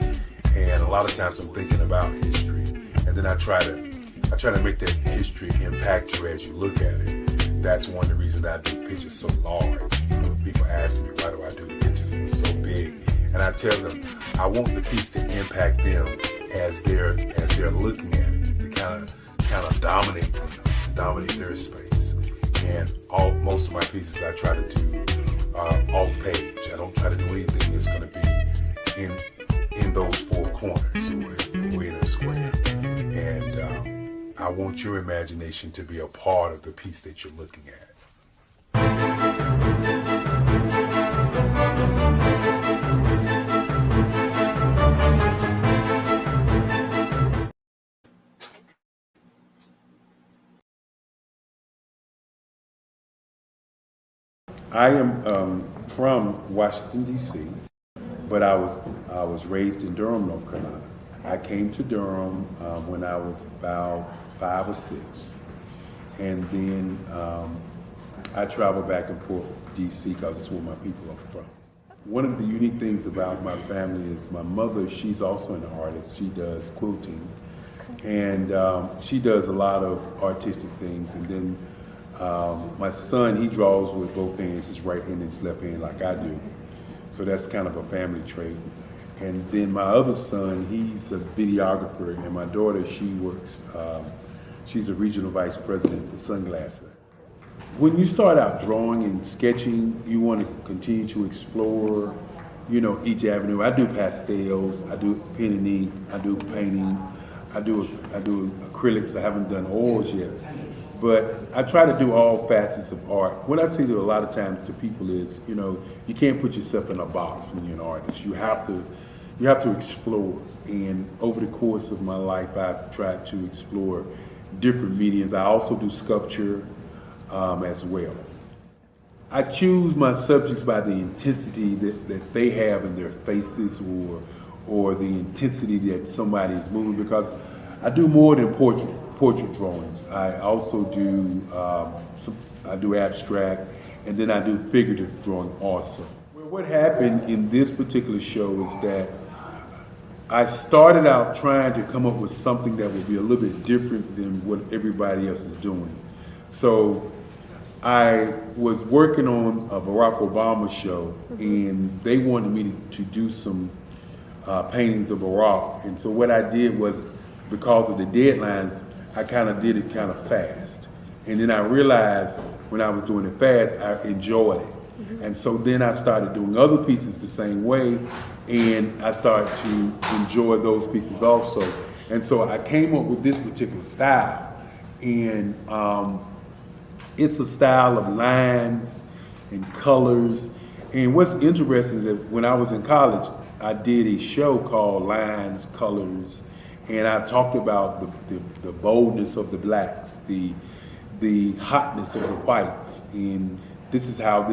And a lot of times I'm thinking about history, and then I try to make that history impact you as you look at it. That's one of the reasons that I do pictures so large. People ask me, why do I do the pictures so big? And I tell them, I want the piece to impact them as they're looking at it, to kind of dominate them, dominate their space. And most of my pieces I try to do off page. I don't try to do anything that's going to be in those four corners or in a square. And I want your imagination to be a part of the piece that you're looking at. I am from Washington, D.C., but I was raised in Durham, North Carolina. I came to Durham when I was about 5 or 6, and then I traveled back and forth to D.C. because it's where my people are from. One of the unique things about my family is my mother, she's also an artist. She does quilting, and she does a lot of artistic things. And then my son, he draws with both hands, his right hand and his left hand like I do. So that's kind of a family trait. And then my other son, he's a videographer, and my daughter, she works, she's a regional vice president for Sunglasses. When you start out drawing and sketching, you want to continue to explore, each avenue. I do pastels, I do pen and ink, I do painting, I do acrylics. I haven't done oils yet, but I try to do all facets of art. What I say to a lot of times to people is, you can't put yourself in a box when you're an artist. You have to explore. And over the course of my life, I've tried to explore different mediums. I also do sculpture as well. I choose my subjects by the intensity that they have in their faces, or the intensity that somebody is moving, because I do more than portrait drawings. I also do I do abstract, and then I do figurative drawing also. Well, what happened in this particular show is that I started out trying to come up with something that would be a little bit different than what everybody else is doing. So I was working on a Barack Obama show, and they wanted me to do some paintings of Barack. And so what I did was, because of the deadlines, I kind of did it kind of fast. And then I realized when I was doing it fast, I enjoyed it. And so then I started doing other pieces the same way, and I started to enjoy those pieces also. And so I came up with this particular style, and it's a style of lines and colors. And what's interesting is that when I was in college, I did a show called Lines, Colors, and I talked about the boldness of the blacks, the hotness of the whites, and this is how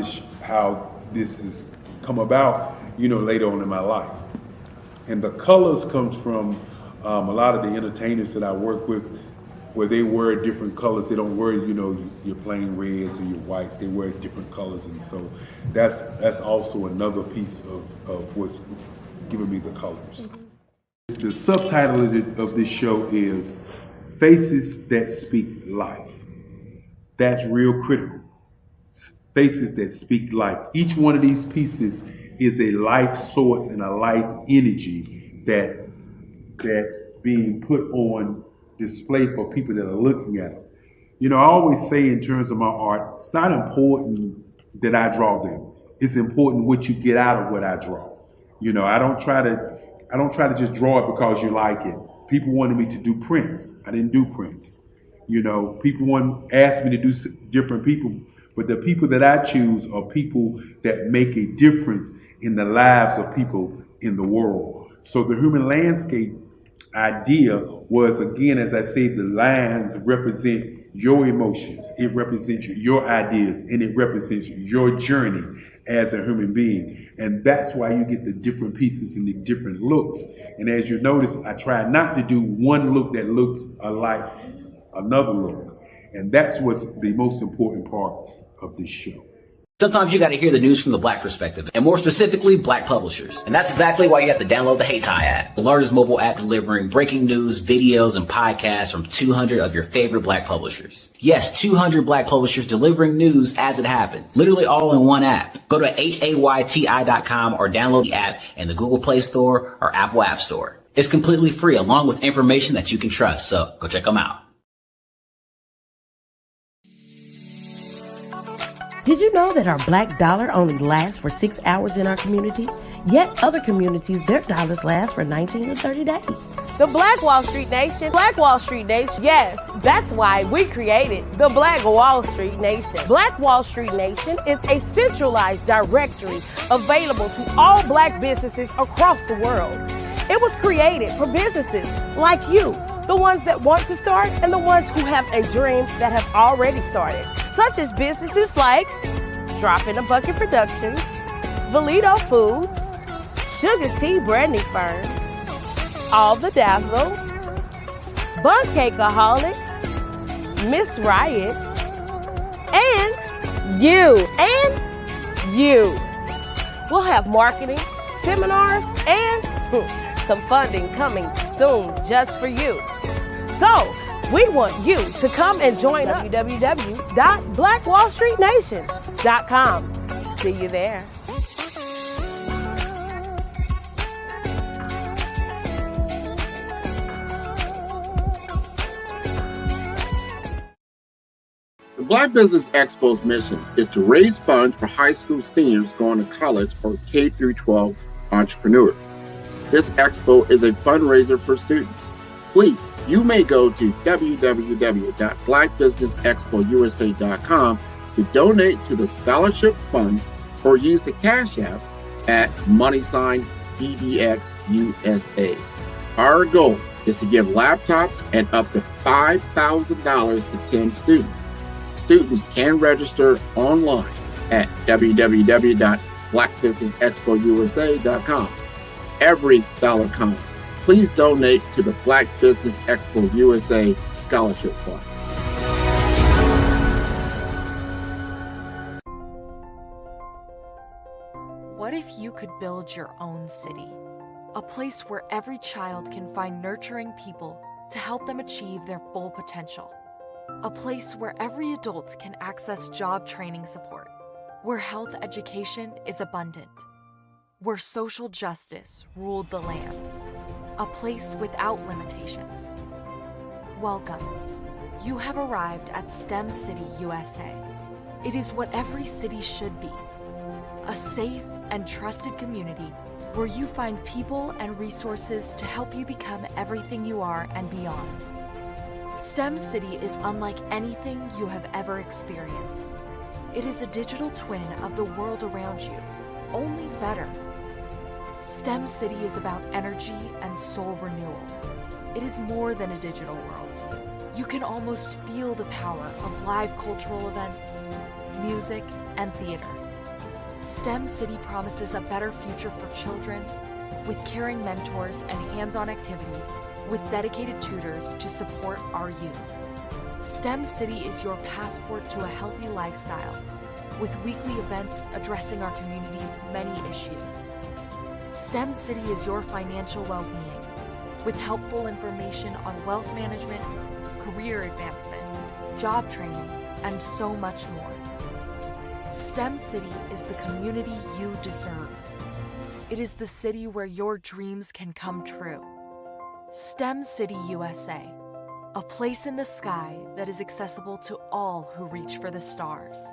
this has come about, later on in my life. And the colors comes from a lot of the entertainers that I work with, where they wear different colors. They don't wear, your plain reds or your whites. They wear different colors, and so that's also another piece of what's giving me the colors. The subtitle of this show is Faces That Speak Life. That's real critical. Faces that speak life. Each one of these pieces is a life source and a life energy that's being put on display for people that are looking at it. I always say in terms of my art, it's not important that I draw them. It's important what you get out of what I draw. I don't try to just draw it because you like it. People wanted me to do prints. I didn't do prints. People asked me to do different people, but the people that I choose are people that make a difference in the lives of people in the world. So the human landscape idea was, again, as I say, the lines represent your emotions, it represents your ideas, and it represents your journey as a human being. And that's why you get the different pieces and the different looks. And as you notice, I try not to do one look that looks alike another look. And that's what's the most important part of this show. Sometimes you got to hear the news from the Black perspective, and more specifically, Black publishers. And that's exactly why you have to download the Hey Tie app, the largest mobile app delivering breaking news, videos, and podcasts from 200 of your favorite Black publishers. Yes, 200 Black publishers delivering news as it happens, literally all in one app. Go to HAYTI.com or download the app in the Google Play Store or Apple App Store. It's completely free, along with information that you can trust, so go check them out. Did you know that our black dollar only lasts for 6 hours in our community? Yet other communities, their dollars last for 19 to 30 days. The Black Wall Street Nation. Black Wall Street Nation. Yes, that's why we created the Black Wall Street Nation. Black Wall Street Nation is a centralized directory available to all Black businesses across the world. It was created for businesses like you, the ones that want to start and the ones who have a dream that have already started, such as businesses like Drop in a Bucket Productions, Valito Foods, Sugar Tea Branding Firm, All the Dazzle, Bun Cakeaholic, Miss Riot, and you. We'll have marketing, seminars, and some funding coming soon just for you. So, we want you to come and join us at www.blackwallstreetnation.com. See you there. The Black Business Expo's mission is to raise funds for high school seniors going to college or K through 12 entrepreneurs. This expo is a fundraiser for students. Please, you may go to www.blackbusinessexpousa.com to donate to the scholarship fund or use the Cash App at $BBXUSA. Our goal is to give laptops and up to $5,000 to 10 students. Students can register online at www.blackbusinessexpousa.com. Every dollar counts. Please donate to the Black Business Expo USA Scholarship Fund. What if you could build your own city? A place where every child can find nurturing people to help them achieve their full potential. A place where every adult can access job training support. Where health education is abundant. Where social justice ruled the land. A place without limitations. Welcome. You have arrived at STEM City USA. It is what every city should be. A safe and trusted community where you find people and resources to help you become everything you are and beyond. STEM City is unlike anything you have ever experienced. It is a digital twin of the world around you, only better. STEM City is about energy and soul renewal. It is more than a digital world. You can almost feel the power of live cultural events, music, and theater. STEM City promises a better future for children with caring mentors and hands-on activities with dedicated tutors to support our youth. STEM City is your passport to a healthy lifestyle with weekly events addressing our community's many issues. STEM City is your financial well-being with helpful information on wealth management, career advancement, job training, and so much more. STEM City is the community you deserve. It is the city where your dreams can come true. STEM City USA, a place in the sky that is accessible to all who reach for the stars.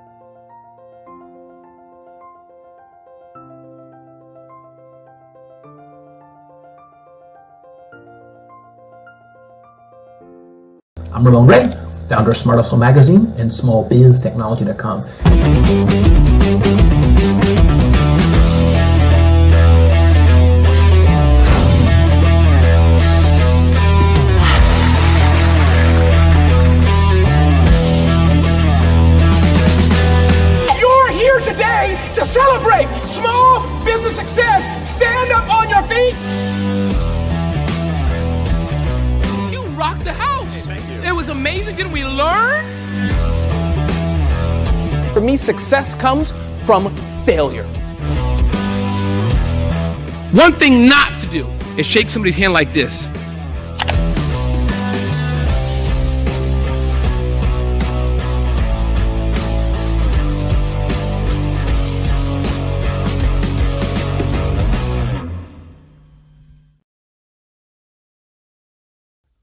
I'm Ramon Ray, founder of Smart Hustle Magazine and smallbiztechnology.com. You're here today to celebrate small business success. Stand up on your feet. You rocked the house. It was amazing. Didn't we learn? For me, success comes from failure. One thing not to do is shake somebody's hand like this.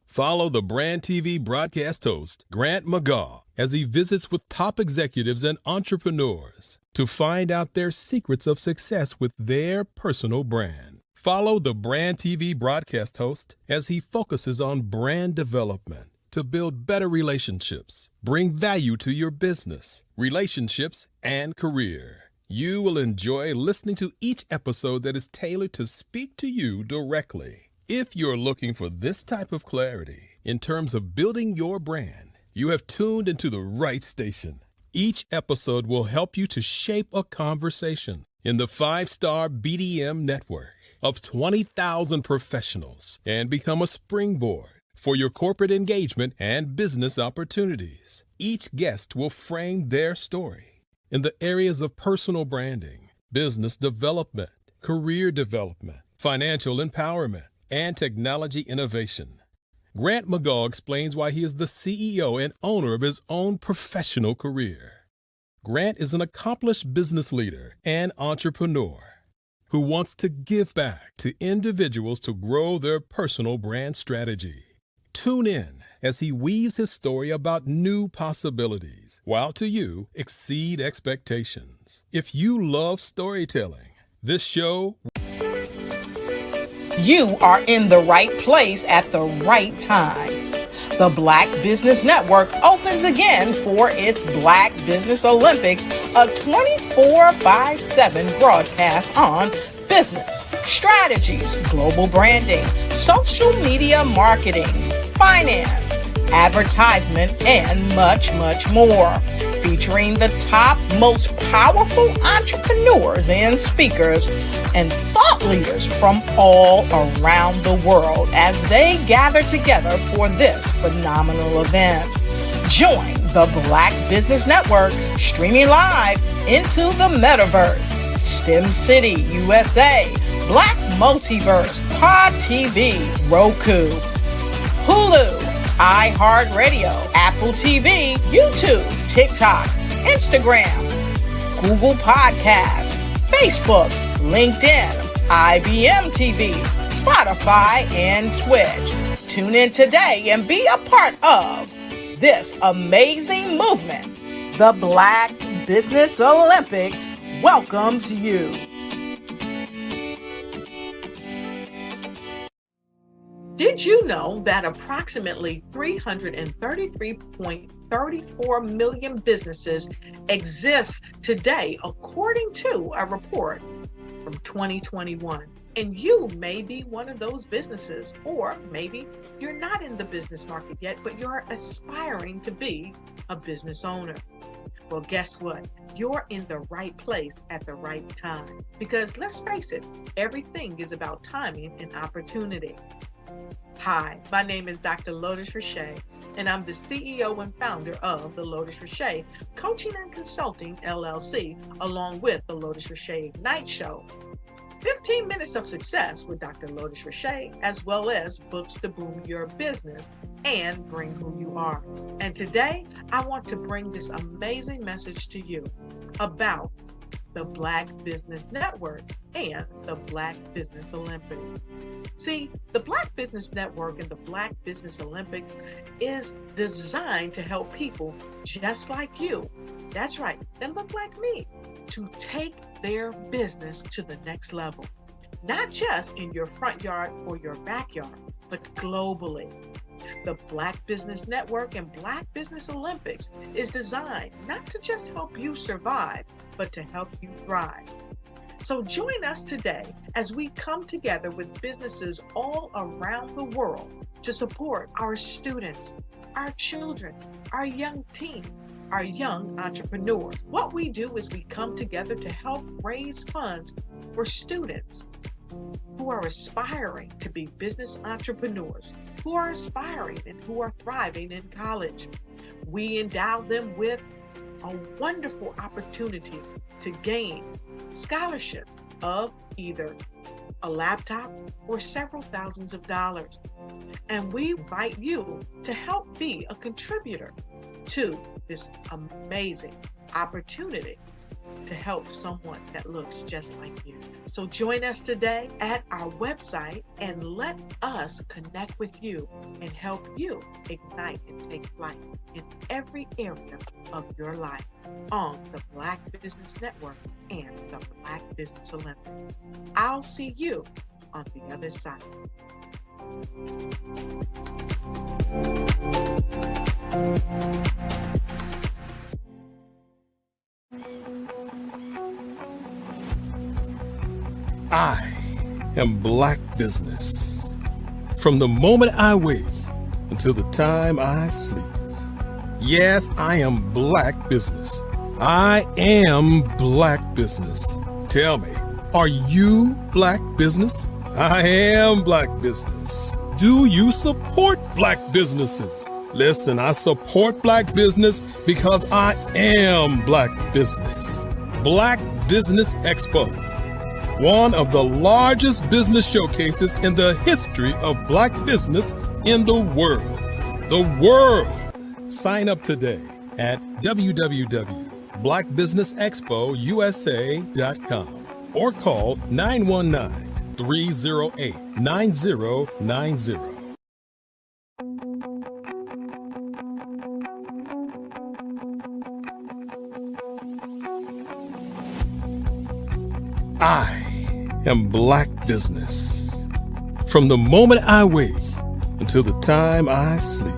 Follow the Brand TV broadcast host, Grant McGaugh, as he visits with top executives and entrepreneurs to find out their secrets of success with their personal brand. Follow the Brand TV broadcast host as he focuses on brand development to build better relationships, bring value to your business, relationships, and career. You will enjoy listening to each episode that is tailored to speak to you directly. If you're looking for this type of clarity in terms of building your brand, you have tuned into the right station. Each episode will help you to shape a conversation in the 5-star BDM network of 20,000 professionals and become a springboard for your corporate engagement and business opportunities. Each guest will frame their story in the areas of personal branding, business development, career development, financial empowerment, and technology innovation. Grant McGaugh explains why he is the CEO and owner of his own professional career. Grant is an accomplished business leader and entrepreneur who wants to give back to individuals to grow their personal brand strategy. Tune in as he weaves his story about new possibilities, while to you exceed expectations. If you love storytelling, this show... You are in the right place at the right time. The Black Business Network opens again for its Black Business Olympics, a 24/7 broadcast on business, strategies, global branding, social media marketing, finance, advertisement, and much, much more. Featuring the top, most powerful entrepreneurs and speakers and thought leaders from all around the world as they gather together for this phenomenal event. Join the Black Business Network streaming live into the metaverse, STEM City, USA, Black Multiverse, Pod TV, Roku, Hulu, iHeartRadio, Apple TV, YouTube, TikTok, Instagram, Google Podcasts, Facebook, LinkedIn, IBM TV, Spotify, and Twitch. Tune in today and be a part of this amazing movement. The Black Business Olympics welcomes you. Did you know that approximately 333.34 million businesses exist today, according to a report from 2021? And you may be one of those businesses, or maybe you're not in the business market yet, but you're aspiring to be a business owner. Well, guess what? You're in the right place at the right time. Because let's face it, everything is about timing and opportunity. Hi, my name is Dr. Lotus Richey, and I'm the CEO and founder of the Lotus Richey Coaching and Consulting LLC, along with the Lotus Richey Ignite Show. 15 minutes of success with Dr. Lotus Richey, as well as books to boom your business and bring who you are. And today, I want to bring this amazing message to you about the Black Business Network and the Black Business Olympics. See, the Black Business Network and the Black Business Olympics is designed to help people just like you, that's right, that look like me, to take their business to the next level. Not just in your front yard or your backyard, but globally. The Black Business Network and Black Business Olympics is designed not to just help you survive, but to help you thrive. So join us today as we come together with businesses all around the world to support our students, our children, our young teens, our young entrepreneurs. What we do is we come together to help raise funds for students who are aspiring to be business entrepreneurs, who are aspiring and who are thriving in college. We endow them with a wonderful opportunity to gain scholarship of either a laptop or several thousands of dollars. And we invite you to help be a contributor to this amazing opportunity to help someone that looks just like you. So join us today at our website and let us connect with you and help you ignite and take flight in every area of your life on the Black Business Network and the Black Business Olympics. I'll see you on the other side. I am Black Business. From the moment I wake until the time I sleep. Yes, I am Black Business. I am Black Business. Tell me, are you Black Business? I am Black Business. Do you support Black businesses? Listen, I support Black business because I am Black Business. Black Business Expo, one of the largest business showcases in the history of Black business in the world. The world! Sign up today at www.blackbusinessexpousa.com or call 919-308-9090. I am Black Business. From the moment I wake until the time I sleep.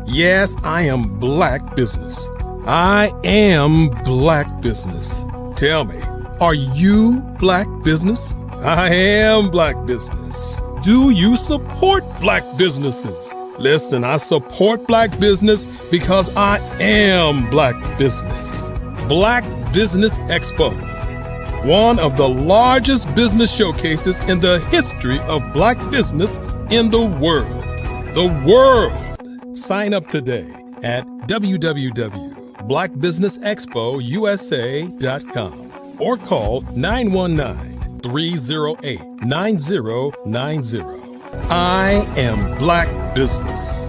Yes, I am Black Business. I am Black Business. Tell me, are you Black Business? I am Black Business. Do you support Black businesses? Listen, I support Black business because I am Black Business. Black Business Expo, one of the largest business showcases in the history of Black business in the world. The world! Sign up today at www.blackbusinessexpousa.com or call 919-308-9090. I am Black Business.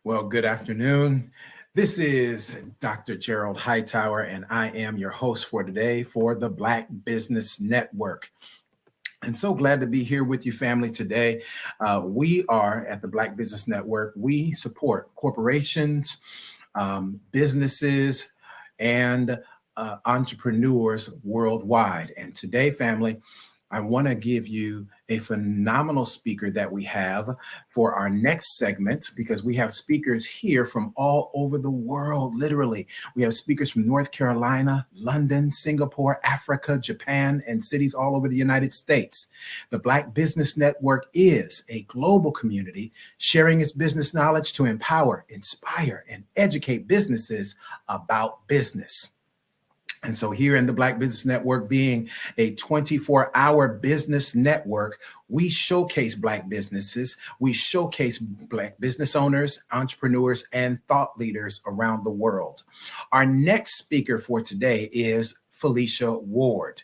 Well, good afternoon. This is Dr. Gerald Hightower, and I am your host for today for the Black Business Network. And so glad to be here with you, family, today. We are at the Black Business Network. We support corporations, businesses, and entrepreneurs worldwide. And today, family, I want to give you a phenomenal speaker that we have for our next segment, because we have speakers here from all over the world, literally. We have speakers from North Carolina, London, Singapore, Africa, Japan, and cities all over the United States. The Black Business Network is a global community sharing its business knowledge to empower, inspire, and educate businesses about business. And so here in the Black Business Network, being a 24-hour business network, we showcase Black businesses, we showcase Black business owners, entrepreneurs, and thought leaders around the world. Our next speaker for today is Felicia Ward.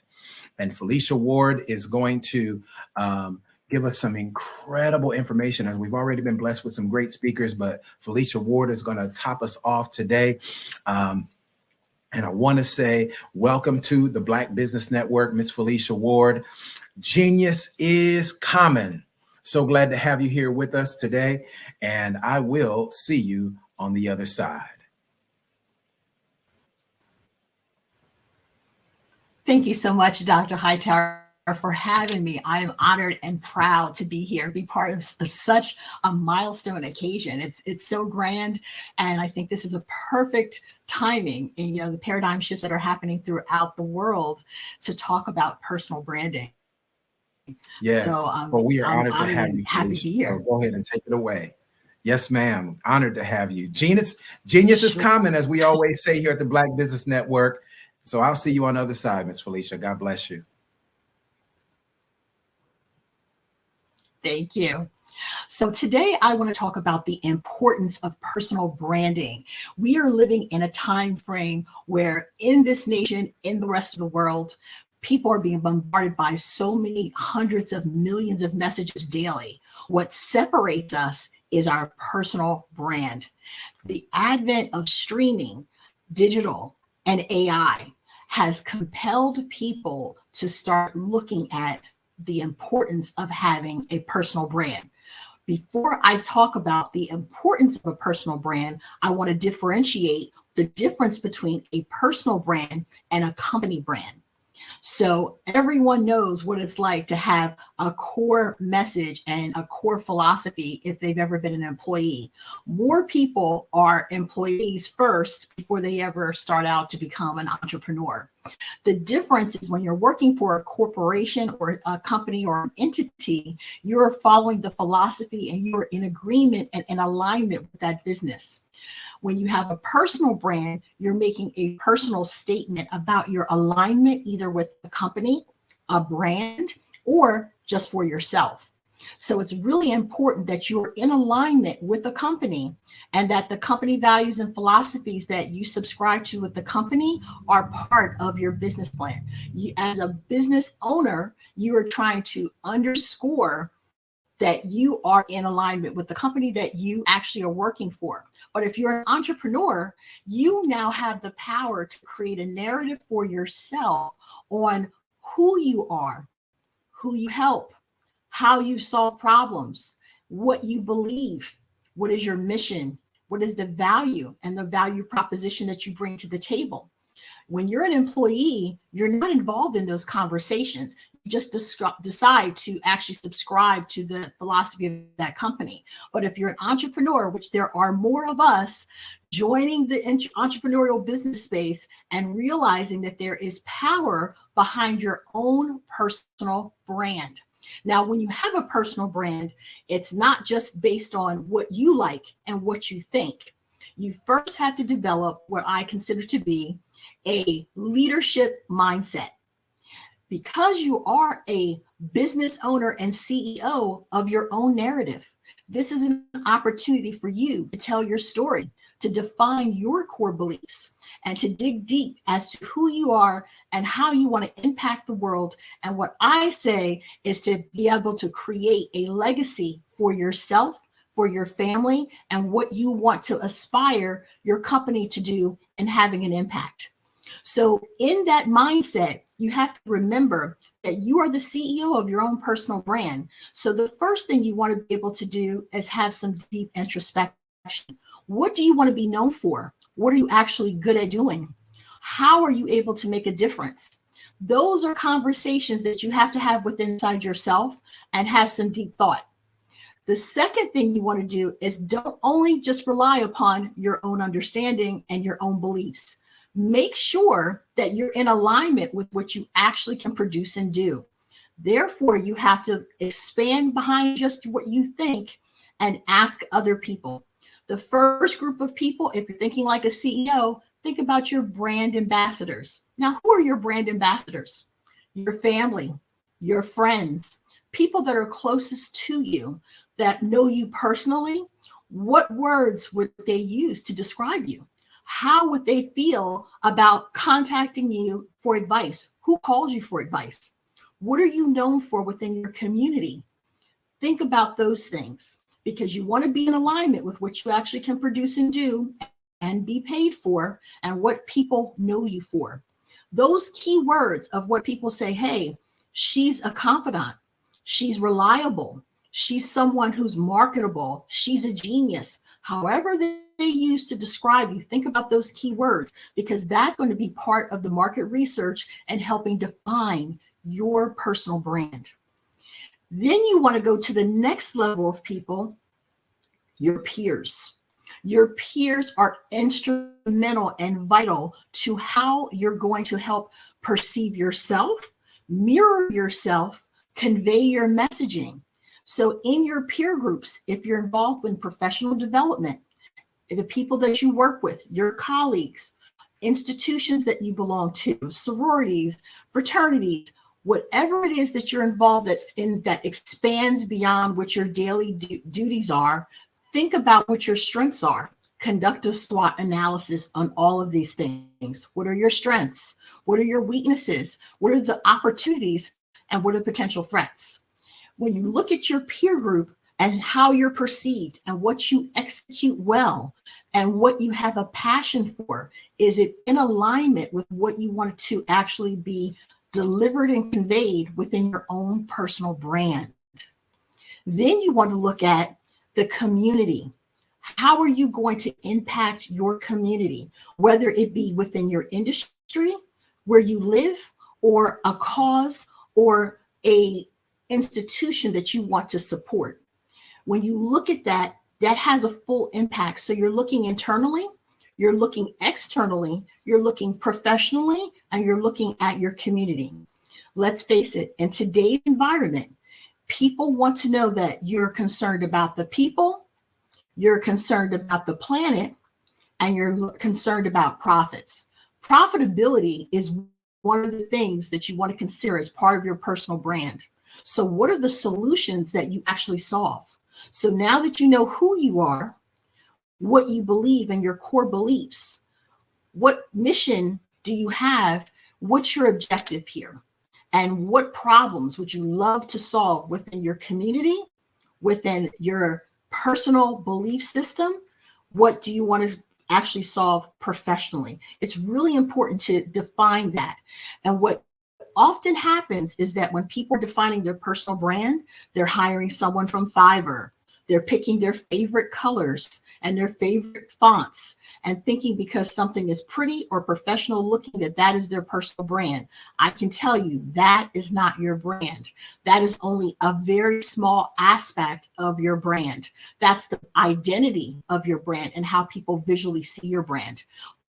And Felicia Ward is going to give us some incredible information, as we've already been blessed with some great speakers, but Felicia Ward is going to top us off today. And I want to say welcome to the Black Business Network, Miss Felicia Ward. Genius is common. So glad to have you here with us today, and I will see you on the other side. Thank you so much, Dr. Hightower, for having me. I am honored and proud to be here, be part of such a milestone occasion. It's so grand, and I think this is a perfect timing in the paradigm shifts that are happening throughout the world to talk about personal branding. Yes, so, well, we are honored to have you. Happy to be here. So go ahead and take it away. Yes, ma'am. Honored to have you. Genius is common, as we always say here at the Black Business Network. So I'll see you on the other side, Miss Felicia. God bless you. Thank you. So today I want to talk about the importance of personal branding. We are living in a time frame where in this nation, in the rest of the world, people are being bombarded by so many hundreds of millions of messages daily. What separates us is our personal brand. The advent of streaming, digital, and AI has compelled people to start looking at the importance of having a personal brand. Before I talk about the importance of a personal brand, I want to differentiate the difference between a personal brand and a company brand. So everyone knows what it's like to have a core message and a core philosophy if they've ever been an employee. More people are employees first before they ever start out to become an entrepreneur. The difference is when you're working for a corporation or a company or an entity, you're following the philosophy and you're in agreement and in alignment with that business. When you have a personal brand, you're making a personal statement about your alignment, either with the company, a brand, or just for yourself. So it's really important that you're in alignment with the company and that the company values and philosophies that you subscribe to with the company are part of your business plan. You, as a business owner, you are trying to underscore that you are in alignment with the company that you actually are working for. But if you're an entrepreneur, you now have the power to create a narrative for yourself on who you are, who you help, how you solve problems, what you believe, what is your mission, what is the value and the value proposition that you bring to the table. When you're an employee, you're not involved in those conversations. You just decide to actually subscribe to the philosophy of that company. But if you're an entrepreneur, which there are more of us, joining the entrepreneurial business space and realizing that there is power behind your own personal brand. Now, when you have a personal brand, it's not just based on what you like and what you think. You first have to develop what I consider to be a leadership mindset. Because you are a business owner and CEO of your own narrative, this is an opportunity for you to tell your story, to define your core beliefs, and to dig deep as to who you are and how you want to impact the world. And what I say is to be able to create a legacy for yourself, for your family, and what you want to aspire your company to do in having an impact. So in that mindset, you have to remember that you are the CEO of your own personal brand. So the first thing you want to be able to do is have some deep introspection. What do you want to be known for? What are you actually good at doing? How are you able to make a difference? Those are conversations that you have to have within inside yourself and have some deep thought. The second thing you want to do is don't only just rely upon your own understanding and your own beliefs. Make sure that you're in alignment with what you actually can produce and do. Therefore, you have to expand behind just what you think and ask other people. The first group of people, if you're thinking like a CEO, think about your brand ambassadors. Now, who are your brand ambassadors? Your family, your friends, people that are closest to you, that know you personally. What words would they use to describe you? How would they feel about contacting you for advice? Who calls you for advice? What are you known for within your community? Think about those things because you want to be in alignment with what you actually can produce and do and be paid for and what people know you for. Those key words of what people say, hey, she's a confidant, she's reliable, she's someone who's marketable, she's a genius. However they use to describe you, think about those key words because that's going to be part of the market research and helping define your personal brand. Then you want to go to the next level of people, your peers. Your peers are instrumental and vital to how you're going to help perceive yourself, mirror yourself, convey your messaging. So in your peer groups, if you're involved in professional development, the people that you work with, your colleagues, institutions that you belong to, sororities, fraternities, Whatever it is that you're involved in that expands beyond what your daily duties are, think about what your strengths are. Conduct a SWOT analysis on all of these things. What are your strengths? What are your weaknesses? What are the opportunities? And what are the potential threats? When you look at your peer group and how you're perceived and what you execute well and what you have a passion for, is it in alignment with what you want to actually be delivered and conveyed within your own personal brand? Then you want to look at the community. How are you going to impact your community, whether it be within your industry, where you live, or a cause or a institution that you want to support? When you look at that, that has a full impact. So you're looking internally, you're looking externally, you're looking professionally, and you're looking at your community. Let's face it, in today's environment, people want to know that you're concerned about the people, you're concerned about the planet, and you're concerned about profits. Profitability is one of the things that you want to consider as part of your personal brand. So what are the solutions that you actually solve? So now that you know who you are, what you believe and your core beliefs, what mission do you have? What's your objective here? And what problems would you love to solve within your community, within your personal belief system? What do you want to actually solve professionally? It's really important to define that. And what often happens is that when people are defining their personal brand, they're hiring someone from Fiverr. They're picking their favorite colors and their favorite fonts and thinking because something is pretty or professional looking that that is their personal brand. I can tell you that is not your brand. That is only a very small aspect of your brand. That's the identity of your brand and how people visually see your brand.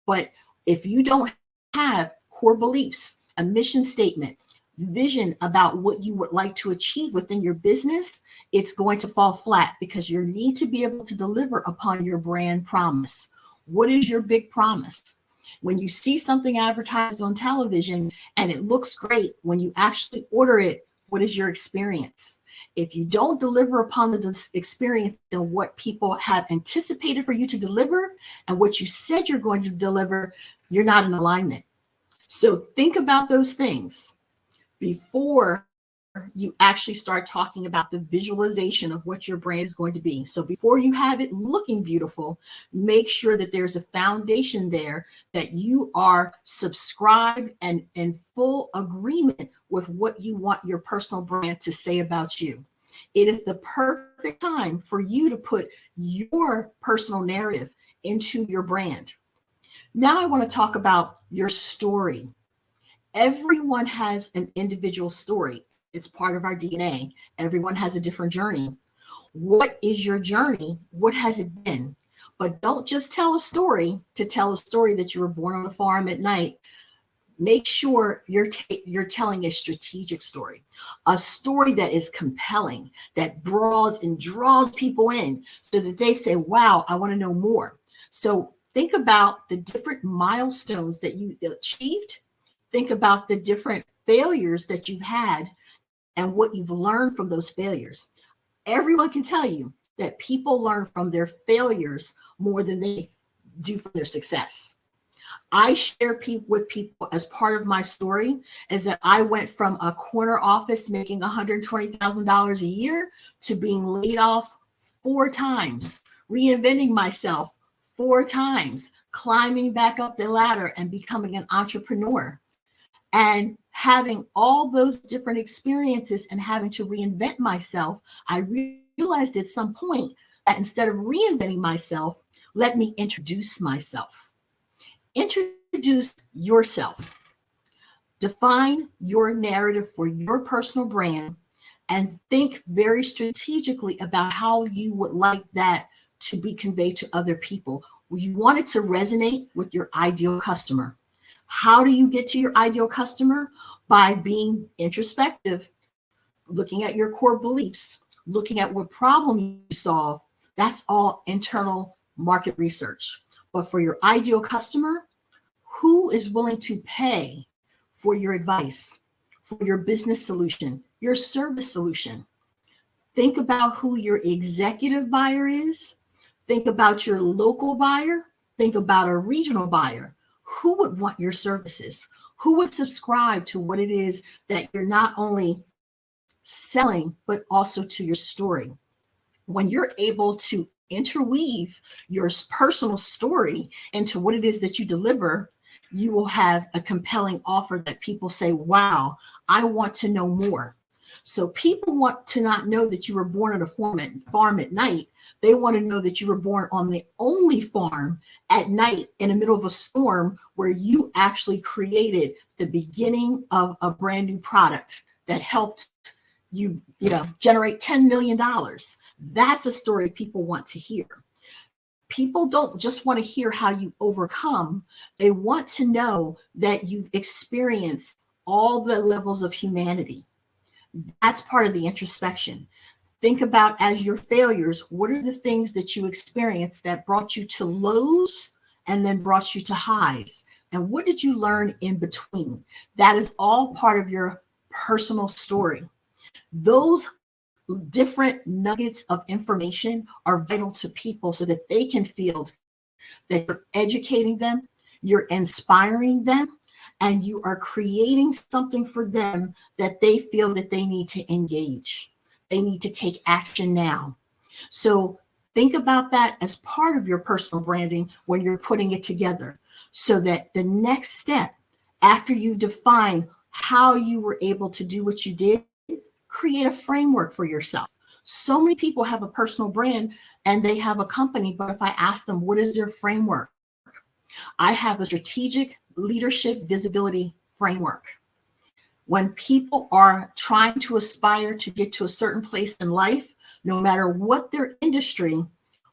But if you don't have core beliefs, a mission statement, vision about what you would like to achieve within your business, it's going to fall flat because you need to be able to deliver upon your brand promise. What is your big promise? When you see something advertised on television and it looks great, when you actually order it, what is your experience? If you don't deliver upon the experience and what people have anticipated for you to deliver and what you said you're going to deliver, you're not in alignment. So think about those things before you actually start talking about the visualization of what your brand is going to be. So before you have it looking beautiful, make sure that there's a foundation there, that you are subscribed and in full agreement with what you want your personal brand to say about you. It is the perfect time for you to put your personal narrative into your brand. Now I want to talk about your story. Everyone has an individual story. It's part of our DNA. Everyone has a different journey. What is your journey? What has it been? But don't just tell a story to tell a story that you were born on a farm at night. Make sure you're telling a strategic story, a story that is compelling, that draws people in so that they say, wow, I want to know more. So think about the different milestones that you achieved. Think about the different failures that you've had and what you've learned from those failures. Everyone can tell you that people learn from their failures more than they do from their success. I share with people as part of my story is that I went from a corner office making $120,000 a year to being laid off 4 times, reinventing myself 4 times, climbing back up the ladder and becoming an entrepreneur. And having all those different experiences and having to reinvent myself, I realized at some point that instead of reinventing myself, let me introduce myself. Introduce yourself. Define your narrative for your personal brand and think very strategically about how you would like that to be conveyed to other people. You want it to resonate with your ideal customer. How do you get to your ideal customer? By being introspective, looking at your core beliefs, looking at what problem you solve. That's all internal market research. But for your ideal customer, who is willing to pay for your advice? for your business solution, your service solution. Think about who your executive buyer is. Think about your local buyer. Think about a regional buyer. Who would want your services? Who would subscribe to what it is that you're not only selling, but also to your story? When you're able to interweave your personal story into what it is that you deliver, you will have a compelling offer that people say, wow, I want to know more. So people want to not know that you were born on a farm at night. They want to know that you were born on the only farm at night in the middle of a storm where you actually created the beginning of a brand new product that helped you, generate $10 million. That's a story people want to hear. People don't just want to hear how you overcome. They want to know that you've experienced all the levels of humanity. That's part of the introspection. Think about, as your failures, what are the things that you experienced that brought you to lows and then brought you to highs? And what did you learn in between? That is all part of your personal story. Those different nuggets of information are vital to people so that they can feel that you're educating them, you're inspiring them, and you are creating something for them that they feel that they need to engage. They need to take action now. So think about that as part of your personal branding when you're putting it together, so that the next step, after you define how you were able to do what you did, create a framework for yourself. So many people have a personal brand and they have a company, but if I ask them, what is their framework? I have a strategic leadership visibility framework. When people are trying to aspire to get to a certain place in life, no matter what their industry,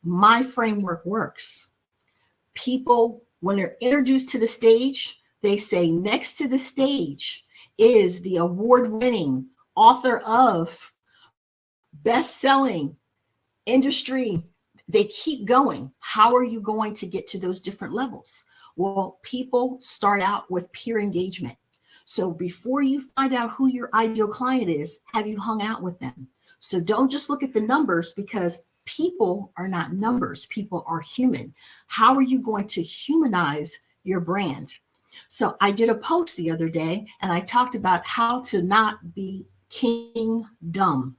my framework works. People, when they're introduced to the stage, they say next to the stage is the award-winning author of best-selling industry. They keep going. How are you going to get to those different levels? Well, people start out with peer engagement. So before you find out who your ideal client is, have you hung out with them? So don't just look at the numbers, because people are not numbers. People are human. How are you going to humanize your brand? So I did a post the other day and I talked about how to not be king dumb,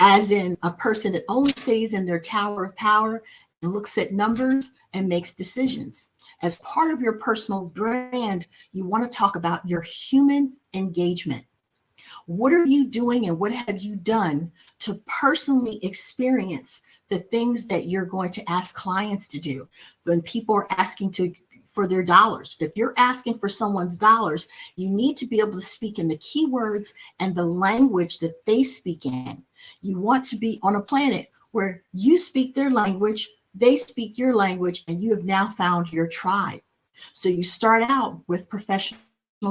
as in a person that only stays in their tower of power and looks at numbers and makes decisions. As part of your personal brand, you want to talk about your human engagement. What are you doing and what have you done to personally experience the things that you're going to ask clients to do? When people are asking for their dollars, if you're asking for someone's dollars, you need to be able to speak in the keywords and the language that they speak in. You want to be on a planet where you speak their language, they speak your language, and you have now found your tribe. So you start out with professional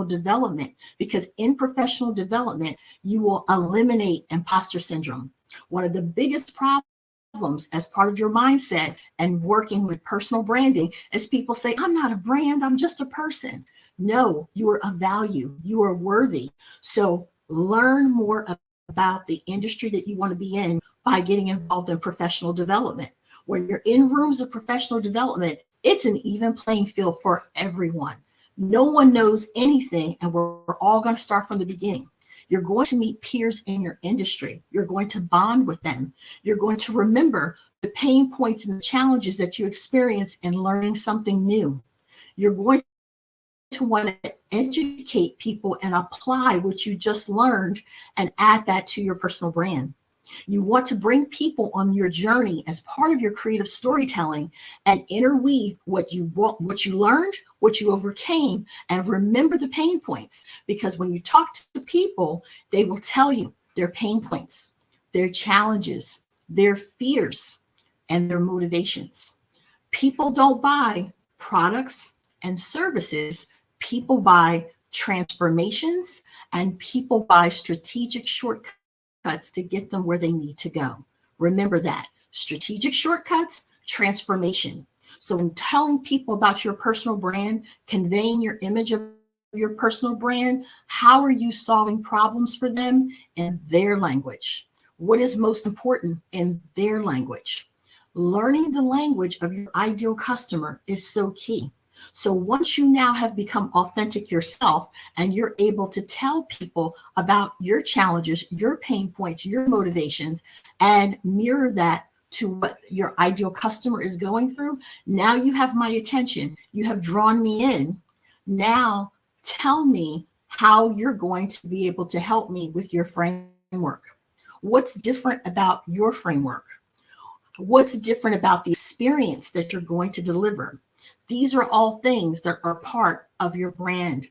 development, because in professional development, you will eliminate imposter syndrome. One of the biggest problems as part of your mindset and working with personal branding is people say, I'm not a brand, I'm just a person. No, you are of value, you are worthy. So learn more about the industry that you want to be in by getting involved in professional development. When you're in rooms of professional development, it's an even playing field for everyone. No one knows anything, and we're all going to start from the beginning. You're going to meet peers in your industry. You're going to bond with them. You're going to remember the pain points and the challenges that you experience in learning something new. You're going to want to educate people and apply what you just learned and add that to your personal brand. You want to bring people on your journey as part of your creative storytelling and interweave what you learned, what you overcame, and remember the pain points. Because when you talk to people, they will tell you their pain points, their challenges, their fears, and their motivations. People don't buy products and services. People buy transformations, and people buy strategic shortcuts to get them where they need to go. Remember that. Strategic shortcuts, transformation. So in telling people about your personal brand, conveying your image of your personal brand, how are you solving problems for them in their language? What is most important in their language? Learning the language of your ideal customer is so key. So once you now have become authentic yourself and you're able to tell people about your challenges, your pain points, your motivations, and mirror that to what your ideal customer is going through, now you have my attention. You have drawn me in. Now tell me how you're going to be able to help me with your framework. What's different about your framework? What's different about the experience that you're going to deliver? These are all things that are part of your brand.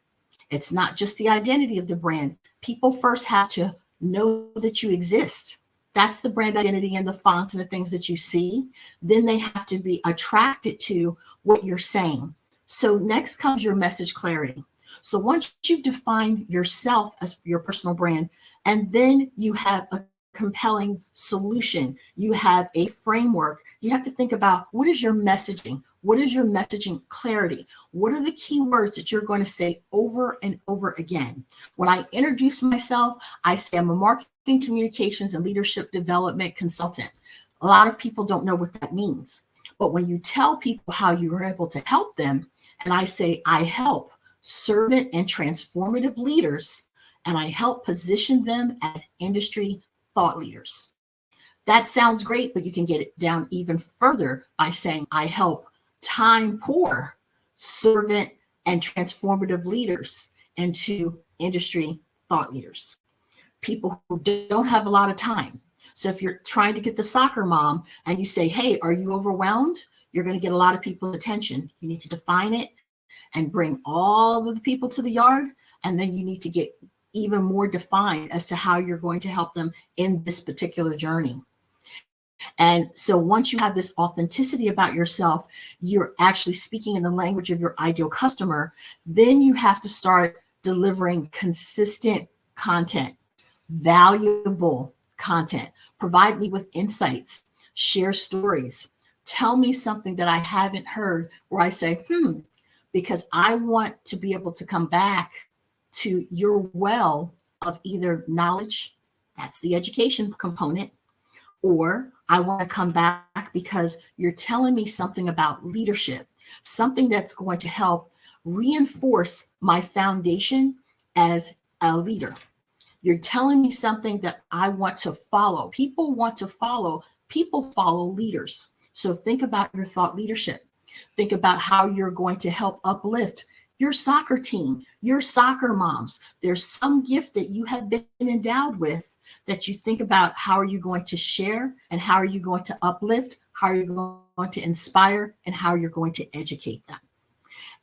It's not just the identity of the brand. People first have to know that you exist. That's the brand identity and the fonts and the things that you see. Then they have to be attracted to what you're saying. So next comes your message clarity. So once you've defined yourself as your personal brand, and then you have a compelling solution, you have a framework, you have to think about what is your messaging? What is your messaging clarity? What are the key words that you're going to say over and over again? When I introduce myself, I say I'm a marketing, communications, and leadership development consultant. A lot of people don't know what that means. But when you tell people how you are able to help them, and I say I help servant and transformative leaders, and I help position them as industry thought leaders. That sounds great, but you can get it down even further by saying I help time poor servant and transformative leaders into industry thought leaders, people who don't have a lot of time. So if you're trying to get the soccer mom and you say, hey, are you overwhelmed? You're going to get a lot of people's attention. You need to define it and bring all of the people to the yard. And then you need to get even more defined as to how you're going to help them in this particular journey. And so once you have this authenticity about yourself, you're actually speaking in the language of your ideal customer, then you have to start delivering consistent content, valuable content. Provide me with insights, share stories, tell me something that I haven't heard where I say, because I want to be able to come back to your well of either knowledge, that's the education component, or I want to come back because you're telling me something about leadership, something that's going to help reinforce my foundation as a leader. You're telling me something that I want to follow. People want to follow. People follow leaders. So think about your thought leadership. Think about how you're going to help uplift your soccer team, your soccer moms. There's some gift that you have been endowed with that you think about how are you going to share and how are you going to uplift, how are you going to inspire, and how you're going to educate them.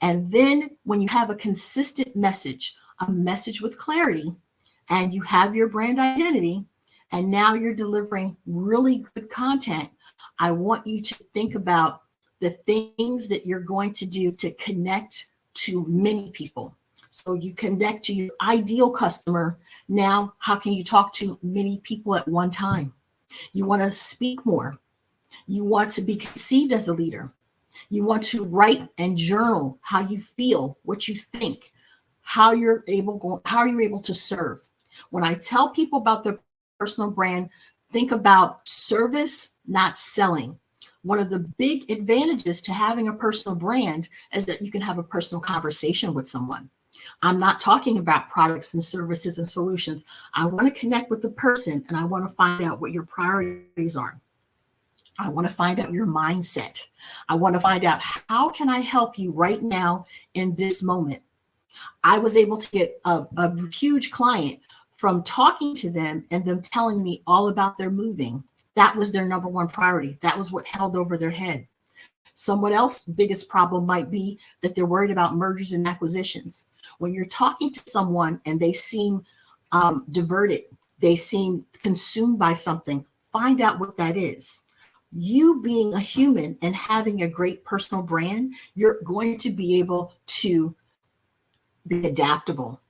And then when you have a consistent message, a message with clarity, and you have your brand identity, and now you're delivering really good content, I want you to think about the things that you're going to do to connect to many people. So you connect to your ideal customer. Now, how can you talk to many people at one time? You want to speak more. You want to be conceived as a leader. You want to write and journal how you feel, what you think, how you're able to serve. When I tell people about their personal brand, think about service, not selling. One of the big advantages to having a personal brand is that you can have a personal conversation with someone. I'm not talking about products and services and solutions. I want to connect with the person and I want to find out what your priorities are. I want to find out your mindset. I want to find out how can I help you right now in this moment. I was able to get a huge client from talking to them and them telling me all about their moving. That was their number one priority. That was what held over their head. Someone else's biggest problem might be that they're worried about mergers and acquisitions. When you're talking to someone and they seem diverted, they seem consumed by something, find out what that is. You being a human and having a great personal brand, you're going to be able to be adaptable,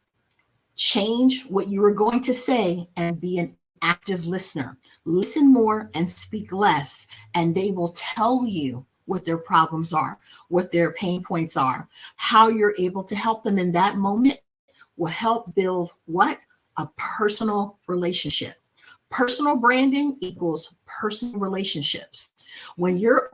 change what you were going to say and be an active listener. Listen more and speak less, and they will tell you what their problems are, what their pain points are. How you're able to help them in that moment will help build what? A personal relationship. Personal branding equals personal relationships. When you're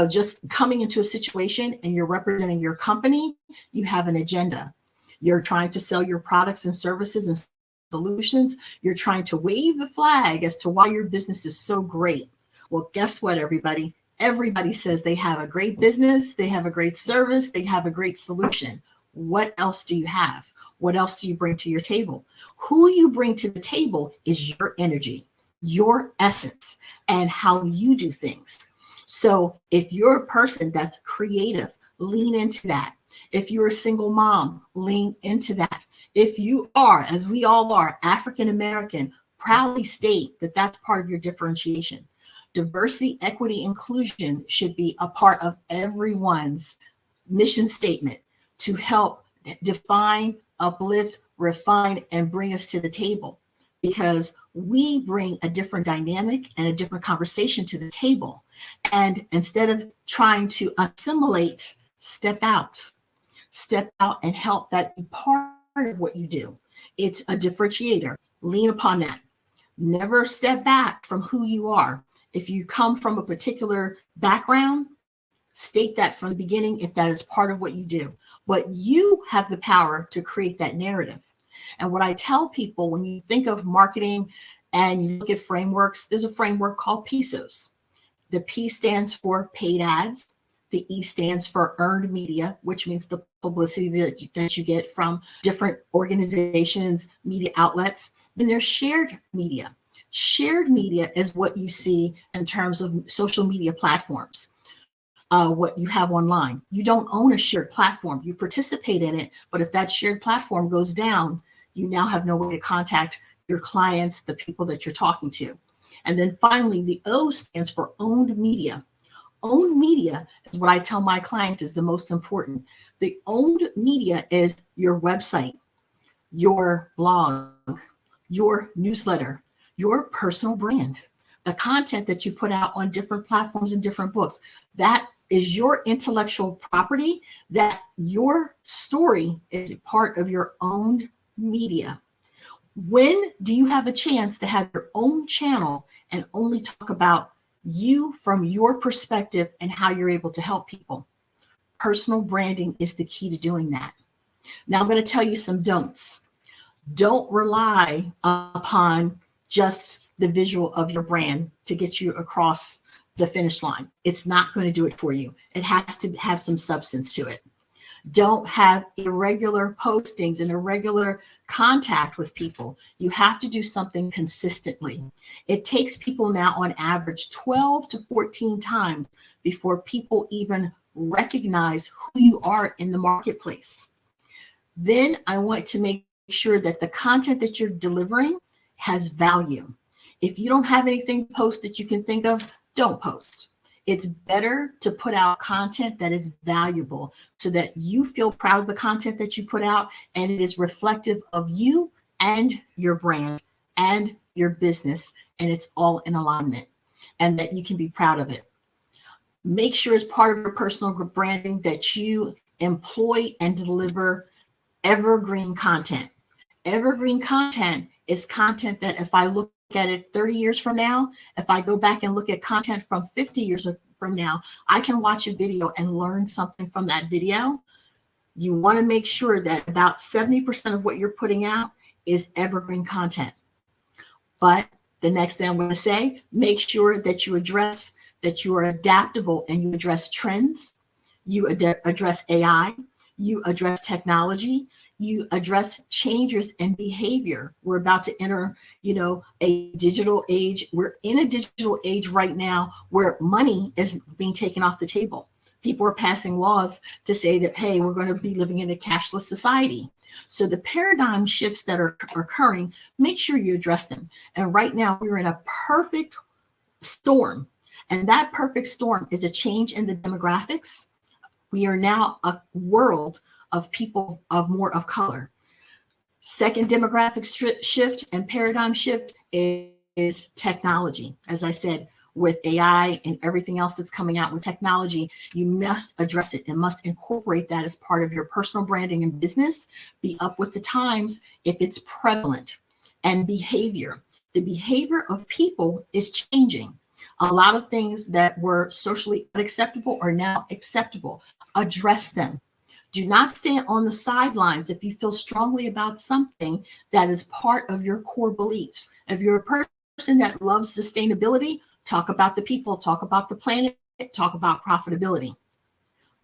just coming into a situation and you're representing your company, you have an agenda. You're trying to sell your products and services and solutions. You're trying to wave the flag as to why your business is so great. Well, guess what, everybody? Everybody says they have a great business, they have a great service, they have a great solution. What else do you have? What else do you bring to your table? Who you bring to the table is your energy, your essence, and how you do things. So if you're a person that's creative, lean into that. If you're a single mom, lean into that. If you are, as we all are, African American, proudly state that that's part of your differentiation. Diversity, equity, inclusion should be a part of everyone's mission statement to help define, uplift, refine, and bring us to the table, because we bring a different dynamic and a different conversation to the table. And instead of trying to assimilate, step out and help that be part of what you do. It's a differentiator. Lean upon that. Never step back from who you are. If you come from a particular background, state that from the beginning if that is part of what you do. But you have the power to create that narrative. And what I tell people, when you think of marketing and you look at frameworks, there's a framework called PISOs. The P stands for paid ads. The E stands for earned media, which means the publicity that you get from different organizations, media outlets. Then there's shared media. Shared media is what you see in terms of social media platforms, what you have online. You don't own a shared platform. You participate in it, but if that shared platform goes down, you now have no way to contact your clients, the people that you're talking to. And then finally, the O stands for owned media. Owned media is what I tell my clients is the most important. The owned media is your website, your blog, your newsletter, your personal brand, the content that you put out on different platforms and different books. That is your intellectual property, that your story is part of your owned media. When do you have a chance to have your own channel and only talk about you from your perspective and how you're able to help people? Personal branding is the key to doing that. Now I'm going to tell you some don'ts. Don't rely upon just the visual of your brand to get you across the finish line. It's not going to do it for you. It has to have some substance to it. Don't have irregular postings and irregular contact with people. You have to do something consistently. It takes people now on average 12 to 14 times before people even recognize who you are in the marketplace. Then I want to make sure that the content that you're delivering has value. If you don't have anything to post that you can think of, don't post. It's better to put out content that is valuable so that you feel proud of the content that you put out and it is reflective of you and your brand and your business, and it's all in alignment and that you can be proud of it. Make sure as part of your personal branding that you employ and deliver evergreen content. Evergreen content is content that if I look at it 30 years from now, if I go back and look at content from 50 years from now, I can watch a video and learn something from that video. You want to make sure that about 70% of what you're putting out is evergreen content. But the next thing I'm going to say, make sure that you address that you are adaptable and you address trends, you address AI, you address technology, you address changes in behavior. We're about to enter, a digital age. We're in a digital age right now where money is being taken off the table. People are passing laws to say that, hey, we're going to be living in a cashless society. So the paradigm shifts that are occurring, make sure you address them. And right now we're in a perfect storm. And that perfect storm is a change in the demographics. We are now a world of people of more of color. Second demographic shift and paradigm shift is technology. As I said, with AI and everything else that's coming out with technology, you must address it and must incorporate that as part of your personal branding and business. Be up with the times if it's prevalent. And behavior. The behavior of people is changing. A lot of things that were socially unacceptable are now acceptable. Address them. Do not stand on the sidelines if you feel strongly about something that is part of your core beliefs. If you're a person that loves sustainability, talk about the people, talk about the planet, talk about profitability.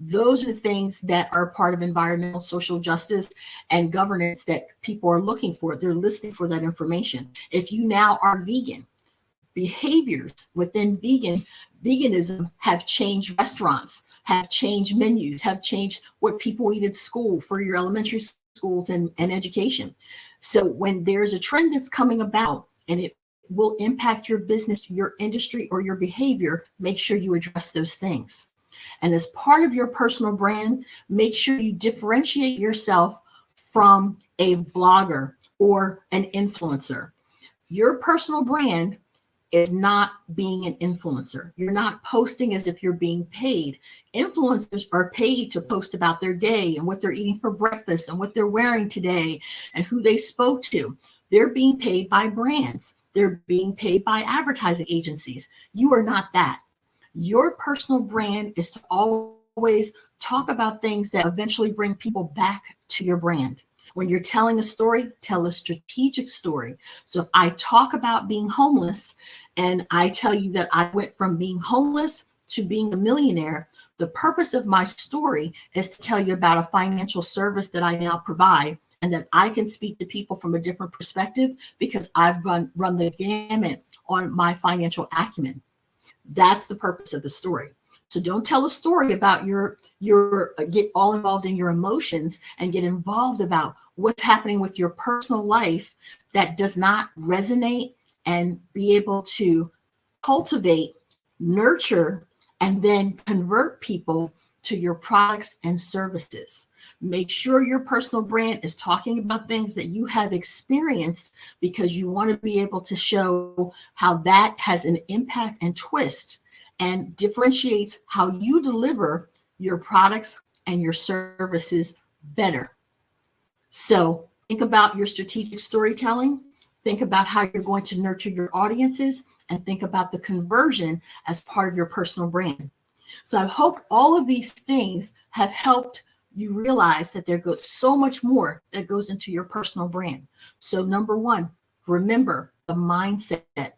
Those are the things that are part of environmental, social justice, and governance that people are looking for. They're listening for that information. If you now are vegan, behaviors within veganism have changed restaurants, have changed menus, have changed what people eat at school for your elementary schools and education. So when there's a trend that's coming about and it will impact your business, your industry, or your behavior, make sure you address those things. And as part of your personal brand, make sure you differentiate yourself from a vlogger or an influencer. Your personal brand is not being an influencer. You're not posting as if you're being paid. Influencers are paid to post about their day and what they're eating for breakfast and what they're wearing today and who they spoke to. They're being paid by brands. They're being paid by advertising agencies. You are not that. Your personal brand is to always talk about things that eventually bring people back to your brand. When you're telling a story, tell a strategic story. So if I talk about being homeless and I tell you that I went from being homeless to being a millionaire, the purpose of my story is to tell you about a financial service that I now provide and that I can speak to people from a different perspective because I've run the gamut on my financial acumen. That's the purpose of the story. So don't tell a story about your get all involved in your emotions and get involved about what's happening with your personal life that does not resonate and be able to cultivate, nurture, and then convert people to your products and services. Make sure your personal brand is talking about things that you have experienced because you want to be able to show how that has an impact and twist and differentiates how you deliver your products and your services better. So think about your strategic storytelling, think about how you're going to nurture your audiences, and think about the conversion as part of your personal brand. So I hope all of these things have helped you realize that there goes so much more that goes into your personal brand. So number one, remember the mindset.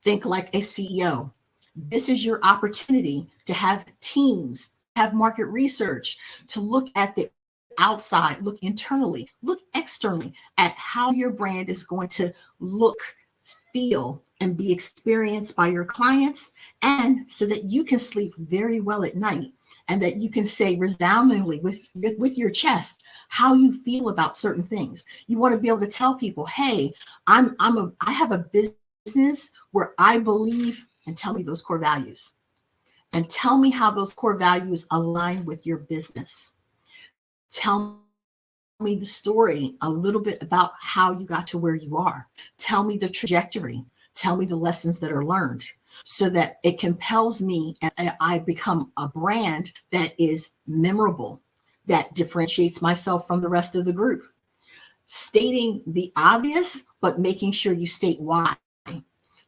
Think like a CEO. This is your opportunity to have teams, have market research, to look at the outside, look internally, look externally at how your brand is going to look, feel, and be experienced by your clients, and so that you can sleep very well at night and that you can say resoundingly with your chest how you feel about certain things. You want to be able to tell people, hey, I have a business where I believe, and tell me those core values. And tell me how those core values align with your business. Tell me the story, a little bit about how you got to where you are. Tell me the trajectory. Tell me the lessons that are learned so that it compels me and I become a brand that is memorable, that differentiates myself from the rest of the group. Stating the obvious, but making sure you state why.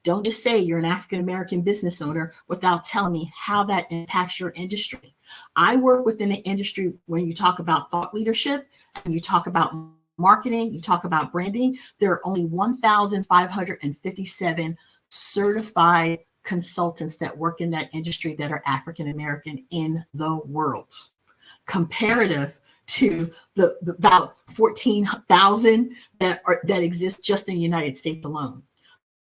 Don't just say you're an African-American business owner without telling me how that impacts your industry. I work within the industry when you talk about thought leadership, and you talk about marketing, you talk about branding. There are only 1,557 certified consultants that work in that industry that are African-American in the world, comparative to the about 14,000 that exist just in the United States alone.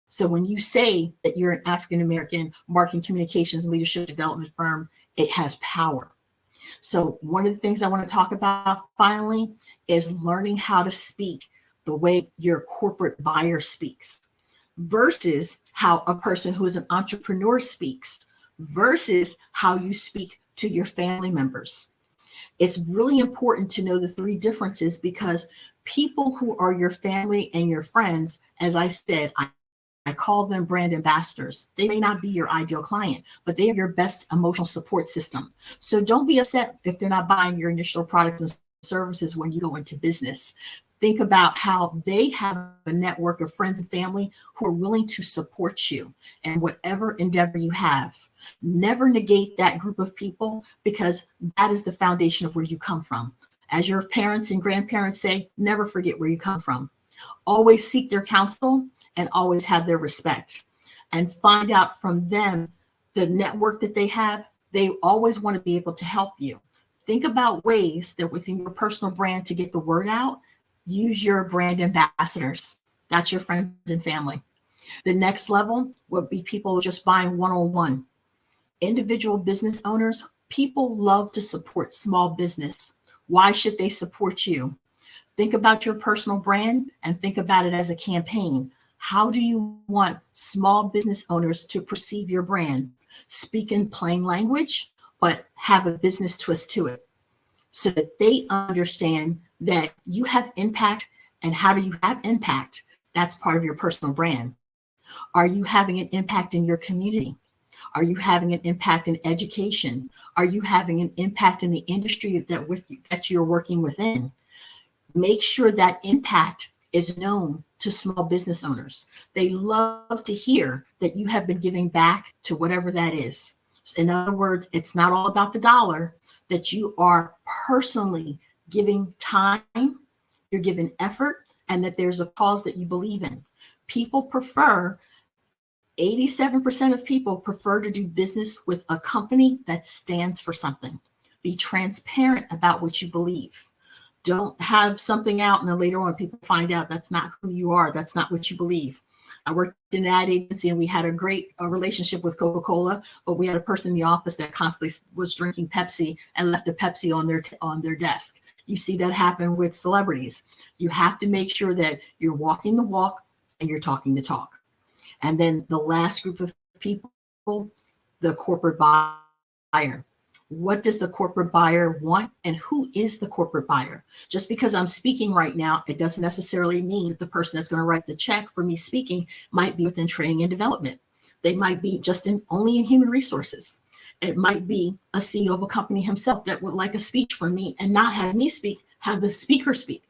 So when you say that you're an African-American marketing, communications, and leadership development firm, it has power. So one of the things I want to talk about finally is learning how to speak the way your corporate buyer speaks versus how a person who is an entrepreneur speaks versus how you speak to your family members. It's really important to know the three differences because people who are your family and your friends, as I said, I I call them brand ambassadors. They may not be your ideal client, but they are your best emotional support system. So don't be upset if they're not buying your initial products and services when you go into business. Think about how they have a network of friends and family who are willing to support you in whatever endeavor you have. Never negate that group of people, because that is the foundation of where you come from. As your parents and grandparents say, never forget where you come from. Always seek their counsel and always have their respect, and find out from them the network that they have. They always want to be able to help you. Think about ways that within your personal brand to get the word out, use your brand ambassadors. That's your friends and family. The next level would be people just buying one-on-one. Individual business owners, people love to support small business. Why should they support you? Think about your personal brand and think about it as a campaign. How do you want small business owners to perceive your brand? Speak in plain language, but have a business twist to it so that they understand that you have impact. And how do you have impact? That's part of your personal brand. Are you having an impact in your community? Are you having an impact in education? Are you having an impact in the industry that you're working within? Make sure that impact is known to small business owners. They love to hear that you have been giving back to whatever that is. In other words, it's not all about the dollar, that you are personally giving time, you're giving effort, and that there's a cause that you believe in. People prefer, 87% of people prefer to do business with a company that stands for something. Be transparent about what you believe. Don't have something out and then later on people find out that's not who you are. That's not what you believe. I worked in an ad agency and we had a great relationship with Coca-Cola, but we had a person in the office that constantly was drinking Pepsi and left a Pepsi on their desk. You see that happen with celebrities. You have to make sure that you're walking the walk and you're talking the talk. And then the last group of people, the corporate buyer. What does the corporate buyer want and who is the corporate buyer? Just because I'm speaking right now, it doesn't necessarily mean that the person that's going to write the check for me speaking might be within training and development. They might be just only in human resources. It might be a CEO of a company himself that would like a speech from me and not have me speak, have the speaker speak.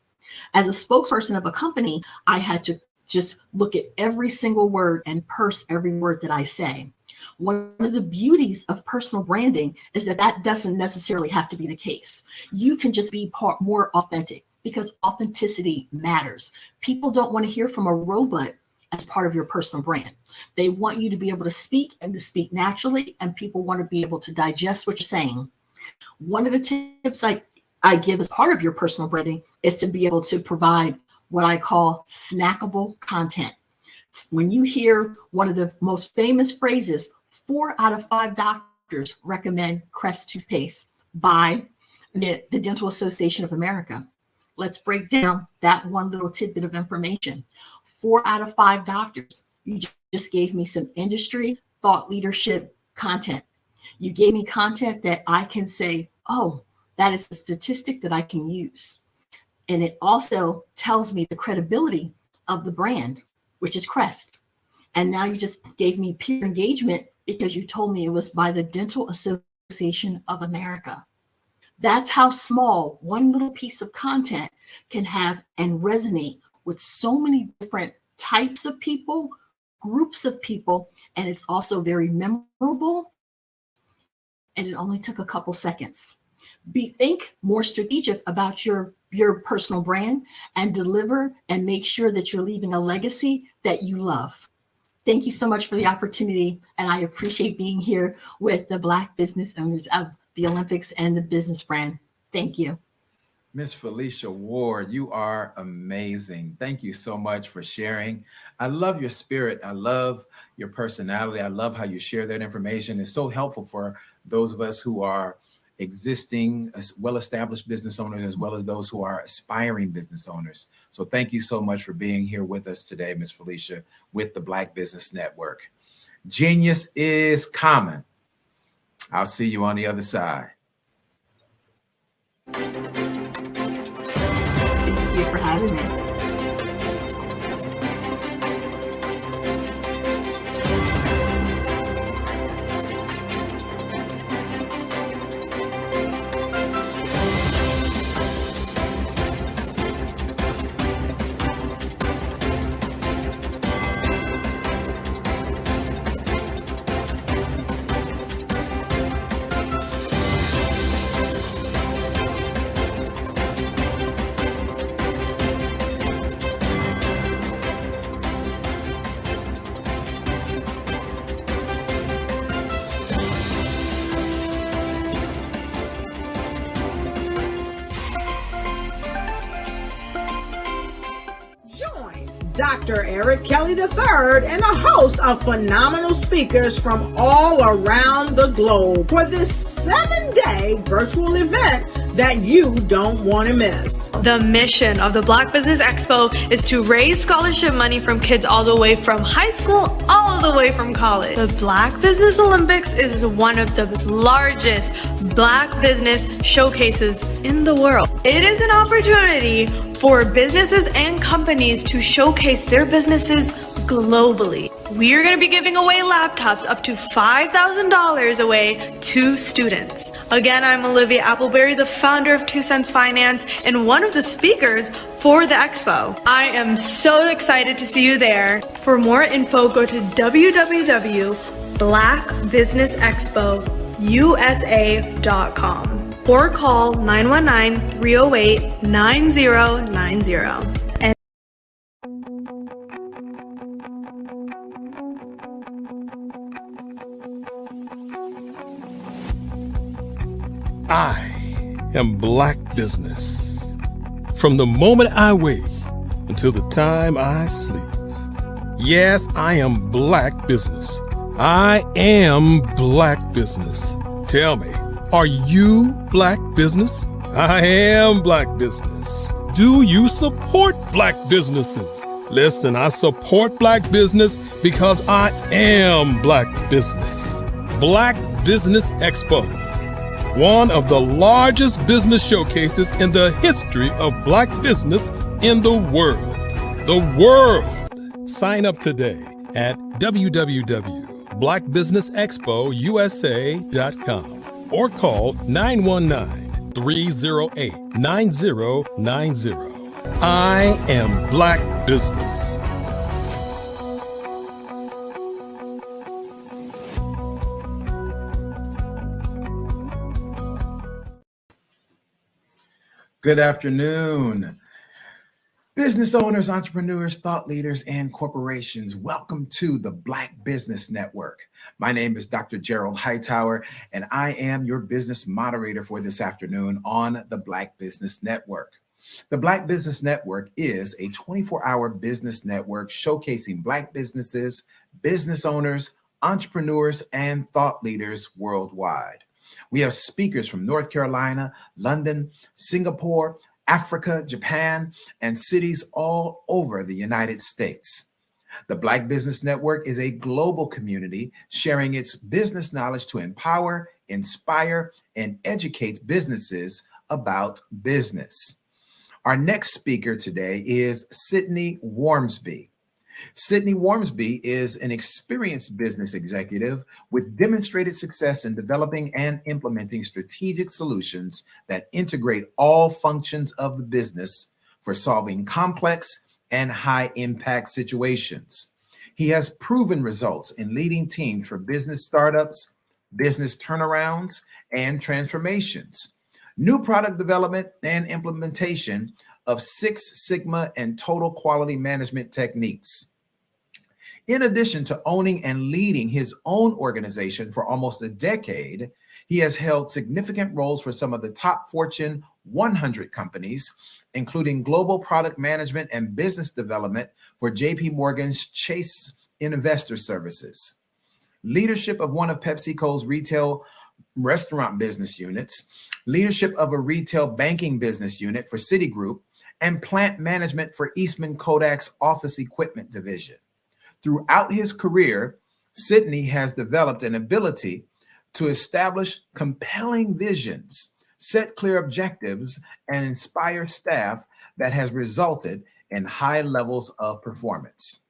As a spokesperson of a company, I had to just look at every single word and purse every word that I say. One of the beauties of personal branding is that doesn't necessarily have to be the case. You can just be more authentic, because authenticity matters. People don't want to hear from a robot as part of your personal brand. They want you to be able to speak and to speak naturally, and people want to be able to digest what you're saying. One of the tips I give as part of your personal branding is to be able to provide what I call snackable content. When you hear one of the most famous phrases, 4 out of 5 doctors recommend Crest toothpaste by the Dental Association of America. Let's break down that one little tidbit of information. 4 out of 5 doctors. You just gave me some industry thought leadership content. You gave me content that I can say, oh, that is a statistic that I can use. And it also tells me the credibility of the brand, which is Crest. And now you just gave me peer engagement because you told me it was by the Dental Association of America. That's how small one little piece of content can have and resonate with so many different types of people, groups of people, and it's also very memorable. And it only took a couple seconds. Think more strategic about your personal brand and deliver and make sure that you're leaving a legacy that you love. Thank you so much for the opportunity, and I appreciate being here with the Black business owners of the Olympics and the business brand. Thank you. Miss Felicia Ward, you are amazing. Thank you so much for sharing. I love your spirit. I love your personality. I love how you share that information. It's so helpful for those of us who are existing, well-established business owners, as well as those who are aspiring business owners. So thank you so much for being here with us today, Ms. Felicia, with the Black Business Network. Genius is common. I'll see you on the other side. Thank you for having me. Dr. Eric Kelly III, and a host of phenomenal speakers from all around the globe for this 7-day virtual event that you don't want to miss. The mission of the Black Business Expo is to raise scholarship money from kids all the way from high school, all the way from college. The Black Business Olympics is one of the largest Black business showcases in the world. It is an opportunity for businesses and companies to showcase their businesses globally. We are going to be giving away laptops up to $5,000 away to students. Again, I'm Olivia Appleberry, the founder of 2 Cents Finance and one of the speakers for the expo. I am so excited to see you there. For more info, go to www.blackbusinessexpousa.com or call 919-308-9090. I am Black Business. From the moment I wake until the time I sleep. Yes, I am Black Business. I am Black Business. Tell me, are you Black Business? I am Black Business. Do you support Black businesses? Listen, I support Black business because I am Black Business. Black Business Expo, one of the largest business showcases in the history of Black business in the world. The world! Sign up today at www.blackbusinessexpousa.com or call 919-308-9090. I am Black Business. Good afternoon. Business owners, entrepreneurs, thought leaders, and corporations, welcome to the Black Business Network. My name is Dr. Gerald Hightower, and I am your business moderator for this afternoon on the Black Business Network. The Black Business Network is a 24-hour business network showcasing Black businesses, business owners, entrepreneurs, and thought leaders worldwide. We have speakers from North Carolina, London, Singapore, Africa, Japan, and cities all over the United States. The Black Business Network is a global community sharing its business knowledge to empower, inspire, and educate businesses about business. Our next speaker today is Sydney Wormsby. Sydney Wormsby is an experienced business executive with demonstrated success in developing and implementing strategic solutions that integrate all functions of the business for solving complex and high-impact situations. He has proven results in leading teams for business startups, business turnarounds, and transformations, new product development and implementation of Six Sigma and total quality management techniques. In addition to owning and leading his own organization for almost a decade, he has held significant roles for some of the top Fortune 100 companies, including global product management and business development for JP Morgan's Chase Investor Services, leadership of one of PepsiCo's retail restaurant business units, leadership of a retail banking business unit for Citigroup, and plant management for Eastman Kodak's office equipment division. Throughout his career, Sydney has developed an ability to establish compelling visions, set clear objectives, and inspire staff that has resulted in high levels of performance.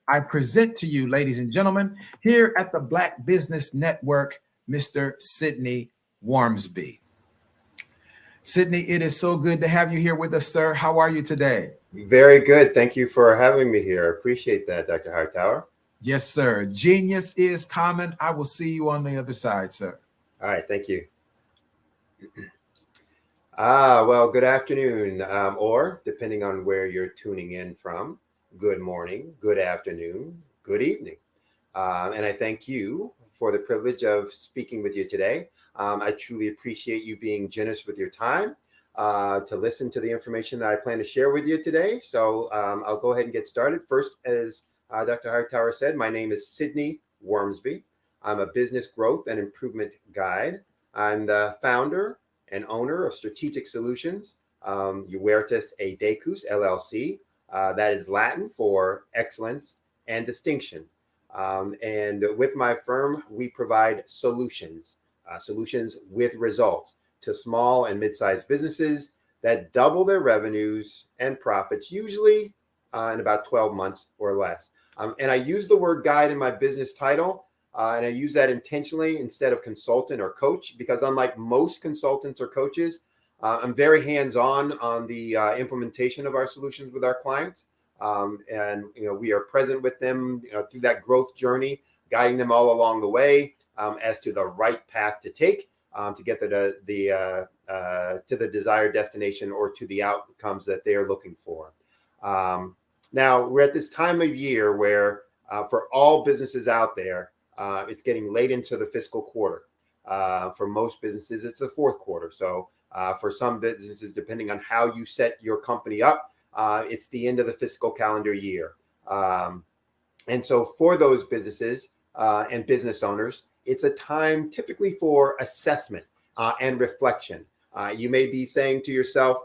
I present to you, ladies and gentlemen, here at the Black Business Network, Mr. Sydney Wormsby. Sydney, it is so good to have you here with us, sir. How are you today? Very good. Thank you for having me here. I appreciate that, Dr. Hightower. Yes, sir. Genius is common. I will see you on the other side, sir. All right. Thank you. Well, good afternoon, or depending on where you're tuning in from, good morning, good afternoon, good evening. And I thank you for the privilege of speaking with you today. I truly appreciate you being generous with your time to listen to the information that I plan to share with you today. So I'll go ahead and get started. First, as Dr. Hightower said, my name is Sidney Wormsby. I'm a business growth and improvement guide. I'm the founder and owner of Strategic Solutions, Huertas e Decus, LLC. That is Latin for excellence and distinction. And with my firm, we provide solutions with results to small and mid-sized businesses that double their revenues and profits, usually in about 12 months or less. And I use the word guide in my business title, and I use that intentionally instead of consultant or coach, because unlike most consultants or coaches, I'm very hands-on on the implementation of our solutions with our clients. And we are present with them through that growth journey, guiding them all along the way as to the right path to take to get to the desired destination or to the outcomes that they are looking for. Now, we're at this time of year where for all businesses out there, it's getting late into the fiscal quarter. For most businesses, it's the fourth quarter. So for some businesses, depending on how you set your company up, it's the end of the fiscal calendar year. And so for those businesses and business owners, it's a time typically for assessment and reflection. You may be saying to yourself,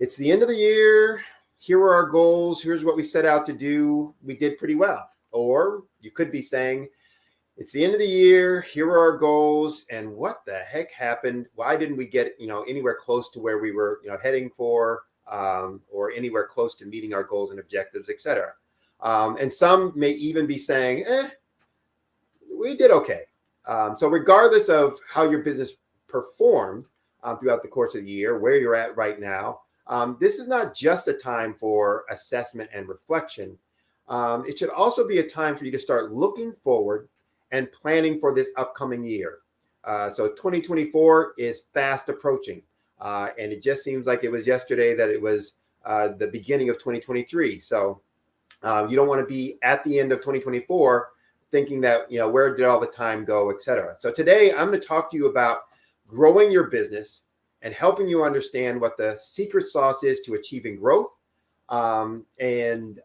it's the end of the year. Here are our goals. Here's what we set out to do. We did pretty well. Or you could be saying, it's the end of the year. Here are our goals. And what the heck happened? Why didn't we get, anywhere close to where we were, heading for, or anywhere close to meeting our goals and objectives, et cetera. And some may even be saying, we did okay. So regardless of how your business performed throughout the course of the year, where you're at right now, this is not just a time for assessment and reflection. It should also be a time for you to start looking forward and planning for this upcoming year. So 2024 is fast approaching. And it just seems like it was yesterday that it was the beginning of 2023. So you don't want to be at the end of 2024 thinking that, where did all the time go, et cetera. So today I'm going to talk to you about growing your business and helping you understand what the secret sauce is to achieving growth and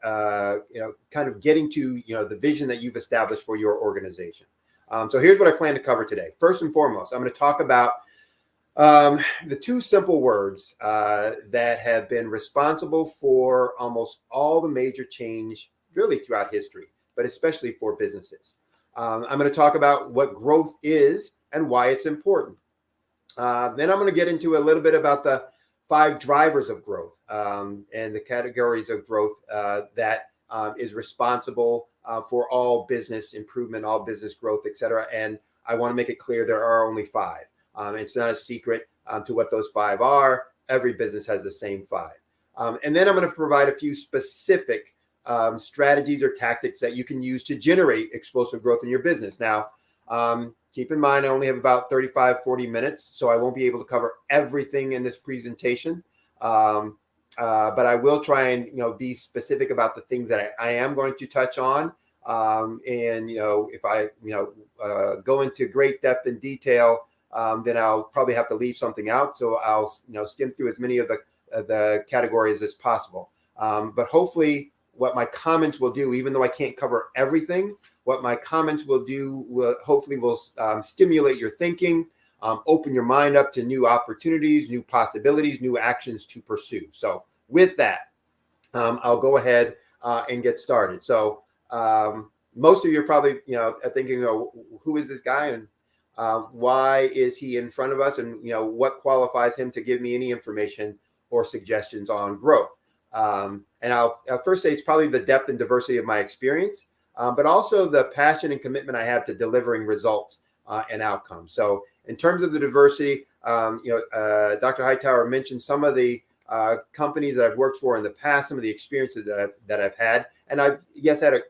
kind of getting to, the vision that you've established for your organization. So here's what I plan to cover today. First and foremost, I'm going to talk about the two simple words that have been responsible for almost all the major change really throughout history, but especially for businesses. I'm going to talk about what growth is and why it's important. Then I'm going to get into a little bit about the 5 drivers of growth and the categories of growth that is responsible for all business improvement, all business growth, et cetera. And I want to make it clear there are only 5. It's not a secret to what those 5 are. Every business has the same 5. And then I'm going to provide a few specific strategies or tactics that you can use to generate explosive growth in your business. Now, keep in mind, I only have about 35, 40 minutes, so I won't be able to cover everything in this presentation. But I will try and, be specific about the things that I am going to touch on. And, if I, go into great depth and detail, then I'll probably have to leave something out. So I'll, skim through as many of the categories as possible. But hopefully what my comments will do, even though I can't cover everything, what my comments will do will hopefully stimulate your thinking, open your mind up to new opportunities, new possibilities, new actions to pursue. So with that, I'll go ahead and get started. So most of you are probably, thinking, who is this guy and why is he in front of us, and what qualifies him to give me any information or suggestions on growth. And I'll first say it's probably the depth and diversity of my experience, but also the passion and commitment I have to delivering results and outcomes. So in terms of the diversity, Dr. Hightower mentioned some of the companies that I've worked for in the past, some of the experiences that I've had. And I've, had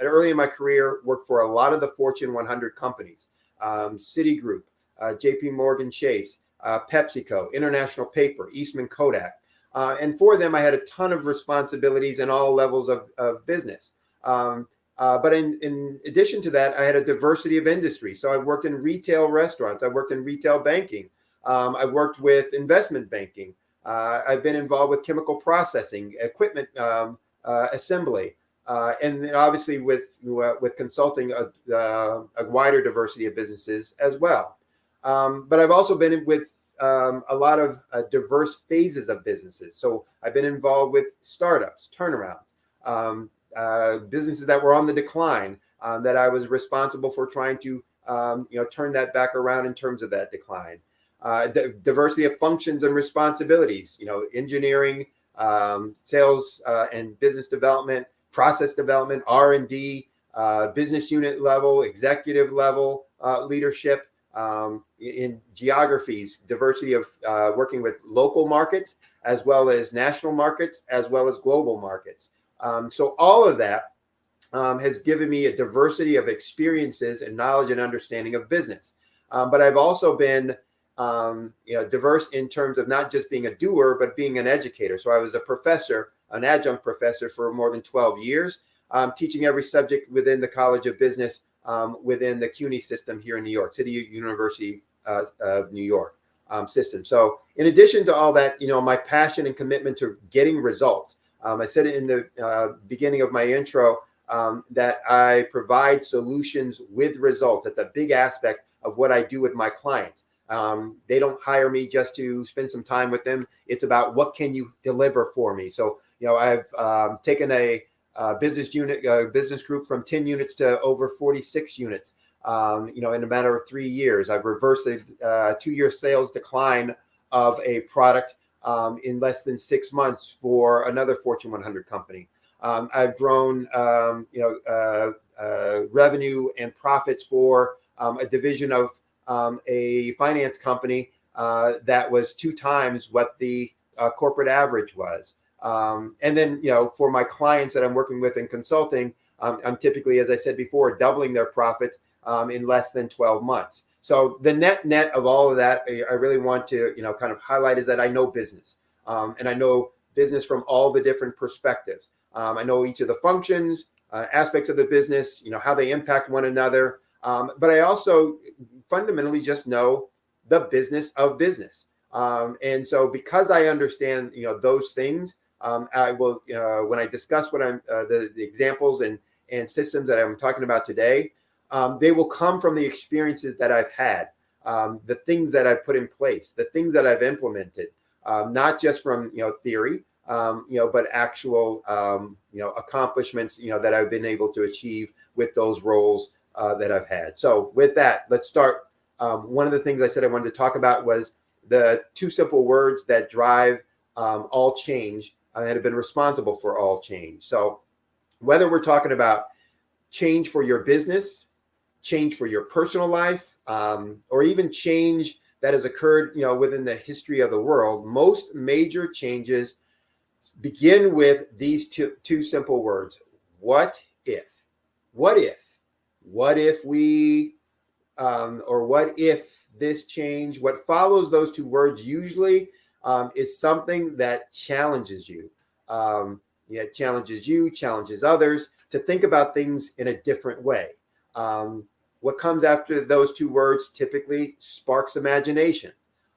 early in my career, worked for a lot of the Fortune 100 companies, Citigroup, JP Morgan Chase, PepsiCo, International Paper, Eastman Kodak. And for them, I had a ton of responsibilities in all levels of business. But in addition to that, I had a diversity of industry. So I've worked in retail restaurants. I've worked in retail banking. I've worked with investment banking. I've been involved with chemical processing, equipment assembly, and then obviously with consulting a wider diversity of businesses as well. But I've also been with a lot of diverse phases of businesses. So I've been involved with startups, turnarounds, businesses that were on the decline, that I was responsible for trying to turn that back around in terms of that decline. Diversity of functions and responsibilities, engineering, sales and business development, process development, R&D, business unit level, executive level leadership, in geographies, diversity of working with local markets as well as national markets as well as global markets. So all of that has given me a diversity of experiences and knowledge and understanding of business. But I've also been diverse in terms of not just being a doer, but being an educator. So I was a professor, an adjunct professor for more than 12 years, teaching every subject within the College of Business within the CUNY system here in New York, City University of New York system. So in addition to all that, my passion and commitment to getting results, I said it in the beginning of my intro, that I provide solutions with results. That's a big aspect of what I do with my clients. They don't hire me just to spend some time with them. It's about what can you deliver for me. So, I've taken a business group from 10 units to over 46 units, in a matter of 3 years. I've reversed a 2-year sales decline of a product in less than 6 months for another Fortune 100 company. I've grown, revenue and profits for a division of a finance company that was 2 times what the corporate average was. And then, for my clients that I'm working with in consulting, I'm typically, as I said before, doubling their profits in less than 12 months. So the net of all of that, I really want to, kind of highlight is that I know business, and I know business from all the different perspectives. I know each of the functions, aspects of the business, how they impact one another. But I also fundamentally just know the business of business. And so because I understand, those things, I will, when I discuss what I'm, the examples and systems that I'm talking about today, they will come from the experiences that I've had, the things that I've put in place, the things that I've implemented, not just from, theory, but actual, accomplishments, that I've been able to achieve with those roles that I've had. So with that, let's start. One of the things I said I wanted to talk about was the 2 simple words that drive all change that have been responsible for all change. So whether we're talking about change for your business, change for your personal life, or even change that has occurred, within the history of the world, most major changes begin with these two simple words. What if? What if? What if we, or what if this change? What follows those 2 words usually is something that challenges you. Challenges you, challenges others to think about things in a different way. What comes after those 2 words typically sparks imagination.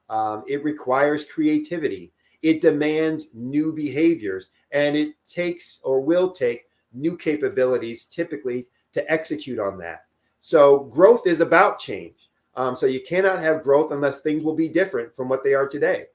It requires creativity. It demands new behaviors, and it takes or will take new capabilities typically to execute on that. So growth is about change. So you cannot have growth unless things will be different from what they are today,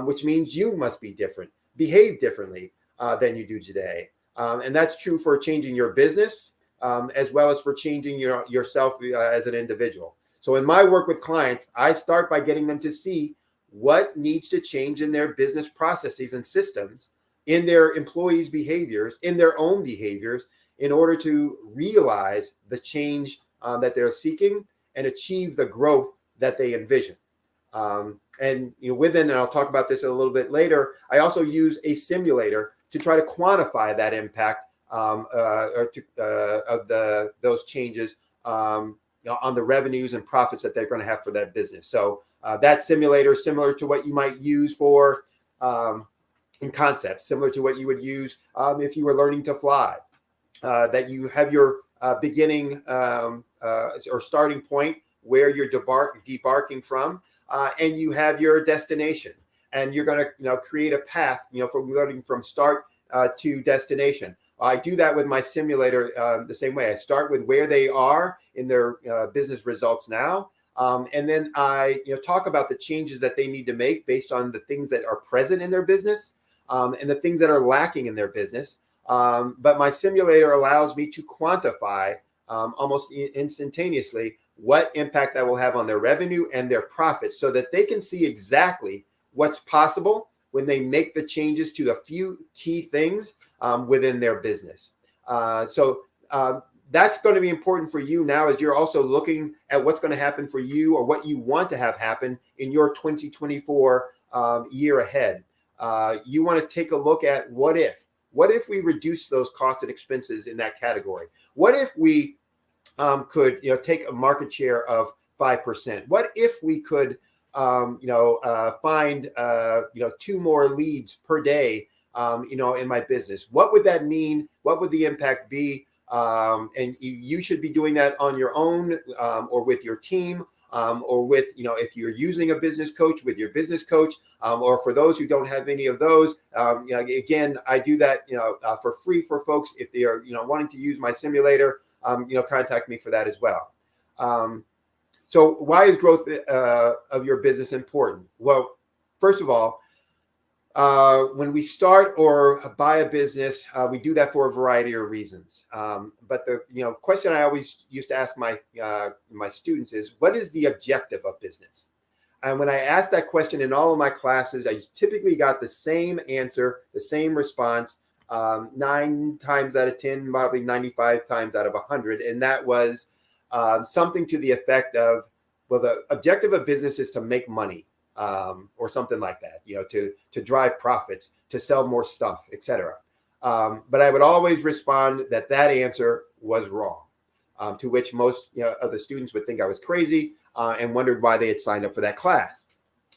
which means you must be different, behave differently than you do today. And that's true for changing your business as well as for changing yourself as an individual. So in my work with clients, I start by getting them to see what needs to change in their business processes and systems, in their employees' behaviors, in their own behaviors, in order to realize the change that they're seeking and achieve the growth that they envision. And within, and I'll talk about this a little bit later, I also use a simulator to try to quantify that impact of those changes on the revenues and profits that they're going to have for that business. So that simulator is similar to what you might use for in concept, similar to what you would use if you were learning to fly. That you have your beginning or starting point where you're debarking from, and you have your destination. And you're going to create a path from going from start to destination. I do that with my simulator the same way. I start with where they are in their business results now. And then I talk about the changes that they need to make based on the things that are present in their business and the things that are lacking in their business. But my simulator allows me to quantify almost instantaneously what impact that will have on their revenue and their profits, so that they can see exactly what's possible when they make the changes to a few key things within their business. So that's going to be important for you now, as you're also looking at what's going to happen for you, or what you want to have happen in your 2024 year ahead. You want to take a look at what if we reduce those costs and expenses in that category? What if we could take a market share of 5%? What if we could find 2 more leads per day in my business? What would that mean? What would the impact be? And you should be doing that on your own, or with your team, or with, if you're using a business coach, with your business coach, or for those who don't have any of those, again, I do that, for free for folks. If they are, wanting to use my simulator, contact me for that as well. So why is growth of your business important? Well, first of all, when we start or buy a business, we do that for a variety of reasons. But the question I always used to ask my students is, what is the objective of business? And when I asked that question in all of my classes, I typically got the same answer, the same response, 9 times out of 10, probably 95 times out of 100. And that was something to the effect of, well, the objective of business is to make money. Or something like that, to drive profits, to sell more stuff, etc. But I would always respond that answer was wrong, to which most of the students would think I was crazy and wondered why they had signed up for that class.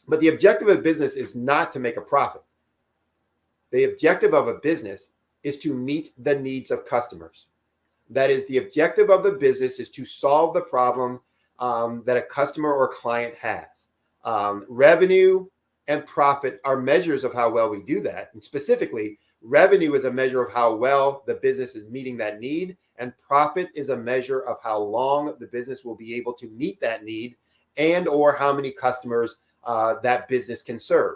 But the objective of business is not to make a profit. The objective of a business is to meet the needs of customers. That is, the objective of the business is to solve the problem that a customer or client has. Revenue and profit are measures of how well we do that. And specifically, revenue is a measure of how well the business is meeting that need, and profit is a measure of how long the business will be able to meet that need, and or how many customers that business can serve.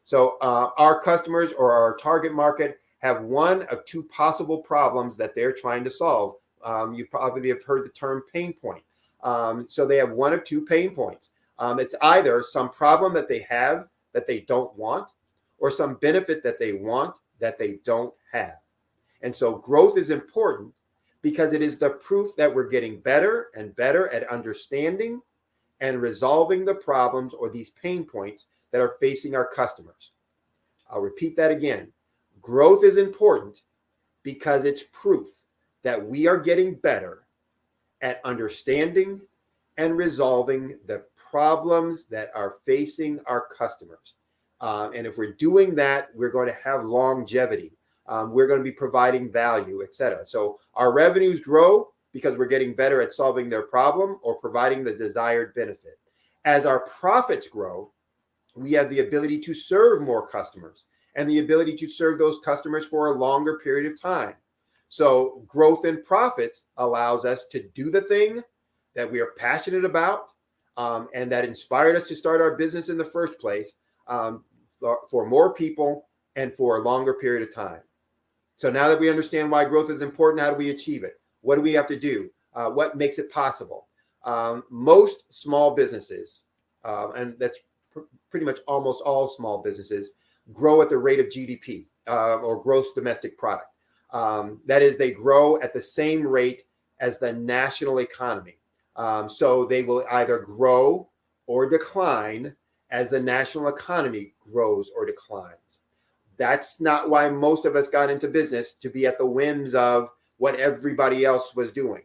So our customers, or our target market, have one of 2 possible problems that they're trying to solve. You probably have heard the term pain point. So they have one of 2 pain points. It's either some problem that they have that they don't want, or some benefit that they want that they don't have. And so growth is important because it is the proof that we're getting better and better at understanding and resolving the problems, or these pain points, that are facing our customers. I'll repeat that again. Growth is important because it's proof that we are getting better at understanding and resolving the problems that are facing our customers. And if we're doing that, we're going to have longevity. We're going to be providing value, etc. So our revenues grow because we're getting better at solving their problem or providing the desired benefit. As our profits grow, we have the ability to serve more customers and the ability to serve those customers for a longer period of time. So growth in profits allows us to do the thing that we are passionate about, and that inspired us to start our business in the first place, for more people and for a longer period of time. So now that we understand why growth is important, how do we achieve it? What do we have to do? What makes it possible? Most small businesses, and that's pretty much almost all small businesses, grow at the rate of GDP, or gross domestic product. That is, they grow at the same rate as the national economy. So they will either grow or decline as the national economy grows or declines. That's not why most of us got into business, to be at the whims of what everybody else was doing.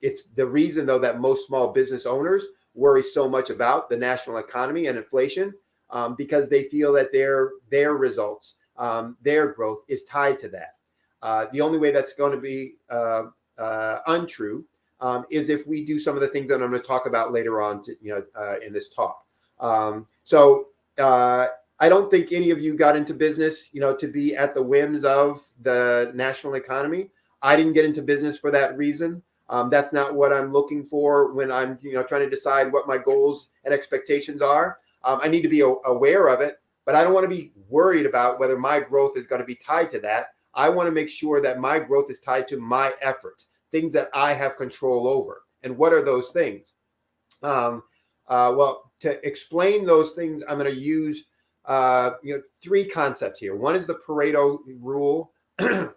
It's the reason, though, that most small business owners worry so much about the national economy and inflation, because they feel that their results, their growth is tied to that. The only way that's going to be untrue is if we do some of the things that I'm going to talk about later on in this talk. I don't think any of you got into business, to be at the whims of the national economy. I didn't get into business for that reason. That's not what I'm looking for when I'm, trying to decide what my goals and expectations are. I need to be aware of it, but I don't want to be worried about whether my growth is going to be tied to that. I want to make sure that my growth is tied to my efforts, things that I have control over. And what are those things? Well, to explain those things, I'm going to use three concepts here. One is the Pareto rule,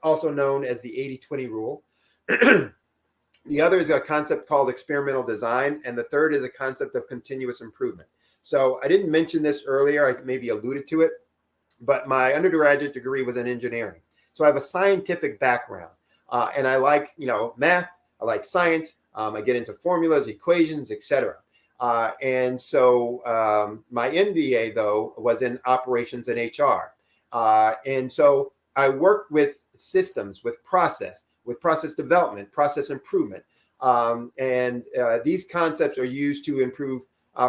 also known as the 80-20 rule. The other is a concept called experimental design. And the third is a concept of continuous improvement. So I didn't mention this earlier. I maybe alluded to it, but my undergraduate degree was in engineering. So I have a scientific background, and I like, math. I like science. I get into formulas, equations, etc. And so my MBA, though, was in operations and HR. And so I worked with systems, with process development, process improvement. And these concepts are used to improve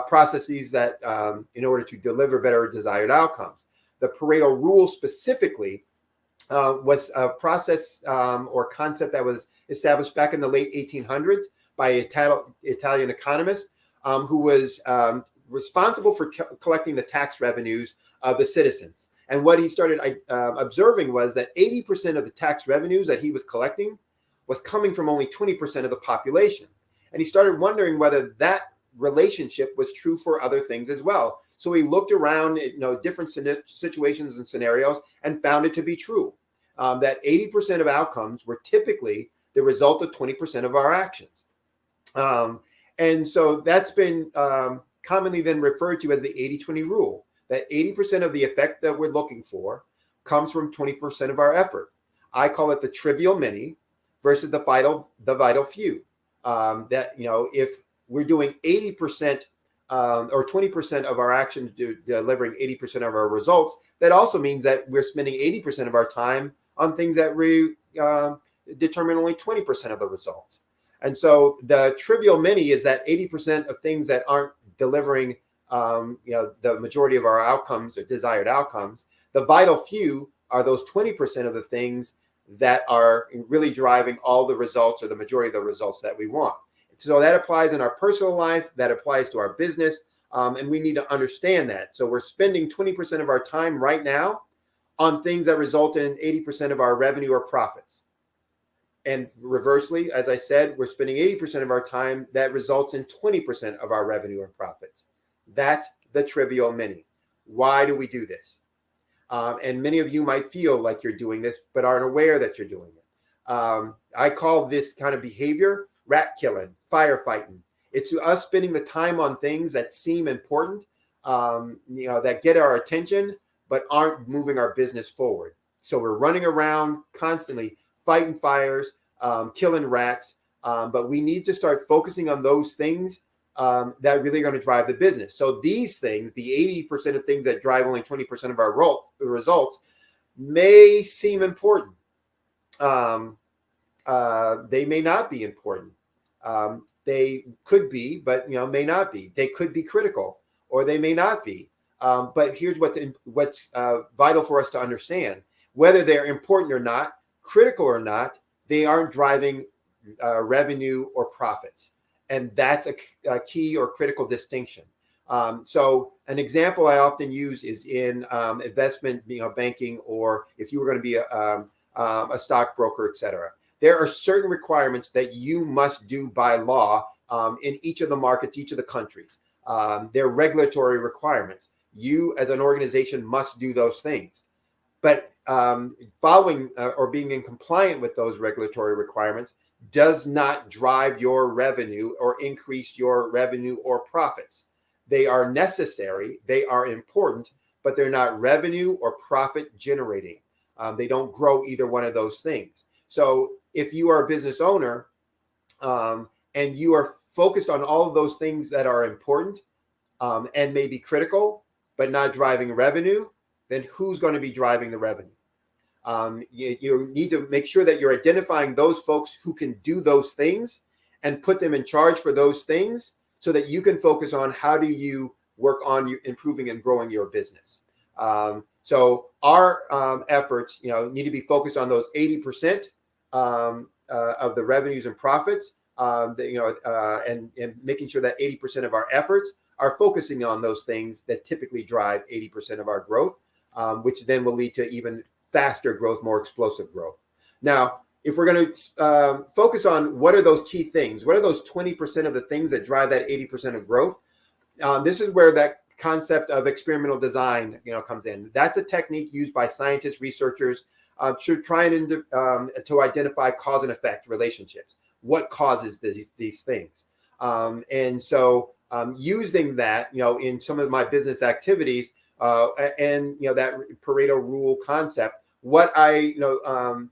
processes that in order to deliver better desired outcomes. The Pareto rule specifically was a process or concept that was established back in the late 1800s by an Italian economist who was responsible for collecting the tax revenues of the citizens. And what he started observing was that 80% of the tax revenues that he was collecting was coming from only 20% of the population. And he started wondering whether that relationship was true for other things as well. So he looked around at different situations and scenarios and found it to be true, that 80% of outcomes were typically the result of 20% of our actions. And so that's been commonly then referred to as the 80-20 rule, that 80% of the effect that we're looking for comes from 20% of our effort. I call it the trivial many versus the vital few. That, if we're doing 80% or 20% of our action delivering 80% of our results, that also means that we're spending 80% of our time on things that determine only 20% of the results. And so the trivial many is that 80% of things that aren't delivering the majority of our outcomes or desired outcomes. The vital few are those 20% of the things that are really driving all the results or the majority of the results that we want. So that applies in our personal life, that applies to our business, and we need to understand that. So we're spending 20% of our time right now on things that result in 80% of our revenue or profits. And reversely, as I said, we're spending 80% of our time that results in 20% of our revenue and profits. That's the trivial many. Why do we do this? And many of you might feel like you're doing this, but aren't aware that you're doing it. I call this kind of behavior rat killing, firefighting. It's us spending the time on things that seem important, that get our attention, but aren't moving our business forward. So we're running around constantly fighting fires, killing rats, but we need to start focusing on those things that really are going to drive the business. So these things, the 80% of things that drive only 20% of our results, may seem important. They may not be important. They could be, but may not be. They could be critical, or they may not be. But here's what's vital for us to understand: whether they're important or not, critical or not, they aren't driving revenue or profits. And that's a key or critical distinction. So an example I often use is in investment, banking, or if you were going to be a stockbroker, et cetera. There are certain requirements that you must do by law in each of the markets, each of the countries. They're regulatory requirements. You as an organization must do those things. But following or being in compliant with those regulatory requirements does not drive your revenue or increase your revenue or profits. They are necessary, they are important, but they're not revenue or profit generating. They don't grow either one of those things. So if you are a business owner and you are focused on all of those things that are important and may be critical, but not driving revenue, then who's going to be driving the revenue? You need to make sure that you're identifying those folks who can do those things and put them in charge for those things so that you can focus on how do you work on improving and growing your business. So our efforts, need to be focused on those 80% of the revenues and profits, and making sure that 80% of our efforts are focusing on those things that typically drive 80% of our growth, which then will lead to even faster growth, more explosive growth. Now, if we're going to focus on what are those key things, what are those 20% of the things that drive that 80% of growth, this is where that concept of experimental design, comes in. That's a technique used by scientists, researchers, to try and to identify cause and effect relationships. What causes these things? And so using that, in some of my business activities, and that Pareto rule concept, what I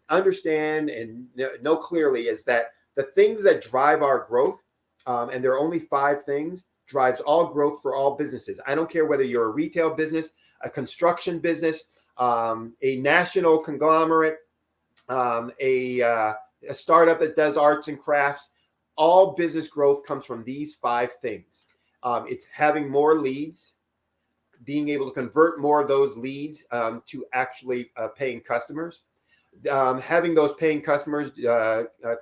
understand and know clearly is that the things that drive our growth, and there are only 5 things, drives all growth for all businesses. I don't care whether you're a retail business, a construction business, a national conglomerate, a startup that does arts and crafts. All business growth comes from these 5 things. It's having more leads, being able to convert more of those leads to actually paying customers, having those paying customers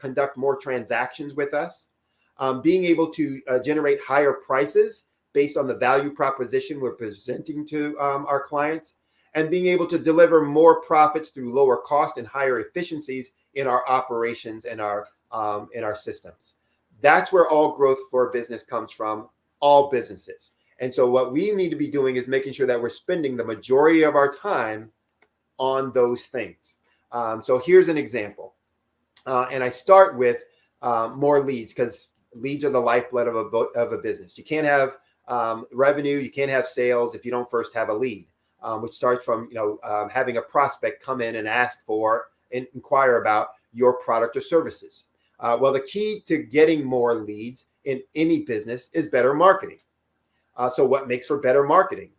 conduct more transactions with us, being able to generate higher prices based on the value proposition we're presenting to our clients, and being able to deliver more profits through lower cost and higher efficiencies in our operations and our systems. That's where all growth for business comes from, all businesses. And so what we need to be doing is making sure that we're spending the majority of our time on those things. So here's an example. And I start with more leads, because leads are the lifeblood of a business. You can't have revenue, you can't have sales if you don't first have a lead, which starts from having a prospect come in and ask for and inquire about your product or services. Well, the key to getting more leads in any business is better marketing. So what makes for better marketing?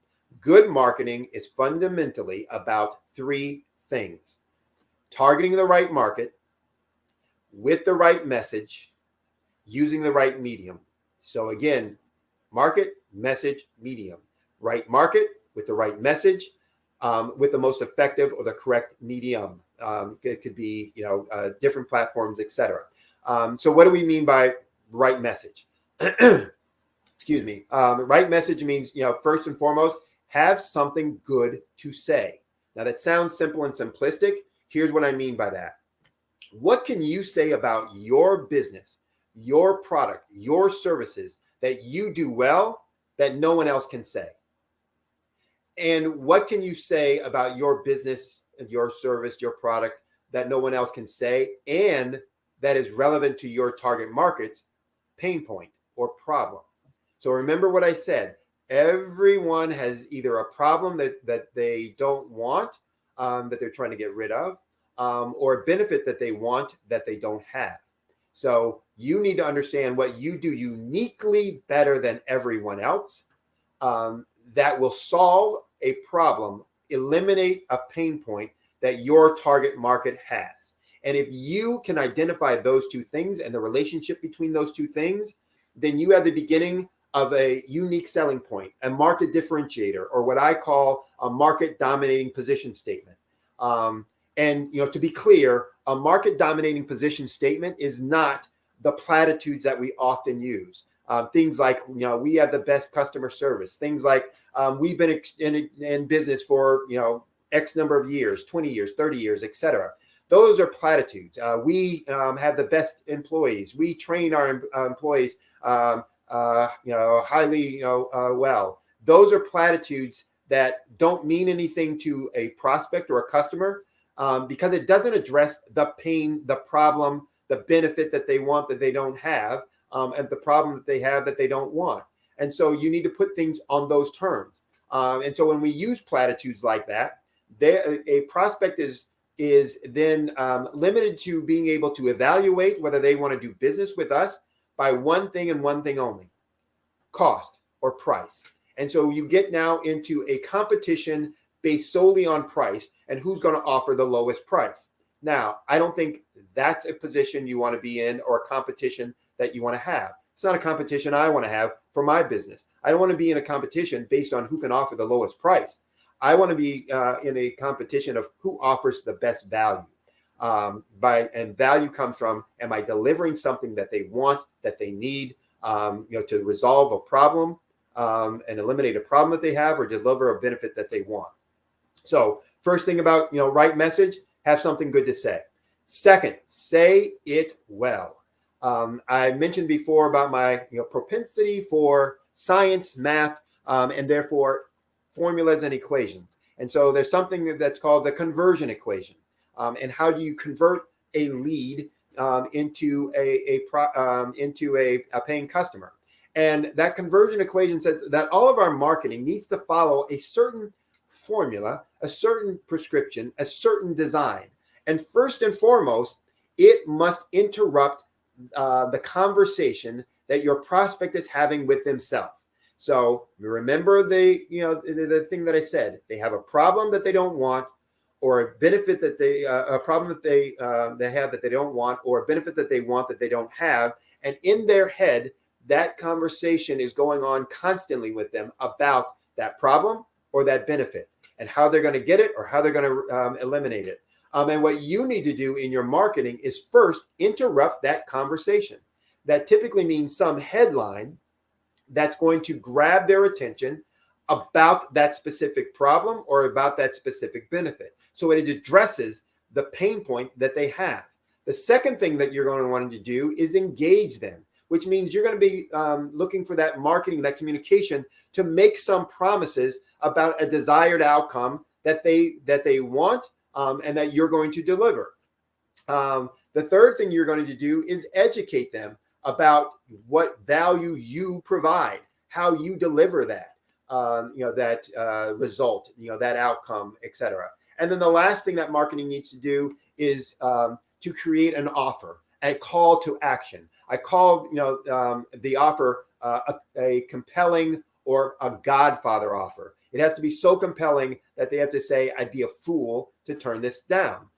Good marketing is fundamentally about 3 things: targeting the right market with the right message, using the right medium. So again, market, message, medium. Right market with the right message, with the most effective or the correct medium. It could be, different platforms, etc. So what do we mean by right message? Excuse me. The right message means, first and foremost, have something good to say. Now that sounds simple and simplistic. Here's what I mean by that. What can you say about your business, your product, your services that you do well that no one else can say? And what can you say about your business, your service, your product that no one else can say, and that is relevant to your target market's pain point or problem? So remember what I said. Everyone has either a problem that they don't want, that they're trying to get rid of, or a benefit that they want that they don't have. So you need to understand what you do uniquely better than everyone else, that will solve a problem, eliminate a pain point that your target market has. And if you can identify those 2 things and the relationship between those 2 things, then you have the beginning of a unique selling point, a market differentiator, or what I call a market dominating position statement. And to be clear, a market dominating position statement is not the platitudes that we often use. Things like, we have the best customer service. Things like, we've been in business for, X number of years, 20 years, 30 years, etc. Those are platitudes. We have the best employees. We train our employees, highly, well. Those are platitudes that don't mean anything to a prospect or a customer, because it doesn't address the pain, the problem, the benefit that they want that they don't have, and the problem that they have that they don't want. And so you need to put things on those terms. And so when we use platitudes like that, a prospect is then limited to being able to evaluate whether they want to do business with us by one thing and one thing only: cost or price. And so you get now into a competition based solely on price and who's going to offer the lowest price. Now, I don't think that's a position you want to be in, or a competition that you want to have. It's not a competition I want to have for my business. I don't want to be in a competition based on who can offer the lowest price. I want to be in a competition of who offers the best value. And value comes from, am I delivering something that they want, that they need, to resolve a problem and eliminate a problem that they have, or deliver a benefit that they want. So first thing about, right message, have something good to say. Second, say it well. I mentioned before about my propensity for science, math, and therefore formulas and equations. And so there's something that's called the conversion equation. And how do you convert a lead into a paying customer? And that conversion equation says that all of our marketing needs to follow a certain formula, a certain prescription, a certain design. And first and foremost, it must interrupt the conversation that your prospect is having with themselves. So remember the thing that I said. They have a problem that they don't want, or a benefit that a problem that they have that they don't want, or a benefit that they want that they don't have. And in their head, that conversation is going on constantly with them about that problem or that benefit, and how they're going to get it or how they're going to eliminate it. And what you need to do in your marketing is first interrupt that conversation. That typically means some headline that's going to grab their attention about that specific problem or about that specific benefit. So it addresses the pain point that they have. The second thing that you're going to want to do is engage them, which means you're going to be looking for that marketing, that communication, to make some promises about a desired outcome that they want and that you're going to deliver. The third thing you're going to do is educate them about what value you provide, how you deliver that, result, that outcome, etc. And then the last thing that marketing needs to do is to create an offer, a call to action. I call the offer a compelling or a Godfather offer. It has to be so compelling that they have to say, I'd be a fool to turn this down.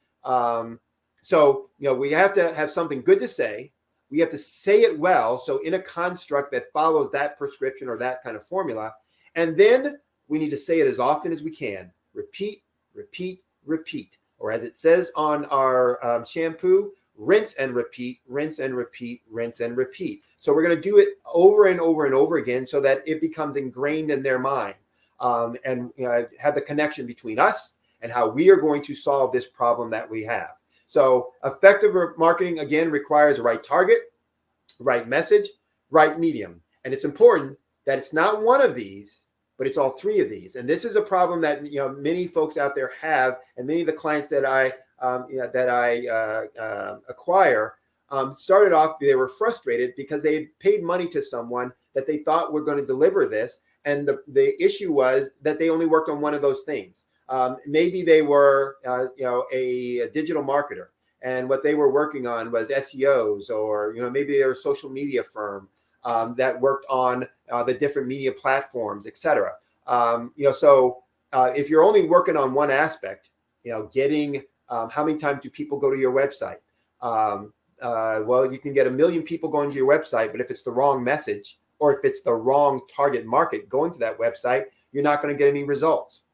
So we have to have something good to say. We have to say it well. So in a construct that follows that prescription or that kind of formula. And then we need to say it as often as we can. Repeat, repeat, repeat. Or as it says on our shampoo, rinse and repeat, rinse and repeat, rinse and repeat. So we're going to do it over and over and over again so that it becomes ingrained in their mind. And have the connection between us and how we are going to solve this problem that we have. So effective marketing, again, requires a right target, right message, right medium. And it's important that it's not one of these, but it's all three of these. And this is a problem that many folks out there have, and many of the clients that I acquire started off, they were frustrated because they had paid money to someone that they thought were going to deliver this. And the issue was that they only worked on one of those things. Maybe they were, a digital marketer, and what they were working on was SEOs, or maybe they're a social media firm that worked on the different media platforms, etc. So if you're only working on one aspect, getting how many times do people go to your website? Well, you can get 1 million people going to your website, but if it's the wrong message, or if it's the wrong target market going to that website, you're not going to get any results.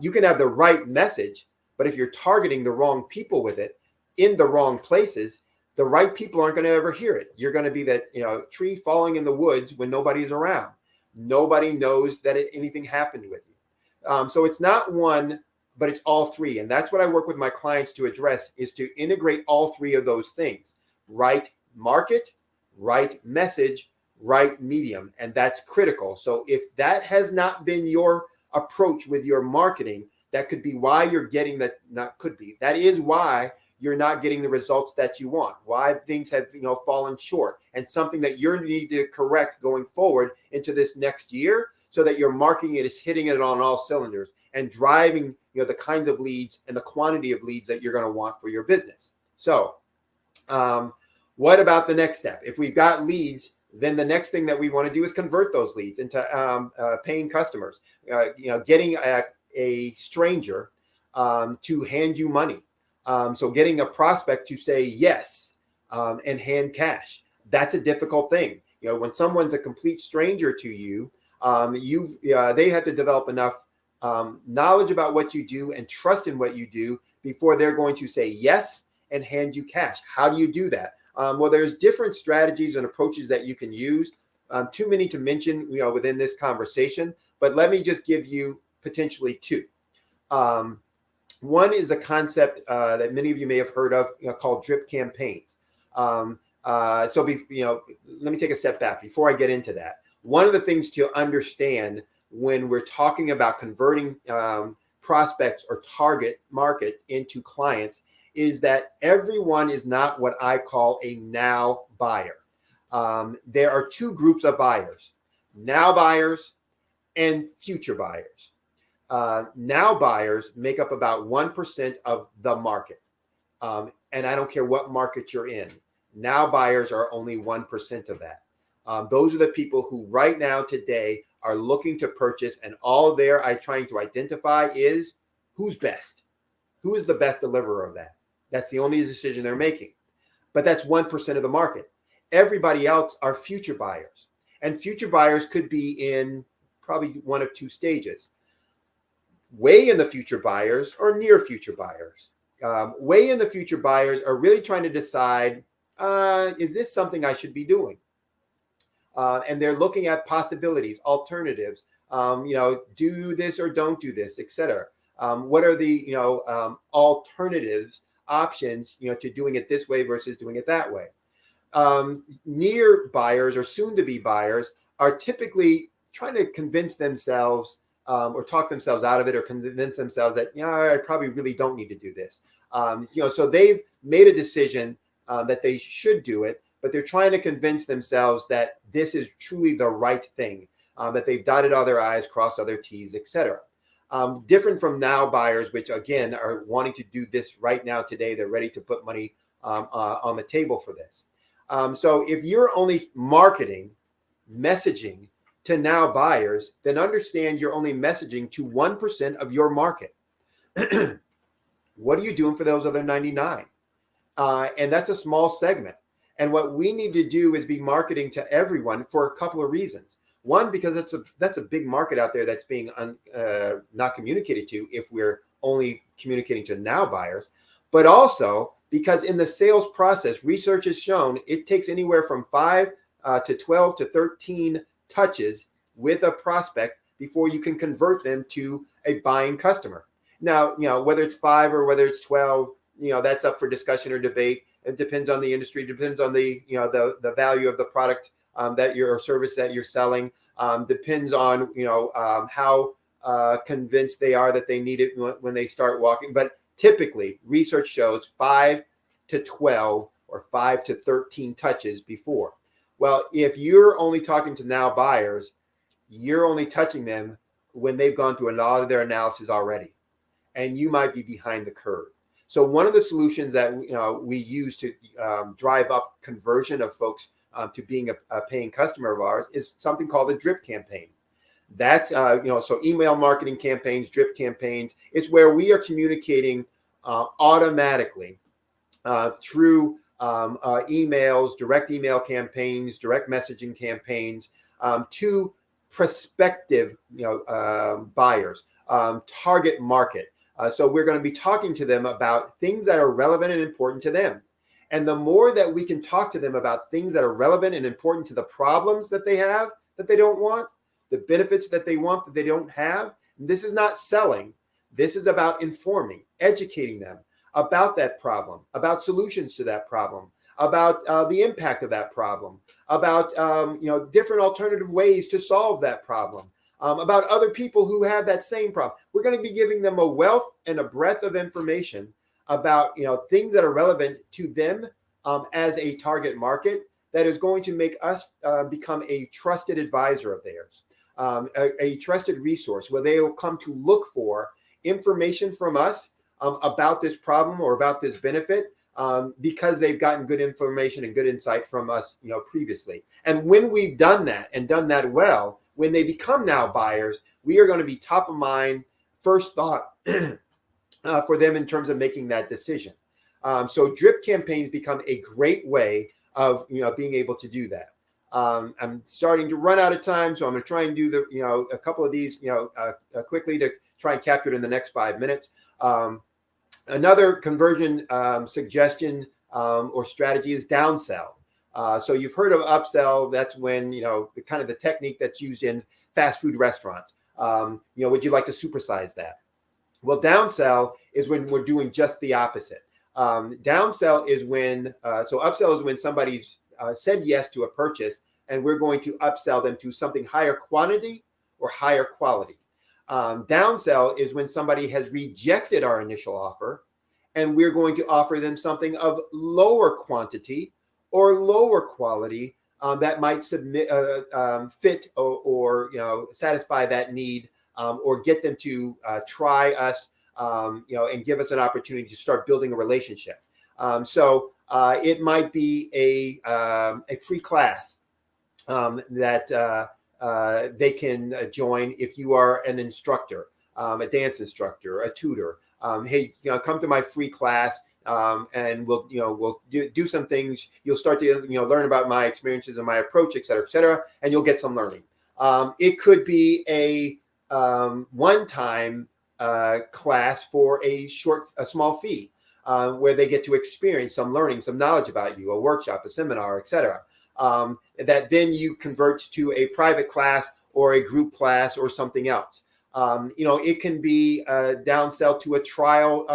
You can have the right message, but if you're targeting the wrong people with it in the wrong places, the right people aren't going to ever hear it. You're going to be that tree falling in the woods when nobody's around. Nobody knows that anything happened with you. So it's not one, but it's all three. And that's what I work with my clients to address, is to integrate all three of those things: right market, right message, right medium. And that's critical. So if that has not been your approach with your marketing, that could be why you're getting that, not could be, that is why you're not getting the results that you want, why things have fallen short, and something that you need to correct going forward into this next year, so that your marketing is hitting it on all cylinders and driving the kinds of leads and the quantity of leads that you're going to want for your business. So what about the next step? If we've got leads, then the next thing that we want to do is convert those leads into paying customers. Getting a stranger to hand you money. So getting a prospect to say yes and hand cash. That's a difficult thing. When someone's a complete stranger to you, they have to develop enough knowledge about what you do and trust in what you do before they're going to say yes and hand you cash. How do you do that? Well, there's different strategies and approaches that you can use. Too many to mention, within this conversation, but let me just give you potentially two. One is a concept that many of you may have heard of, called drip campaigns. Let me take a step back before I get into that. One of the things to understand when we're talking about converting prospects or target market into clients is that everyone is not what I call a now buyer. There are two groups of buyers: now buyers and future buyers. Now buyers make up about 1% of the market. And I don't care what market you're in. Now buyers are only 1% of that. Those are the people who right now today are looking to purchase, and all they're trying to identify is who's best. Who is the best deliverer of that? That's the only decision they're making. But that's 1% of the market. Everybody else are future buyers. And future buyers could be in probably one of two stages. Way in the future buyers or near future buyers. Way in the future buyers are really trying to decide, is this something I should be doing? And they're looking at possibilities, alternatives, do this or don't do this, etc. What are the alternatives, options, to doing it this way versus doing it that way? Near buyers or soon to be buyers are typically trying to convince themselves or talk themselves out of it, or convince themselves that, I probably really don't need to do this. So they've made a decision that they should do it, but they're trying to convince themselves that this is truly the right thing, that they've dotted all their I's, crossed all their T's, etc. Different from now buyers, which again are wanting to do this right now today. They're ready to put money on the table for this. So if you're only marketing, messaging to now buyers, then understand you're only messaging to 1% of your market. What are you doing for those other 99? And that's a small segment. And what we need to do is be marketing to everyone for a couple of reasons. One, because that's a big market out there that's being not communicated to if we're only communicating to now buyers, but also because in the sales process, research has shown it takes anywhere from 5 to 12 to 13 touches with a prospect before you can convert them to a buying customer. Now, whether it's 5 or whether it's 12, that's up for discussion or debate. It depends on the industry, depends on the value of the product or service that you're selling. Depends on, how convinced they are that they need it when they start walking. But typically, research shows 5 to 12 or 5 to 13 touches before. Well, if you're only talking to now buyers, you're only touching them when they've gone through a lot of their analysis already, and you might be behind the curve. So one of the solutions that we use to drive up conversion of folks to being a paying customer of ours is something called a drip campaign. That's so email marketing campaigns, drip campaigns. It's where we are communicating automatically through emails, direct email campaigns, direct messaging campaigns to prospective buyers, target market. So we're going to be talking to them about things that are relevant and important to them. And the more that we can talk to them about things that are relevant and important to the problems that they have that they don't want, the benefits that they want that they don't have, this is not selling. This is about informing, educating them about that problem, about solutions to that problem, about the impact of that problem, about different alternative ways to solve that problem. About other people who have that same problem. We're going to be giving them a wealth and a breadth of information about things that are relevant to them as a target market that is going to make us become a trusted advisor of theirs, a trusted resource where they will come to look for information from us about this problem or about this benefit because they've gotten good information and good insight from us previously. And when we've done that and done that well, when they become now buyers, we are going to be top of mind, first thought for them in terms of making that decision. So drip campaigns become a great way of being able to do that. I'm starting to run out of time, so I'm going to try and do a couple of these quickly to try and capture it in the next 5 minutes. Another conversion suggestion or strategy is downsell. So you've heard of upsell. That's when the kind of the technique that's used in fast food restaurants. Would you like to supersize that? Well, downsell is when we're doing just the opposite. Downsell is when upsell is when somebody's said yes to a purchase, and we're going to upsell them to something higher quantity or higher quality. Downsell is when somebody has rejected our initial offer, and we're going to offer them something of lower quantity or lower quality that might fit or satisfy that need, or get them to try us, and give us an opportunity to start building a relationship. It might be a free class that they can join if you are an instructor, a dance instructor, a tutor. Hey, come to my free class, and we'll do some things. You'll start to learn about my experiences and my approach, et cetera, and you'll get some learning. It could be a one-time class for a small fee, where they get to experience some learning, some knowledge about you, a workshop, a seminar, et cetera. That then you convert to a private class or a group class or something else. It can be a downsell to a trial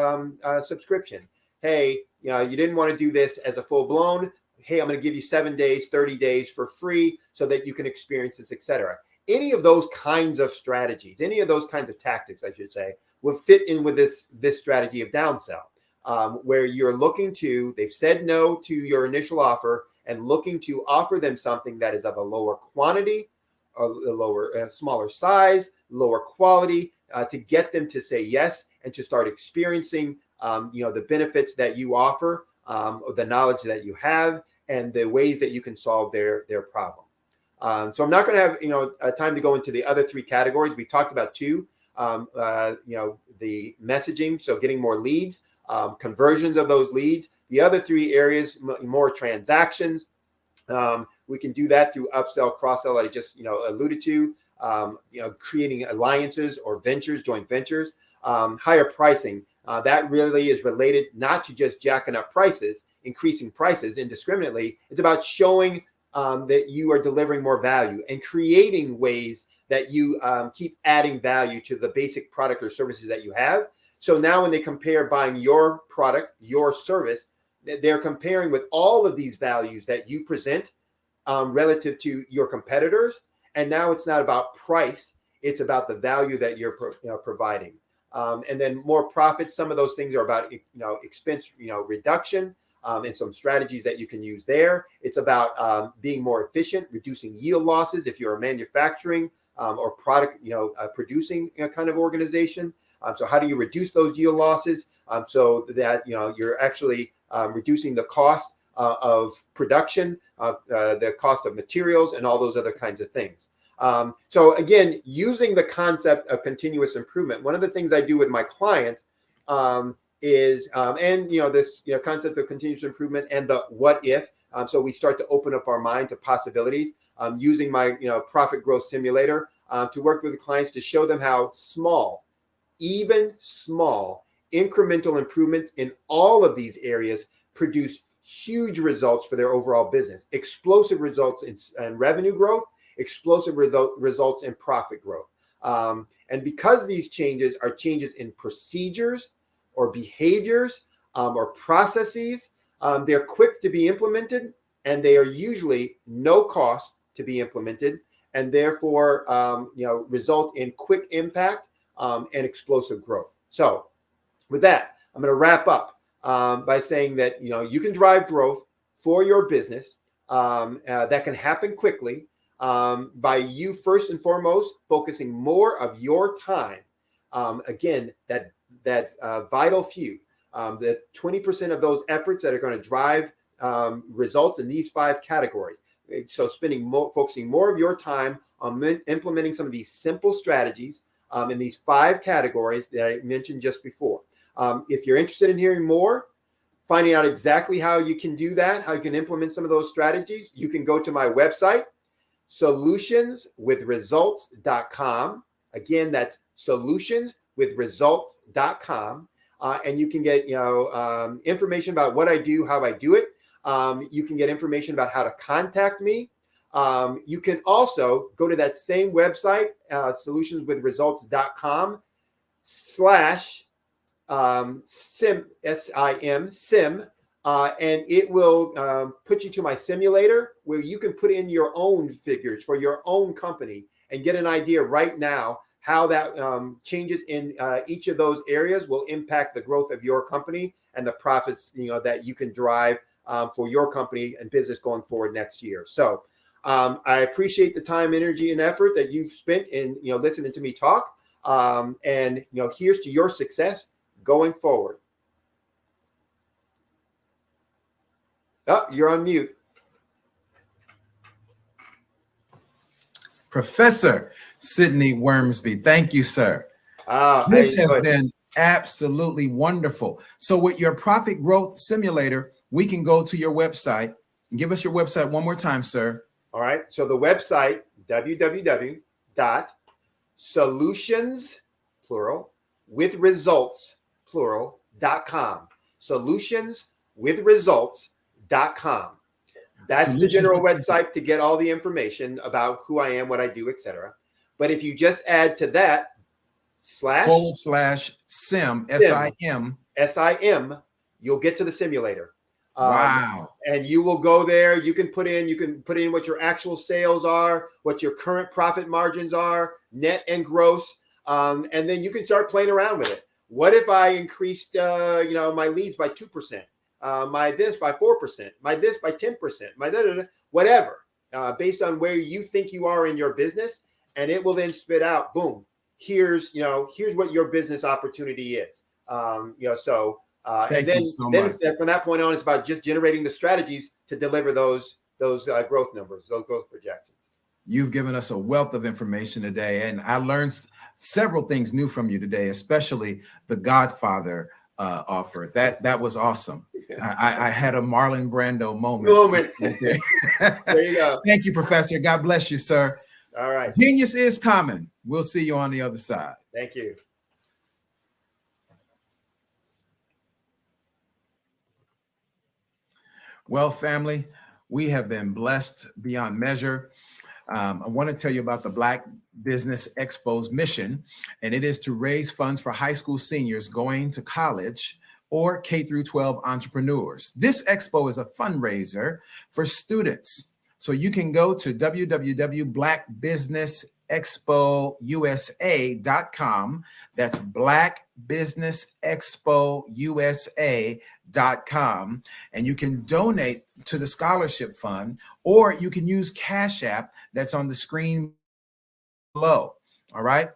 subscription. Hey, you didn't want to do this as a full blown. Hey, I'm going to give you 7 days, 30 days for free so that you can experience this, et cetera. Any of those kinds of strategies, any of those kinds of tactics, I should say, would fit in with this strategy of downsell, where you're looking to, they've said no to your initial offer and looking to offer them something that is of a lower quantity, a smaller size, lower quality, to get them to say yes and to start experiencing, the benefits that you offer, the knowledge that you have, and the ways that you can solve their problem. So I'm not going to have time to go into the other three categories. We talked about two, the messaging, so getting more leads, conversions of those leads. The other three areas, more transactions. We can do that through upsell, cross-sell, I just alluded to. Creating alliances or ventures, joint ventures. Higher pricing. That really is related not to just jacking up prices, increasing prices indiscriminately. It's about showing that you are delivering more value and creating ways that you keep adding value to the basic product or services that you have. So now when they compare buying your product, your service, they're comparing with all of these values that you present relative to your competitors. And now it's not about price, it's about the value that you're providing. And then more profits. Some of those things are about expense reduction, and some strategies that you can use there. It's about being more efficient, reducing yield losses if you're a manufacturing or product producing kind of organization. So how do you reduce those yield losses so that you're actually reducing the cost of production, the cost of materials, and all those other kinds of things. So again, using the concept of continuous improvement, one of the things I do with my clients is, this concept of continuous improvement and the what if. So we start to open up our mind to possibilities, using my profit growth simulator to work with the clients to show them how small, even small incremental improvements in all of these areas produce huge results for their overall business, explosive results in revenue growth, explosive results in profit growth. And because these changes are changes in procedures or behaviors or processes, they're quick to be implemented, and they are usually no cost to be implemented, and therefore result in quick impact and explosive growth. So with that, I'm going to wrap up by saying that you can drive growth for your business that can happen quickly by you first and foremost focusing more of your time. Again, that vital few, the 20% of those efforts that are going to drive results in these 5 categories. So focusing more of your time on implementing some of these simple strategies in these 5 categories that I mentioned just before. If you're interested in hearing more, finding out exactly how you can do that, how you can implement some of those strategies, you can go to my website, solutionswithresults.com. Again, that's solutionswithresults.com. And you can get information about what I do, how I do it. You can get information about how to contact me. You can also go to that same website, solutionswithresults.com /SIM, SIM, and it will put you to my simulator where you can put in your own figures for your own company and get an idea right now how that changes in each of those areas will impact the growth of your company and the profits that you can drive for your company and business going forward next year. So I appreciate the time, energy, and effort that you've spent in listening to me talk. And here's to your success going forward. Oh, you're on mute. Professor Sidney Wormsby, thank you, sir. This has been absolutely wonderful. So with your profit growth simulator, we can go to your website. Give us your website one more time, sir. All right. So the website, www.solutions, plural, with results, plural.com. Solutionswithresults.com. That's the general website to get all the information about who I am, what I do, etc. But if you just add to that /SIM, SIM, you'll get to the simulator. Wow. And you will go there. You can put in what your actual sales are, what your current profit margins are, net and gross. And then you can start playing around with it. What if I increased, my leads by 2%, my this by 4%, my this by 10%, my whatever, based on where you think you are in your business, and it will then spit out, boom, here's what your business opportunity is. Thank you so much. From that point on, it's about just generating the strategies to deliver those growth numbers, those growth projections. You've given us a wealth of information today, and I learned several things new from you today, especially the Godfather offer. That was awesome. I had a Marlon Brando moment. There you go. Thank you, Professor. God bless you, sir. All right. Genius is common. We'll see you on the other side. Thank you. Well, family, we have been blessed beyond measure. I want to tell you about the Black Business Expo's mission, and it is to raise funds for high school seniors going to college or K-12 entrepreneurs. This expo is a fundraiser for students. So you can go to www.blackbusinessexpousa.com. That's blackbusinessexpousa.com. And you can donate to the scholarship fund, or you can use Cash App that's on the screen below. All right.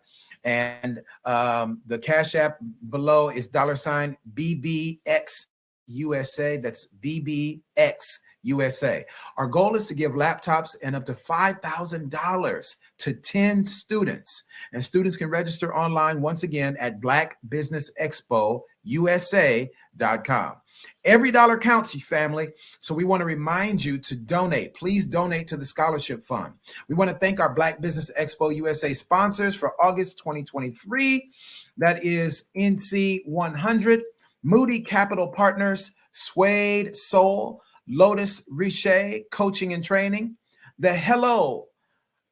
And the Cash App below is $BBXUSA. That's BBXUSA. Our goal is to give laptops and up to $5,000 to 10 students. And students can register online once again at blackbusinessexpousa.com. Every dollar counts, you family. So we want to remind you to donate. Please donate to the scholarship fund. We want to thank our Black Business Expo USA sponsors for August 2023. That is NC 100, Moody Capital Partners, Suede Soul, Lotus Riche Coaching and Training, the Hello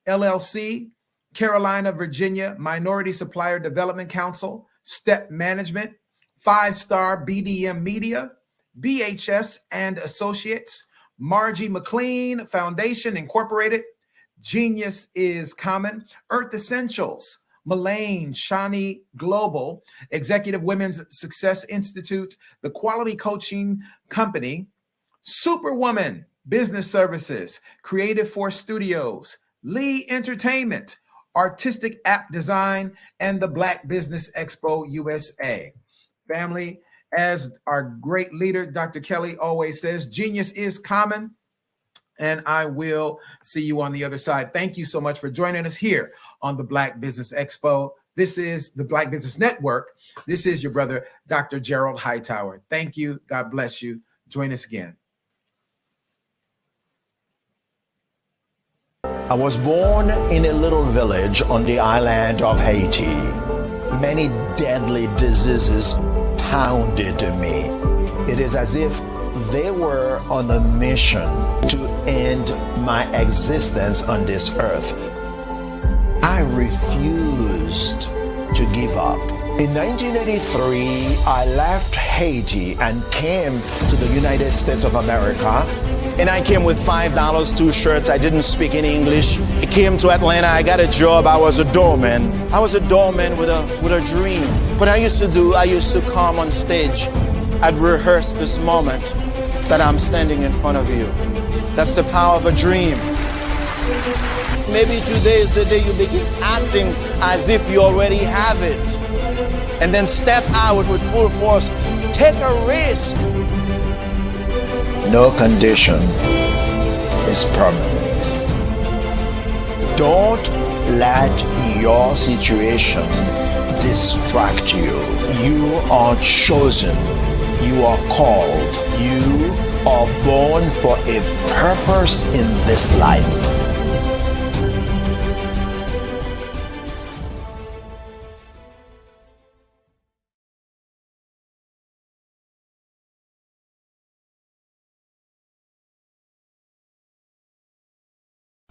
LLC, Carolina, Virginia Minority Supplier Development Council, Step Management, 5-Star BDM Media, BHS and Associates, Margie McLean Foundation Incorporated, Genius is Common, Earth Essentials, Mullane Shawnee Global, Executive Women's Success Institute, the Quality Coaching Company, Superwoman Business Services, Creative Force Studios, Lee Entertainment, Artistic App Design, and the Black Business Expo USA. Family, as our great leader, Dr. Kelly, always says, genius is common, and I will see you on the other side. Thank you so much for joining us here on the Black Business Expo. This is the Black Business Network. This is your brother, Dr. Gerald Hightower. Thank you. God bless you. Join us again. I was born in a little village on the island of Haiti. Many deadly diseases pounded me. It is as if they were on a mission to end my existence on this earth. I refused to give up. In 1983, I left Haiti and came to the United States of America. And I came with $5, 2 shirts. I didn't speak any English. I came to Atlanta. I got a job. I was a doorman. I was a doorman with a dream. What I used to come on stage. I'd rehearse this moment that I'm standing in front of you. That's the power of a dream. Maybe today is the day you begin acting as if you already have it. And then step out with full force. Take a risk. No condition is permanent. Don't let your situation distract you. You are chosen. You are called. You are born for a purpose in this life.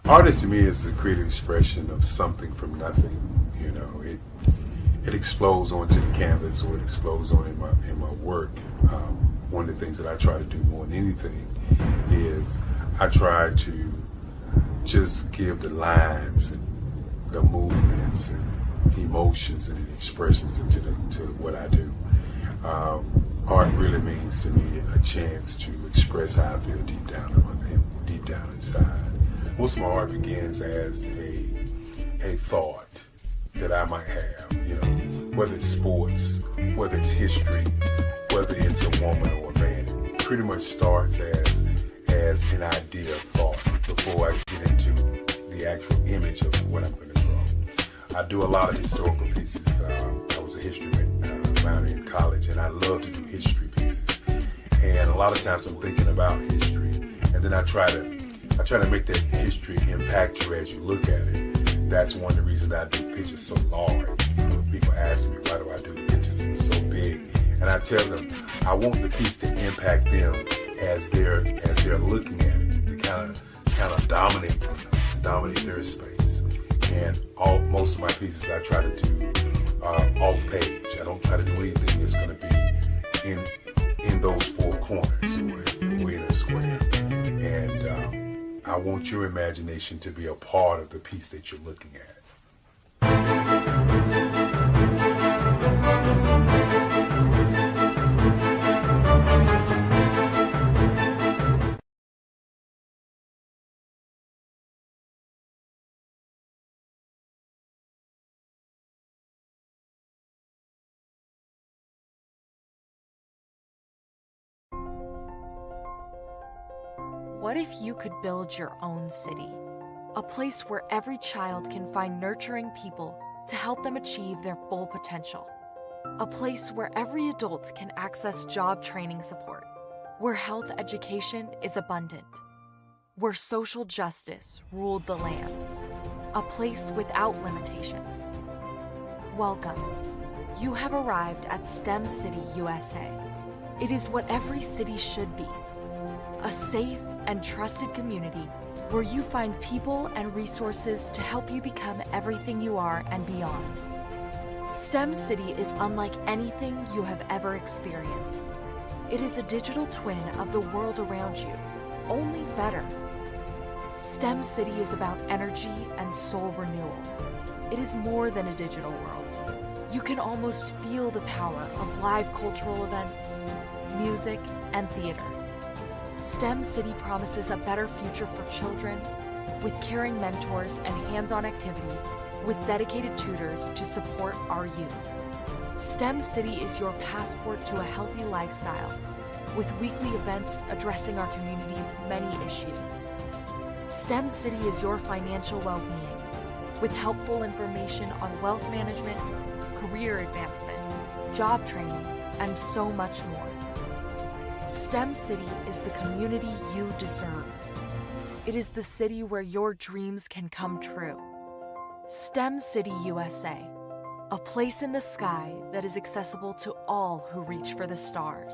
Artist to me is a creative expression of something from nothing. You know, it explodes onto the canvas, or it explodes on in my work. One of the things that I try to do more than anything is I try to just give the lines and the movements and emotions and expressions into what I do. Art really means to me a chance to express how I feel deep down inside. Most of my art begins as a thought that I might have, you know, whether it's sports, whether it's history, whether it's a woman or a man. It pretty much starts as an idea of thought before I get into the actual image of what I'm going to draw. I do a lot of historical pieces. I was a history minor in college, and I love to do history pieces. And a lot of times I'm thinking about history, and then I try to make that history impact you as you look at it. That's one of the reasons I do pictures so large. People ask me, why do I do the pictures so big? And I tell them, I want the piece to impact them as they're looking at it, to kind of dominate them, dominate their space. And most of my pieces I try to do off page. I don't try to do anything that's going to be in those four corners or in a square. And I want your imagination to be a part of the piece that you're looking at. What if you could build your own city? A place where every child can find nurturing people to help them achieve their full potential. A place where every adult can access job training support. Where health education is abundant. Where social justice ruled the land. A place without limitations. Welcome. You have arrived at STEM City USA. It is what every city should be. A safe and trusted community where you find people and resources to help you become everything you are and beyond. STEM City is unlike anything you have ever experienced. It is a digital twin of the world around you, only better. STEM City is about energy and soul renewal. It is more than a digital world. You can almost feel the power of live cultural events, music, and theater. STEM City promises a better future for children with caring mentors and hands-on activities with dedicated tutors to support our youth. STEM City is your passport to a healthy lifestyle with weekly events addressing our community's many issues. STEM City is your financial well-being, with helpful information on wealth management, career advancement, job training, and so much more. STEM City is the community you deserve. It is the city where your dreams can come true. STEM City USA, a place in the sky that is accessible to all who reach for the stars.